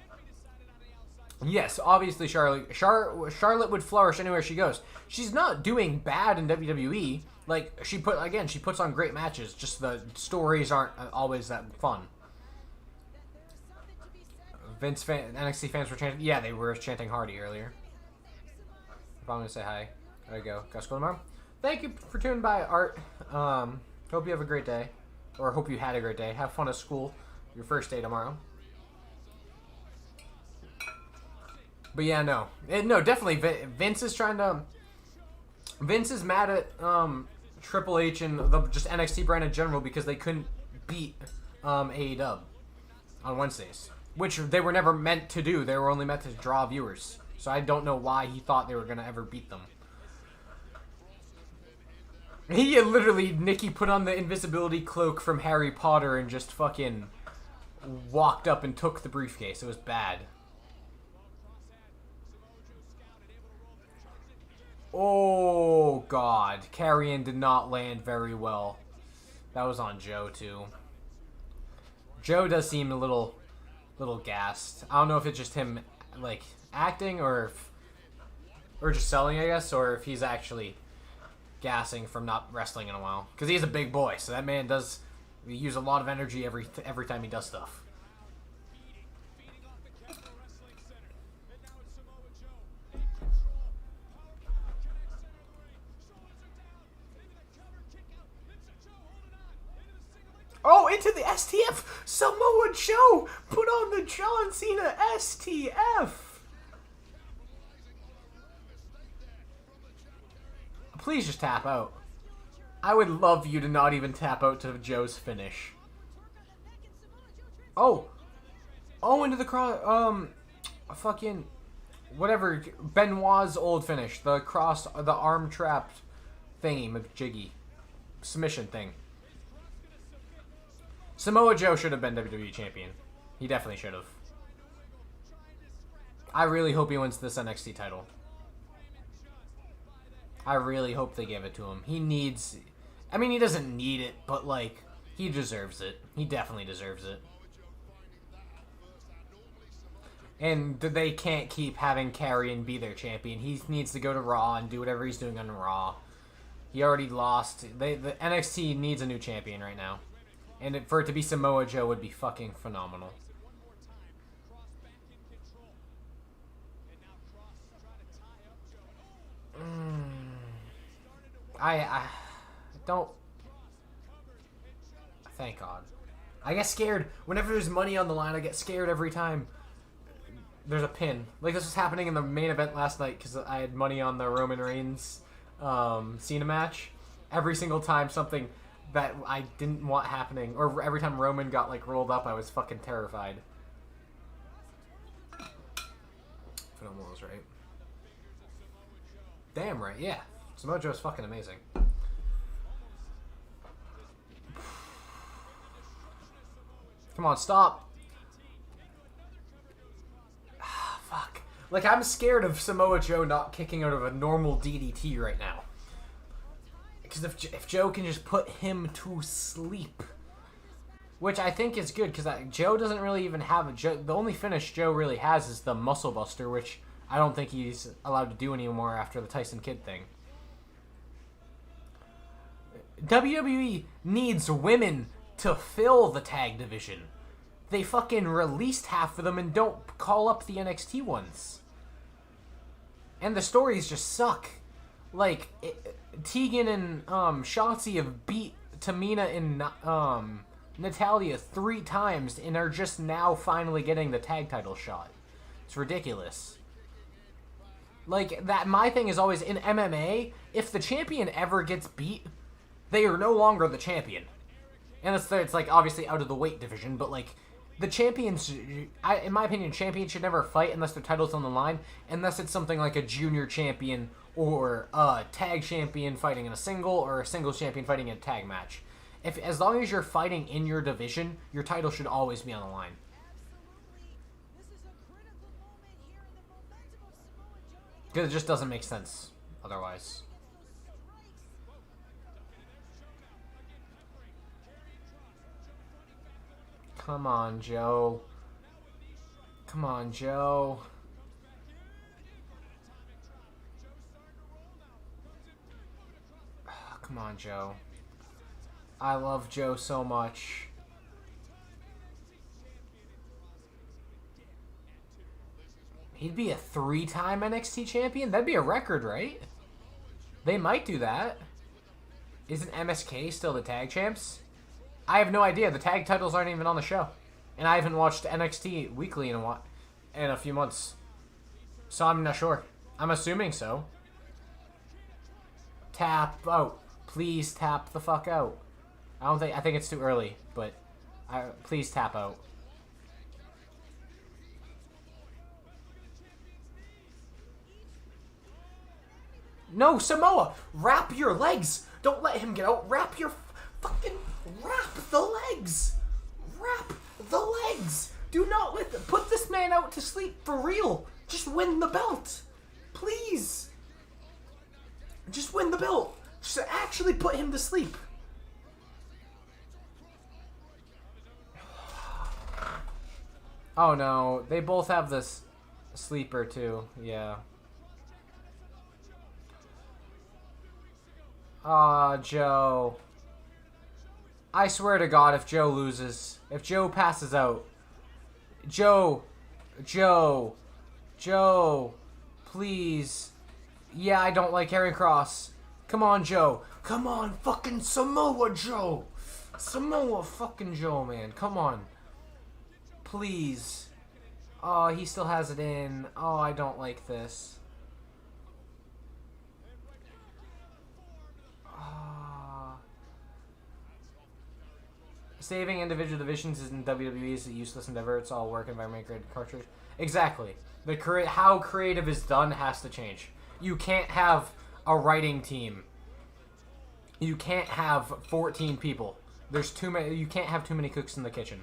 Yes, obviously Charlotte would flourish anywhere she goes. She's not doing bad in WWE. Like, she puts on great matches. Just the stories aren't always that fun. NXT fans were chanting. Yeah, they were chanting Hardy earlier. If I'm gonna say hi, there you go. Got school tomorrow. Thank you for tuning by, Art. Hope you have a great day, or hope you had a great day. Have fun at school. Your first day tomorrow. But yeah, no, definitely. Vince is trying to. Vince is mad at Triple H and just NXT brand in general because they couldn't beat AEW on Wednesdays, which they were never meant to do. They were only meant to draw viewers. So I don't know why he thought they were gonna ever beat them. He literally, Nikki put on the invisibility cloak from Harry Potter and just fucking walked up and took the briefcase. It was bad. Oh, God. Karrion did not land very well. That was on Joe, too. Joe does seem a little gassed. I don't know if it's just him, like, acting or just selling, I guess, or if he's actually gassing from not wrestling in a while. Because he's a big boy, so that man does use a lot of energy every time he does stuff. Oh, into the STF! Samoa Joe put on the John Cena STF! Please just tap out. I would love you to not even tap out to Joe's finish. Oh! Oh, into the cross, fucking, whatever, Benoit's old finish. The cross, the arm trapped thingy, McJiggy. Submission thing. Samoa Joe should have been WWE champion. He definitely should have. I really hope he wins this NXT title. I really hope they give it to him. He needs... I mean, he doesn't need it, but, like, he deserves it. He definitely deserves it. And they can't keep having Karrion be their champion. He needs to go to Raw and do whatever he's doing on Raw. He already lost. The NXT needs a new champion right now. And for it to be Samoa Joe would be fucking phenomenal. I don't... Thank God. I get scared. Whenever there's money on the line, I get scared every time. there's a pin. Like, this was happening in the main event last night because I had money on the Roman Reigns Cena match. Every single time something that I didn't want happening, or every time Roman got, like, rolled up, I was fucking terrified. If it almost was right. Damn right, yeah. Samoa Joe's fucking amazing. Come on, stop. Fuck. Like, I'm scared of Samoa Joe not kicking out of a normal DDT right now. Because if Joe can just put him to sleep, which I think is good, because Joe doesn't really even have the only finish Joe really has is the Muscle Buster, which I don't think he's allowed to do anymore after the Tyson Kidd thing. WWE needs women to fill the tag division. They fucking released half of them and don't call up the NXT ones. And the stories just suck. Like, Tegan and Shotzi have beat Tamina and Natalya 3 times and are just now finally getting the tag title shot. It's ridiculous. Like, that. My thing is always, in MMA, if the champion ever gets beat, they are no longer the champion. And it's like, obviously out of the weight division, but, like, the champions, in my opinion, champions should never fight unless their title's on the line, unless it's something like a junior champion or a tag champion fighting in a single, or a singles champion fighting in a tag match. As long as you're fighting in your division, your title should always be on the line. This is a critical moment here in the momentum of Samoa Joe. Because it just doesn't make sense otherwise. Come on, Joe. Come on, Joe. Come on, Joe. I love Joe so much. He'd be a 3-time NXT champion? That'd be a record, right? They might do that. Isn't MSK still the tag champs? I have no idea. The tag titles aren't even on the show. And I haven't watched NXT weekly in a few months. So I'm not sure. I'm assuming so. Tap out. Please tap the fuck out. I think it's too early, but please tap out. No, Samoa! Wrap your legs! Don't let him get out. Wrap the legs! Wrap the legs! Do not put this man out to sleep for real. Just win the belt. Please. Just win the belt. Just actually put him to sleep. Oh no, they both have this sleeper too. Yeah. Ah, Joe. I swear to God, if Joe loses, if Joe passes out, Joe, please. Yeah, I don't like Karrion Kross. Come on, Joe. Come on, fucking Samoa Joe. Samoa fucking Joe, man. Come on. Please. Oh, he still has it in. Oh, I don't like this. Saving individual divisions in WWE is a useless endeavor. It's all work environment, great cartridge. Exactly. How creative is done has to change. You can't have a writing team. You can't have 14 people. There's too many. You can't have too many cooks in the kitchen.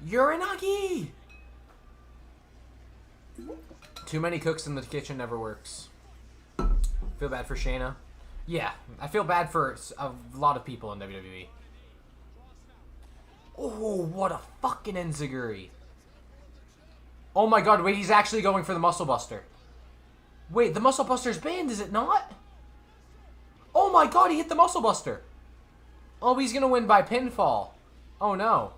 Uranagi! Too many cooks in the kitchen never works. Feel bad for Shayna. Yeah, I feel bad for a lot of people in WWE. Oh, what a fucking enziguri. Oh my god, wait, he's actually going for the Muscle Buster. Wait, the Muscle Buster's banned, is it not? Oh my god, he hit the Muscle Buster. Oh, he's gonna win by pinfall. Oh no.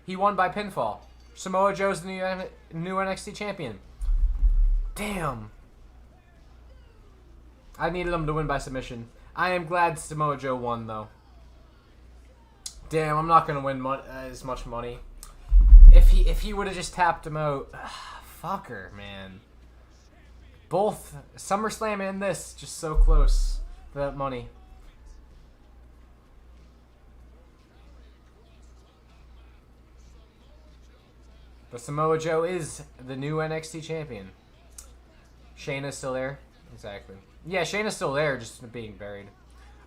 He won by pinfall. Samoa Joe's the new NXT champion. Damn. I needed him to win by submission. I am glad Samoa Joe won, though. Damn, I'm not going to win as much money. If he would have just tapped him out, fucker, man. Both SummerSlam and this just so close to that money. But Samoa Joe is the new NXT champion. Shayna's still there. Exactly. Yeah, Shayna's still there, just being buried.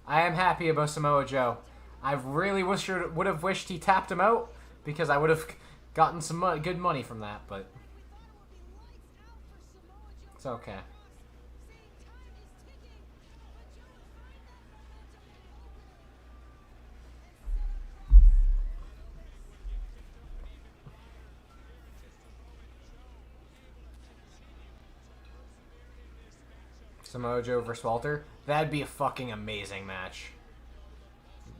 I am happy about Samoa Joe. I really would have wished he tapped him out because I would have gotten some good money from that, but it's okay. Samoa Joe versus Walter. That'd be a fucking amazing match.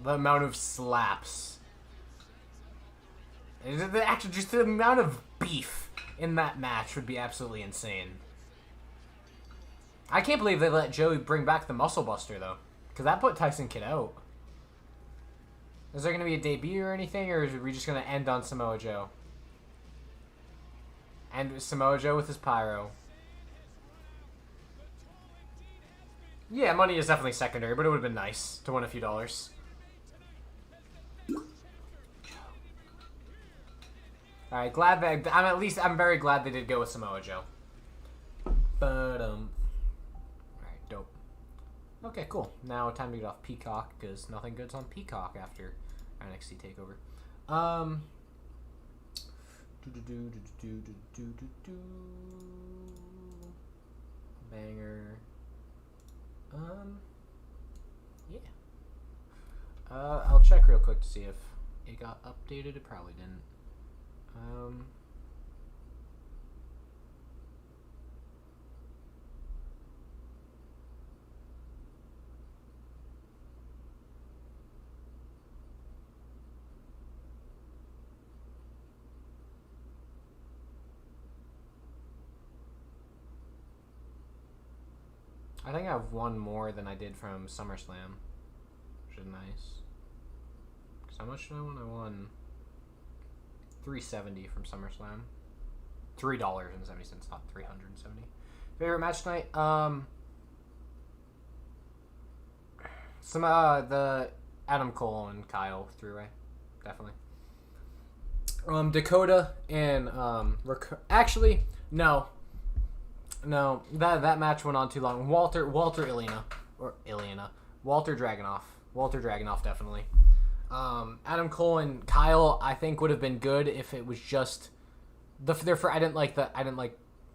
The amount of slaps. Actually, just the amount of beef in that match would be absolutely insane. I can't believe they let Joey bring back the Muscle Buster, though. Because that put Tyson Kidd out. Is there going to be a debut or anything, or are we just going to end on Samoa Joe? And Samoa Joe with his pyro. Yeah, money is definitely secondary, but it would have been nice to win a few dollars. Alright, glad that I'm very glad they did go with Samoa Joe. But alright, dope. Okay, cool. Now time to get off Peacock, because nothing good's on Peacock after NXT Takeover. Banger. Yeah. I'll check real quick to see if it got updated. It probably didn't. I think I have one more than I did from SummerSlam, which is nice. Cause how much did I win? I won $370 from SummerSlam. $3.70, not $370. Favorite match tonight? The Adam Cole and Kyle three-way, definitely. Dakota and actually no, that match went on too long. Walter Dragunov, definitely. Adam Cole and Kyle, I think, would have been good if it was just I didn't like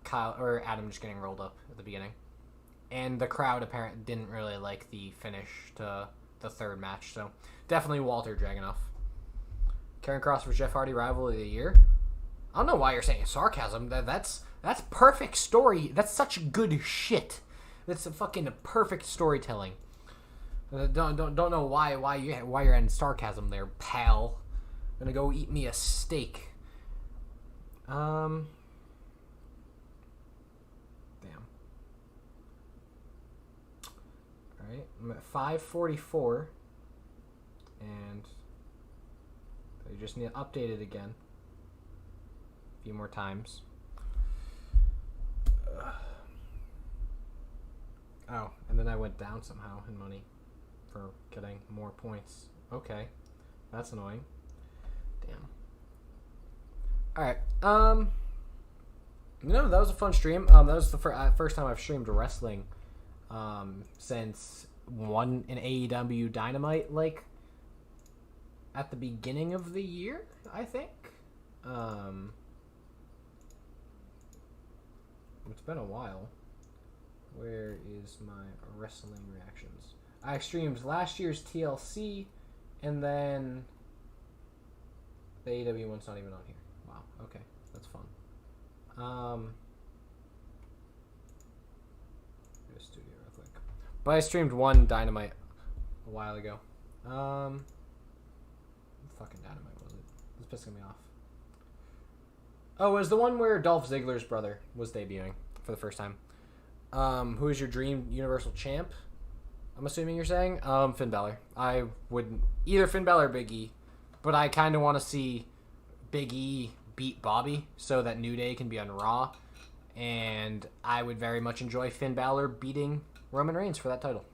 Kyle or Adam just getting rolled up at the beginning, and the crowd apparently didn't really like the finish to the third match. So definitely Walter Dragunov. Karrion Kross versus Jeff Hardy, rivalry of the year. I don't know why you're saying sarcasm. That's perfect story. That's such good shit. That's a fucking perfect storytelling. Don't know why you're in sarcasm there, pal. I'm gonna go eat me a steak. Damn. Alright, I'm at 544. And I just need to update it again. A few more times. Oh, and then I went down somehow in money for getting more points. Okay, that's annoying. Damn. Alright, that was a fun stream. That was the first time I've streamed wrestling since an AEW Dynamite, like, at the beginning of the year, I think. It's been a while. Where is my wrestling reactions? I streamed last year's TLC, and then the AEW one's not even on here. Wow, okay, that's fun. Go to studio real quick. But I streamed one Dynamite a while ago. What fucking Dynamite was it? It's pissing me off. Oh, it was the one where Dolph Ziggler's brother was debuting for the first time. Who is your dream Universal Champ? I'm assuming you're saying? Finn Balor. I would either Finn Balor or Big E, but I kind of want to see Big E beat Bobby so that New Day can be on Raw. And I would very much enjoy Finn Balor beating Roman Reigns for that title.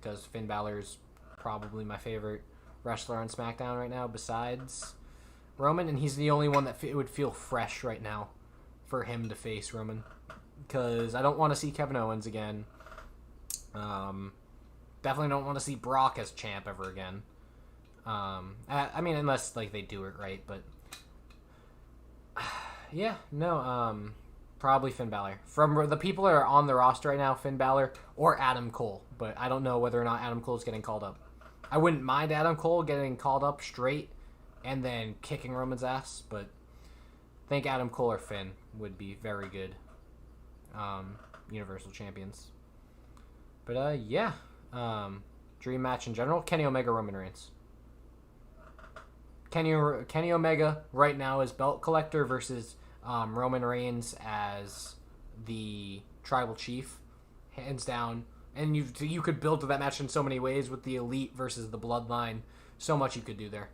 Because Finn Balor's probably my favorite wrestler on SmackDown right now besides Roman. And he's the only one that it would feel fresh right now for him to face Roman. Because I don't want to see Kevin Owens again. Definitely don't want to see Brock as champ ever again. I mean, unless like they do it right, but yeah, no, probably Finn Balor. From the people that are on the roster right now, Finn Balor or Adam Cole, but I don't know whether or not Adam Cole is getting called up. I wouldn't mind Adam Cole getting called up straight and then kicking Roman's ass, but I think Adam Cole or Finn would be very good Universal Champions. But yeah, dream match in general, Kenny Omega, Roman Reigns. Kenny Omega right now is belt collector versus Roman Reigns as the tribal chief, hands down. And you could build to that match in so many ways with the Elite versus the Bloodline. So much you could do there.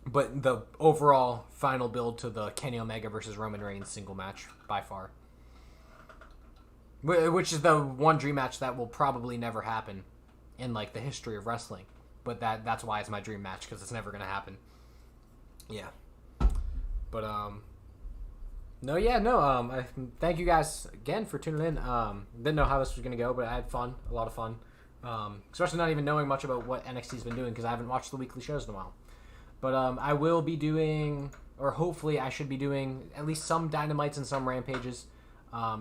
But the overall final build to the Kenny Omega versus Roman Reigns single match by far. Which is the one dream match that will probably never happen in like the history of wrestling. But that's why it's my dream match, because it's never going to happen. Yeah. But, I thank you guys again for tuning in. Didn't know how this was going to go, but I had fun. A lot of fun. Especially not even knowing much about what NXT's been doing, because I haven't watched the weekly shows in a while. But, I will be doing, or hopefully I should be doing, at least some Dynamites and some Rampages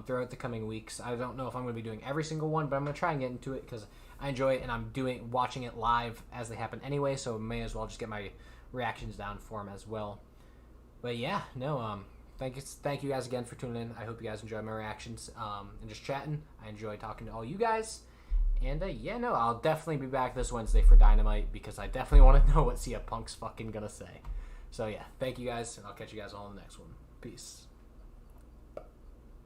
throughout the coming weeks. I don't know if I'm going to be doing every single one, but I'm going to try and get into it, because I enjoy it, and I'm watching it live as they happen anyway, so may as well just get my reactions down for them as well. But yeah, no, thank you guys again for tuning in. I hope you guys enjoy my reactions and just chatting. I enjoy talking to all you guys. And I'll definitely be back this Wednesday for Dynamite, because I definitely want to know what CM Punk's fucking gonna say. So yeah, thank you guys, and I'll catch you guys all in the next one. Peace.